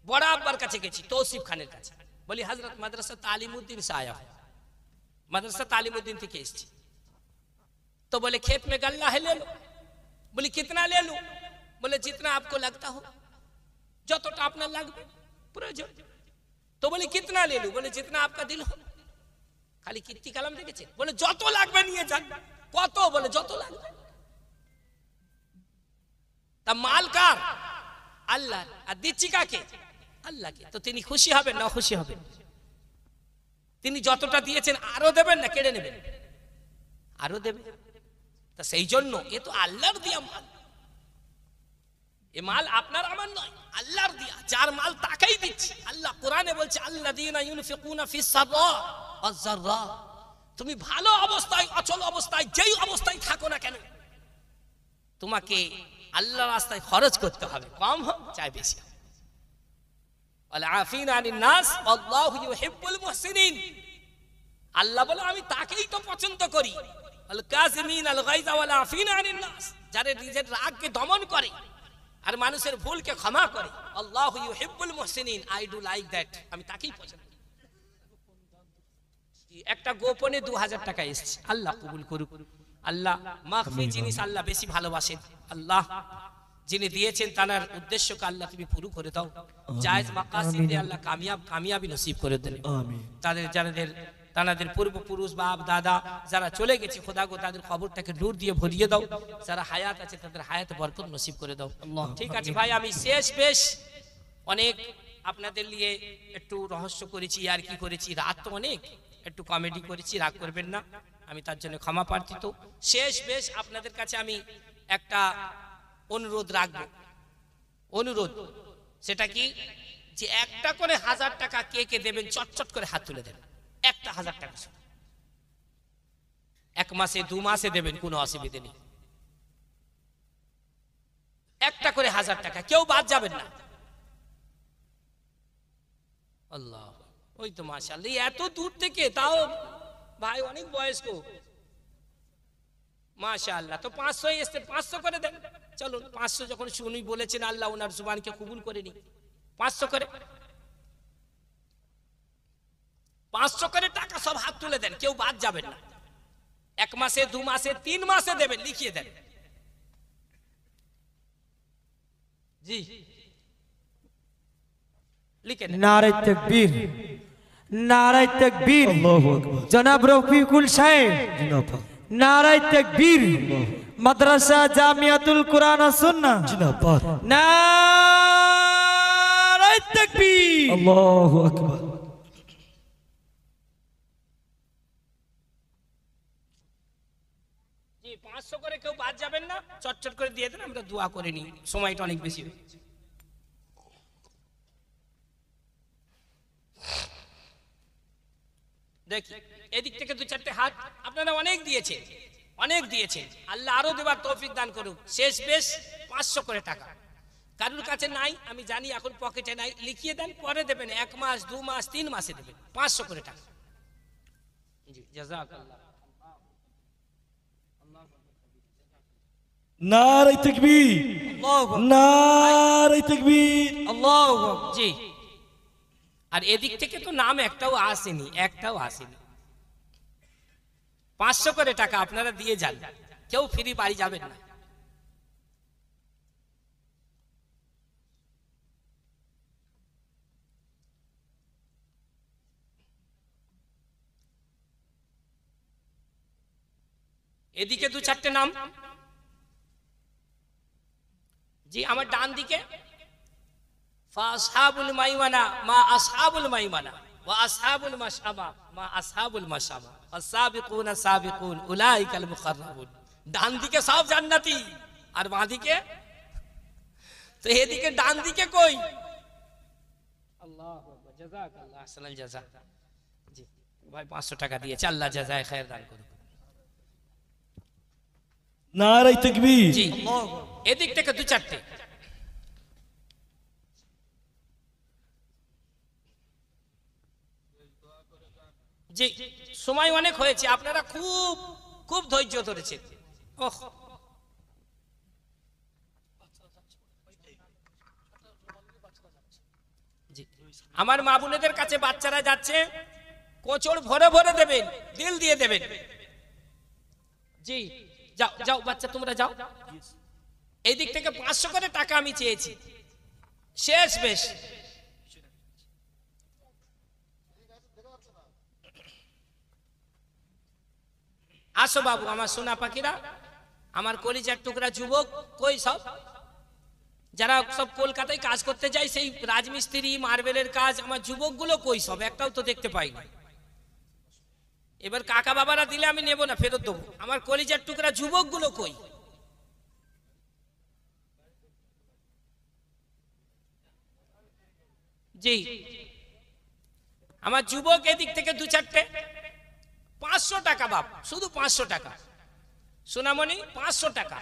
বড় আব্বার কাছে গেছি, তৌসিফ খানের কাছে, বলি হযরত মাদ্রাসা তালিমউদ্দিন से आया हूं, मदरसा तालीमुद्दीन থেকে এসেছি। तो बोले खेत में गल्ला है ले लो। बोली कितना ले लूं? बोले जितना आपको लगता हो, যতটা আপনার লাগবে প্রয়োজন। তো বলি কিতনা ले लूं? बोले जितना आपका दिल हो। খালি কীর্তি কালাম দেখেছেন? বলে যত লাগবে নিয়ে যান। কত? বলে যত লাগবে। তা মাল কার? আল্লাহ। আর দিচ্ছি কাকে? আল্লাহকে। তো তিনি খুশি হবেন না খুশি হবেন? তিনি যতটা দিয়েছেন আরো দেবেন না কেড়ে নেবেন? আরো দেবেন। তা সেই জন্য এ তো আল্লাহর দিয়া মাল, এ মাল আপনার আমার নয়, আল্লাহর দিয়া। যার মাল তাকেই দিচ্ছি। আল্লাহ কোরআনে বলছে আল্লাযীনা ইউনফিকুনা ফিস সাররা ওয়াজ যাররা। তুমি ভালো অবস্থায়, অচল অবস্থায়, যেই অবস্থায় থাকো না কেন, তোমাকে আল্লাহর রাস্তায় খরচ করতে হবে, কম হোক চাই বেশি হোক। ওয়াল আফিনা আনিন নাস আল্লাহু ইউহিব্বুল মুহসিনিন। আল্লাহ বলে আমি তাকেই তো পছন্দ করি। আল কাযিমিন আল গায়যা ওয়াল আফিনা আনিন নাস, যারা নিজের রাগকে দমন করে আর মানুষের ভুলকে ক্ষমা করে। আল্লাহু ইউহিব্বুল মুহসিনিন, আই ডু লাইক দ্যাট, আমি তাকেই পছন্দ করি। একটা গোপনে 2000 টাকা এসেছে, আল্লাহ কবুল করুক। আল্লাহ মাগফি জিনিস আল্লাহ বেশি ভালোবাসেন। আল্লাহ যিনি দিয়েছেন তার উদ্দেশ্যকে আল্লাহ তুমি পুরো করে দাও। জায়েজ মাকাসিদে আল্লাহ কামিয়াবি নসিব করে দেন। আমিন। তাদের পূর্বপুরুষ বাপ দাদা যারা চলে গেছে, খোদা গো তাদের খবরটাকে নূর দিয়ে ভরিয়ে দাও। যারা হায়াত আছে তাদের হায়াতে বরকত নসিব করে দাও। ঠিক আছে ভাই, আমি শেষ বেশ অনেক আপনাদের নিয়ে একটু রহস্য করেছি আর কি করেছি, রাত তো অনেক, একটু কমেডি করেছি, রাগ করবেন না, আমি তার জন্য ক্ষমা প্রার্থী। তো শেষ বেশ আপনাদের কাছে আমি একটা অনুরোধ রাখবো, অনুরোধ, সেটা কি, যে একটা করে 1000 টাকা কে কে দেবেন চটচট করে হাত তুলে দেন। একটা 1000 টাকা, 1 মাসে 2 মাসে দেবেন, কোনো অসুবিধা নেই। একটা করে 1000 টাকা, কেউ বাদ যাবেন না। আল্লাহ, ওই তো মাশাআল্লাহ, এত দূর থেকে, তাও ভাই অনেক বয়স্ক, মাশাআল্লাহ। তো 500 এসছে, 500 করে দেন। চলুন 500 যখন শুনি বলেছেন, আল্লাহ ওনার জুবানকে কবুল করে নি, 500 করে, 500 করে টাকা সব হাত তুলে দেন, কেউ বাদ যাবেন না। 1 মাসে 2 মাসে 3 মাসে দেবেন, লিখিয়ে দেন। জি লিখে নেন। नारे तकबीर, नारे तकबीर, আল্লাহু আকবার। जनाब रफीकुल साहेब, জিন্দাবাদ नारे तकबीर, मदरसा जामियातुल कुरान और सुन्ना, জিন্দাবাদ। नारे तकबीर। আল্লাহু আকবার। জি 500 করে কেউ বাদ যাবেন না, চটচট করে দিয়ে দেন, আমরা দোয়া করে নিই, সময়টা অনেক বেশি হয়ে গেছে। দেখি এদিক থেকে 2-4টে হাত, আপনারা অনেক দিয়েছেন, অনেক দিয়েছেন, আল্লাহ আরো দেবার তৌফিক দান করুক। শেষ বেশ 500 করে টাকা, কারুর কাছে নাই আমি জানি, এখন পকেটে নাই, লিখিয়ে দেন, পরে দেবেন, 1 মাস 2 মাস 3 মাসে দেবেন, 500 করে টাকা। জি জাযাকাল্লাহ। নারে তাকবীর, अल्लाहु अकबर, নারে তাকবীর। अल्लाहु अकबर। জি, আর এদিক থেকে তো নাম একটাও আসেনি, একটাও আসেনি। 500 করে টাকা আপনারা দিয়ে যান, কেউ ফ্রি বাড়ি যাবেন না। এদিকে 2-4টে নাম। জি আমার ডান দিকে, ফাসহাবুল মাইমানা মা আসহাবুল মাইমানা ওয়া আসহাবুল মাশআমা মা আসহাবুল মাশআমা ওয়াসাবিকুনা সাবিকুন উলাইকাল মুকাররাবুন। ডান দিকে সব জান্নাতি, আর বাঁ দিকে, তো এদিকে ডান দিকে কই? আল্লাহু আকবার, জাযাকাল্লাহ আহসানাল জাযা। জি ভাই 500 টাকা দিয়েছে, আল্লাহ জাযায়ে খায়ের দান করুন। নারে তাকবীর। জি এদিক থেকে দু চারটে। জি সময় অনেক হয়েছে, আপনারা খুব খুব ধৈর্য ধরেছেন। ওহ জি আমার মা বোনেদের কাছে বাচ্চারা যাচ্ছে, কোচড় ভরে ভরে দেবেন, দিল দিয়ে দেবেন। জি যাও যাও বাচ্চা তোমরা যাও। এই দিক থেকে 500 করে টাকা আমি চেয়েছি, শেষ বেশ। আসো বাবু আমার সোনা পাখিরা, আমার কলিজার টুকরা যুবক, কই সব যারা সব কলকাতায় কাজ করতে যায়, সেই রাজমিস্ত্রি মার্বেলের কাজ, আমার যুবকগুলো কই সব, একটাও তো দেখতে পাই না। এবার কাকা বাবারা দিলে আমি নেব না, ফেরত দেবো। আমার কলিজার টুকরা যুবকগুলো কই? জি আমার যুবক এদিক থেকে দু চারটে। 500 টাকা বাপ, শুধু 500 টাকা। সোনামণি 500 টাকা।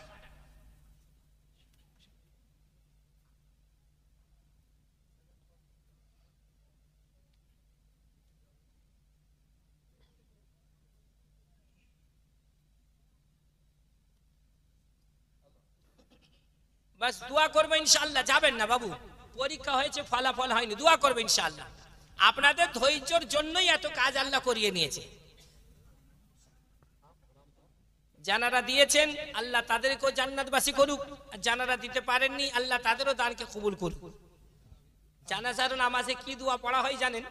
বাস দোয়া করবে ইনশাআল্লাহ, যাবেন না বাবু, পরীক্ষা হয়েছে ফলাফল হয়নি, দোয়া করবে ইনশাআল্লাহ। আপনাদের ধৈর্যের জন্যই এত কাজ আল্লাহ করিয়ে নিয়েছে। যারা দিয়েছেন আল্লাহ তাদেরকেও জান্নাতবাসী করুক, আর যারা দিতে পারেননি আল্লাহ তাদেরও দানকে কবুল করুক। জানাজার নামাজে কি দোয়া পড়া হয় জানেন?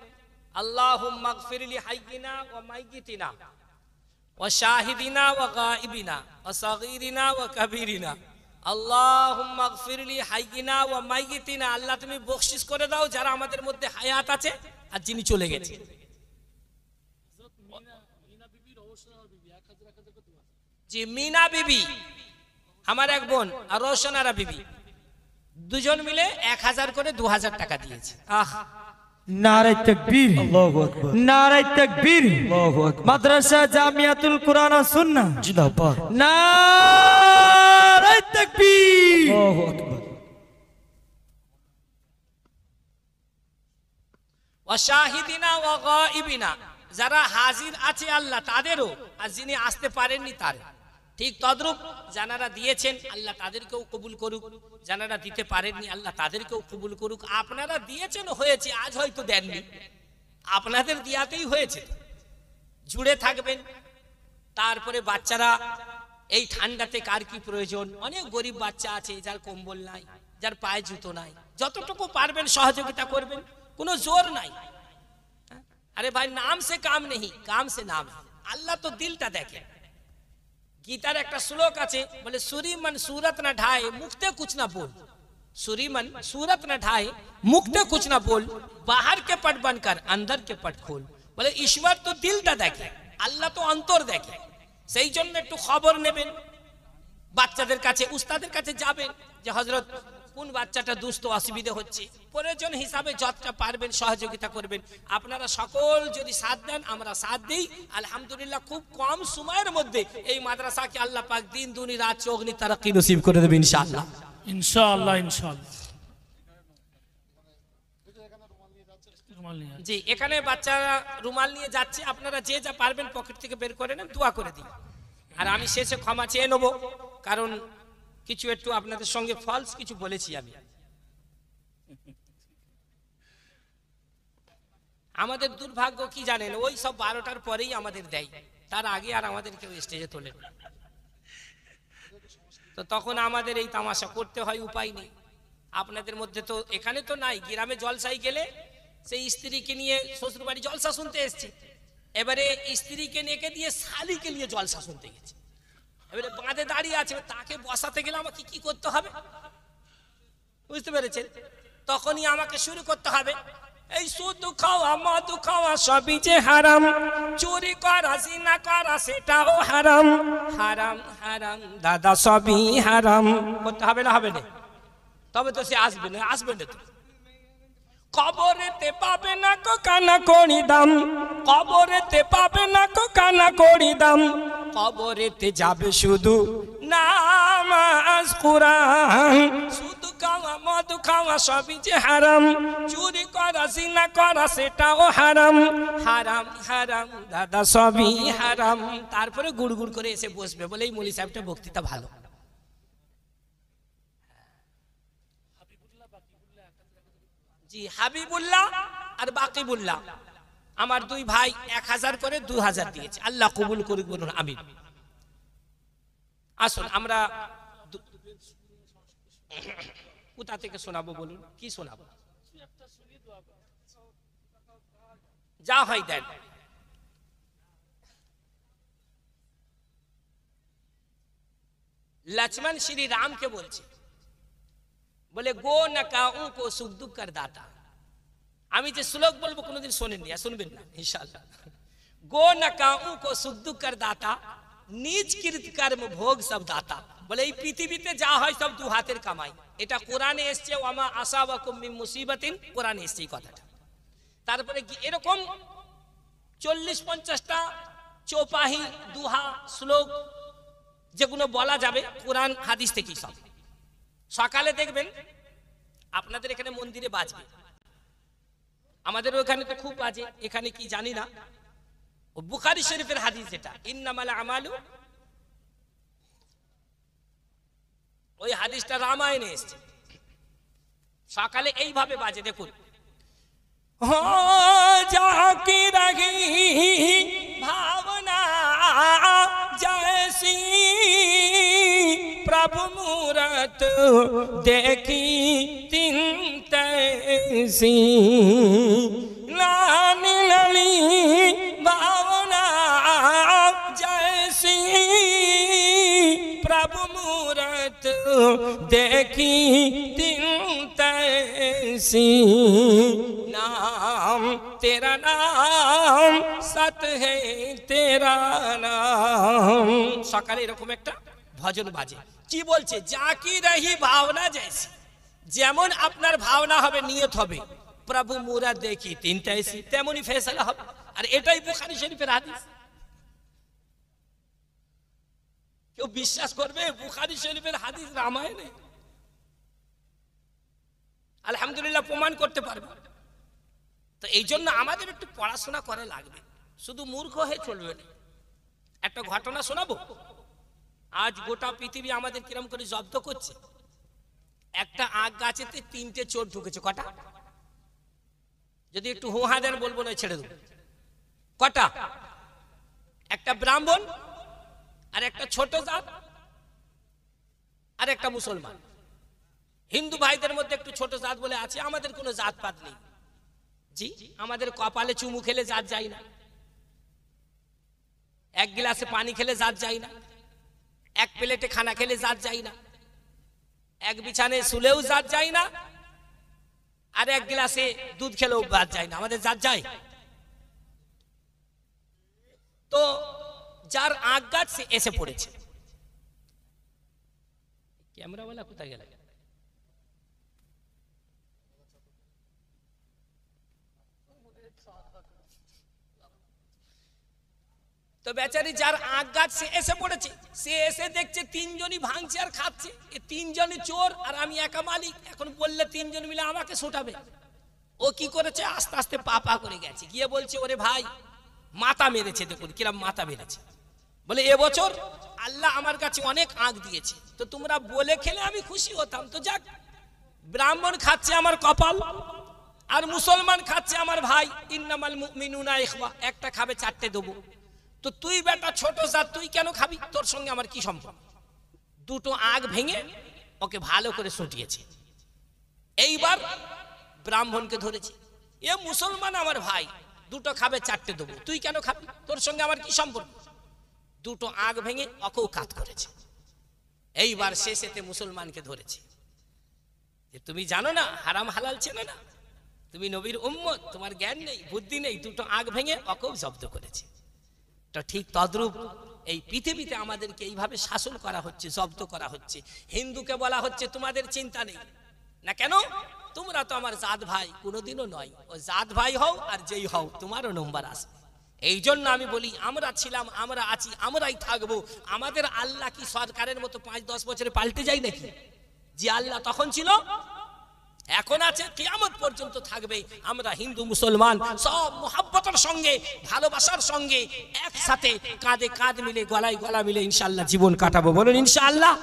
আল্লাহুম্মা গফিরলি হাইয়িনা ওয়া মাইয়িতিনা ওয়া শাহিদিনা ওয়া গায়িবিনা ওয়া সাগীরিনা ওয়া কাবীরিনা। আল্লাহুম্মা গফিরলি হাইয়িনা ওয়া মাইয়িতিনা, আল্লাহ তুমি বখশিশ করে দাও যারা আমাদের মধ্যে হায়াত আছে আর যিনি চলে গেছে। জি মিনা বিবি আমার এক বোন, আর রোশনারা বিবি, দুজন মিলে 1000 করে 2000 টাকা দিয়েছে। আহ নারে তাকবীর, আল্লাহু আকবার, নারে তাকবীর, আল্লাহু আকবার। মাদ্রাসা জামিয়াতুল কুরআন ও সুন্নাহ জিন্দাবাদ, নারে তাকবীর। আল্লাহু আকবার। ওয়া শাহিদিনা ওয়া গায়িবিনা, যারা হাজির আছে আল্লাহ তাদেরও, আর যিনি আসতে পারেননি তার। ঠিক তদ্রূপ যারা দিয়েছেন আল্লাহ তাদেরকেও কবুল করুক, যারা দিতে পারেননি আল্লাহ তাদেরকেও কবুল করুক। আপনারা দিয়েছেন হয়েছে, আজ হয়তো দেননি, আপনাদের দিয়াতেই হয়েছে। জুড়ে থাকবেন। তারপরে বাচ্চারা এই ঠান্ডাতে কার কি প্রয়োজন, অনেক গরিব বাচ্চা আছে যার কম্বল নাই, যার পায়ে জুতো নাই, যতটুকু পারবেন সহযোগিতা করবেন, কোনো জোর নাই। अरे भाई नाम से काम नहीं, काम से नाम है। अल्लाह तो दिलटा देखे। गीतार एक श्लोक आछे, बोले सूरी मन सूरत न ढाए मुक्ते कुछ ना बोल। सूरी मन सूरत न ढाए मुक्ते कुछ ना बोल, बाहर के पट बनकर अंदर के पट खोल। बोले ईश्वर तो दिलटा देखे, अल्लाह तो अंतर देखे। সেই জন্য একটু খবর নেবেন, বাচ্চাদের কাছে উস্তাদের কাছে যাবেন যে হযরত কোন বাচ্চাটা দুস্থ অসুবিধা হচ্ছে, প্রয়োজন হিসাবে যতটা পারবেন সহযোগিতা করবেন। আপনারা সকল যদি সাথ দেন আমরা সাথ দেই, আলহামদুলিল্লাহ খুব কম সময়ের মধ্যে এই মাদ্রাসাকে আল্লাহ পাক দিন দুনি রাত চৌগনি তারাক্কি নসিব করে দেবেন ইনশাআল্লাহ, ইনশাআল্লাহ, ইনশাআল্লাহ। জি এখানে বাচ্চারা রুমাল নিয়ে যাচ্ছে, আপনারা যে যা পারবেন পকেট থেকে বের করে নেন, দোয়া করে দিন। আর আমি শেষে ক্ষমা চেয়ে নেব, কারণ কিছু একটু আপনাদের সঙ্গে ফলস কিছু বলেছি আমি। আমাদের দুর্ভাগ্য কি জানেন, ওই সব 12টার পরেই আমাদের দেয়, তার আগে আর আমাদের কেউ স্টেজে তোলে না। তো তখন আমাদের এই তামাশা করতে হয়, উপায় নেই। আপনাদের মধ্যে তো এখানে তো নাই, গ্রামে জলসাই গেলে সেই স্ত্রীকে নিয়ে শ্বশুর বাড়ি জলসা শুনতে এসছে, এবারে স্ত্রীকে নেকে দিয়ে শালিকে নিয়ে জলসা শুনতে গেছে। এবারে বাঁধে দাঁড়িয়ে আছে, তাকে বসাতে গেলে আমাকে কি করতে হবে বুঝতে পেরেছেন? তখনই আমাকে শুরু করতে হবে, এই সুদ খাওয়া মদ খাওয়া সবই যে হারাম, চুরি করা জিনা করা সেটাও হারাম, হারাম হারাম দাদা সবই হারাম। করতে হবে না? হবে না? তবে তো সে আসবে না, আসবে না তো। কবরেতে পাবে না কো কানা করি দাম, কবরেতে পাবে না কো কানা করি দাম, কবরেতে যাবে শুধু নামাজ কুরআন। শুধু খাওয়া মদ খাওয়া সবই যে হারাম, চুরি করা জিনা করা সেটাও হারাম, হারাম হারাম দাদা সবই হারাম। তারপরে গুড়গুড় করে এসে বসবে বলে এই মৌলী সাহেবটা বক্তৃতা ভালো। জি হাবিবুল্লাহ আর বাকিবুল্লাহ আমার দুই ভাই 1000 করে 2000 দিয়েছে, আল্লাহ কবুল করুক বলুন আমিন। আসুন আমরা কোথা থেকে শোনাবো বলুন, কি শোনাবো? যা হয় দেন। लक्ष्मण श्री राम के बोलছে বলে গো নাকাউ কো সুখ দুঃখ কর দাতা। আমি যে শ্লোক বলবো কোনোদিন শোনেননি আর শুনবেন না ইনশাআল্লাহ। গো নাকাউ কো সুখ দুঃখ কর দাতা, নিজ কৃত কর্ম ভোগ সব দাতা। বলে এই পৃথিবীতে যা হয় সব দু হাতের কামাই। এটা কোরআনে এসছে, ওয়ামা আসাবাকুম মিন মুসিবাতিন, কোরআনে এসছে এই কথাটা। তারপরে কি এরকম 40-50টা চৌপাহি দুহা শ্লোক যেগুলো বলা যাবে কোরআন হাদিস থেকেই সব। সকালে দেখবেন আপনাদের এখানে মন্দিরে বাজবে, আমাদের ওখানে তো খুব বাজে, এখানে কি জানি না। ও বুখারী শরীফের হাদিস যেটা ইন্নামাল আমালু, ওই হাদিসটা রামায়ণে এসেছে। সকালে এইভাবে বাজে দেখুন, हो जाकी रही भावना जैसी, प्रभु मूरत देखी तीन तैसी, लानी लली भावना जैसी, प्रभु मूरत देखी तीन तैसी, नाम तेरा नाम सत है तेरा नाम। সকালে এরকম একটা ভজন বাজে, কি বলছে? জাকি রহি ভাবনা জैसी, যেমন আপনার ভাবনা হবে নিয়ত হবে, প্রভু মুরাদ দেখি তিন তৈসি, তেমনই ফয়সালা হবে। আর এটাই বুখারী শরীফের হাদিস। কেউ বিশ্বাস করবে বুখারী শরীফের হাদিস রামায়ণে? আলহামদুলিল্লাহ প্রমাণ করতে পারবে। তো এই জন্য আমাদের একটু পড়াশোনা করা লাগবে, শুধু মূর্খ হয়ে চলবে না। একটা ঘটনা শোনাবো। আজ গোটা পৃথিবী আমাদের কিরম করে জব্দ করছে। একটা আগ গাছেতে 3টে চোর ঢুকেছে। কটা? যদি একটু হুহা দেন বলবো না, ছেড়ে দেবো। কটা? একটা ব্রাহ্মণ, আর একটা ছোট জাত, আর একটা মুসলমান। হিন্দু ভাইদের মধ্যে একটু ছোট জাত বলে আছে, আমাদের কোনো জাতপাত নেই। জি, আমাদের কপালে চুমু খেলে জাত যায় না, এক গ্লাসে পানি খেলে জাত যায় না, এক প্লেটে খানা খেলে জাত যায় না, এক বিছানে শুলেও জাত যায় না, আর এক গ্লাসে দুধ খেলেও জাত যায় না। আমাদের জাত যায়? তো যার আগ গাছ সে এসে পড়েছে। ক্যামেরাওয়ালা কোথায় গেল? তো বেচারি যার আগ গাছ সে এসে পড়েছে, সে এসে দেখছে 3 জনই ভাঙছে আর খাচ্ছে। এ 3 জনই চোর আর আমি একা মালিক। এখন বললে 3 জন মিলে আমাকে ছোটাবে। ও কি করেছে? আস্তে আস্তে পা পা করে গেছে, গিয়ে বলছে ওরে ভাই মাথা মেরেছে, দেখুন কিরম মাথা মেরেছে। বলে এবছর আল্লাহ আমার কাছে অনেক আগ দিয়েছে, তো তোমরা বলে খেলে আমি খুশি হতাম। তো যাক, ব্রাহ্মণ খাচ্ছে আমার কপাল, আর মুসলমান খাচ্ছে আমার ভাই। ইন্নামাল মুমিনুনা ইখওয়া, একটা খাবে 4টে দেবো। তো তুই বেটা ছোট জাত, তুই কেন খাবি? তোর সঙ্গে আমার কি সম্পর্ক? দুটো আগ ভেঙে ওকে ভালো করে সুটিয়েছে। এইবার ব্রাহ্মণকে ধরেছে, এ মুসলমান আমার ভাই, দুটো খাবে 4টে দেবো, তুই কেন খাবি? তোর সঙ্গে আমার কি সম্পর্ক? দুটো আগ ভেঙে ওকেও কাত করেছে। এইবার শেষেতে মুসলমানকে ধরেছে যে তুমি জানো না হারাম হালাল চেনো না, তুমি নবীর উম্মত, তোমার জ্ঞান নেই বুদ্ধি নেই। দুটো আগ ভেঙে ওকেও জব্দ করেছে। তো ঠিক তদ্রূপ এই পৃথিবীতে আমাদেরকে এইভাবে শাসন করা হচ্ছে, জব্দ করা হচ্ছে। হিন্দুকে বলা হচ্ছে তোমাদের চিন্তা নেই না, কেন? তোমরা তো আমার জাত ভাই কোনোদিনও নয়, ও জাত ভাই হও আর যেই হও তোমারও নম্বর আসবে। এই জন্য আমি বলি আমরা ছিলাম, আমরা আছি, আমরাই থাকবো। আমাদের আল্লাহ কি সরকারের মতো 5-10 বছরে পাল্টে যায় নাকি? যে আল্লাহ তখন ছিল এখন আছে, কিয়ামত পর্যন্ত থাকবে। আমরা হিন্দু মুসলমান সব মুহাব্বতের সঙ্গে ভালোবাসার সঙ্গে একসাথে কাঁধে কাঁধ মিলে গলায় গলা মিলে ইনশাআল্লাহ জীবন কাটাবো। বলুন ইনশাআল্লাহ।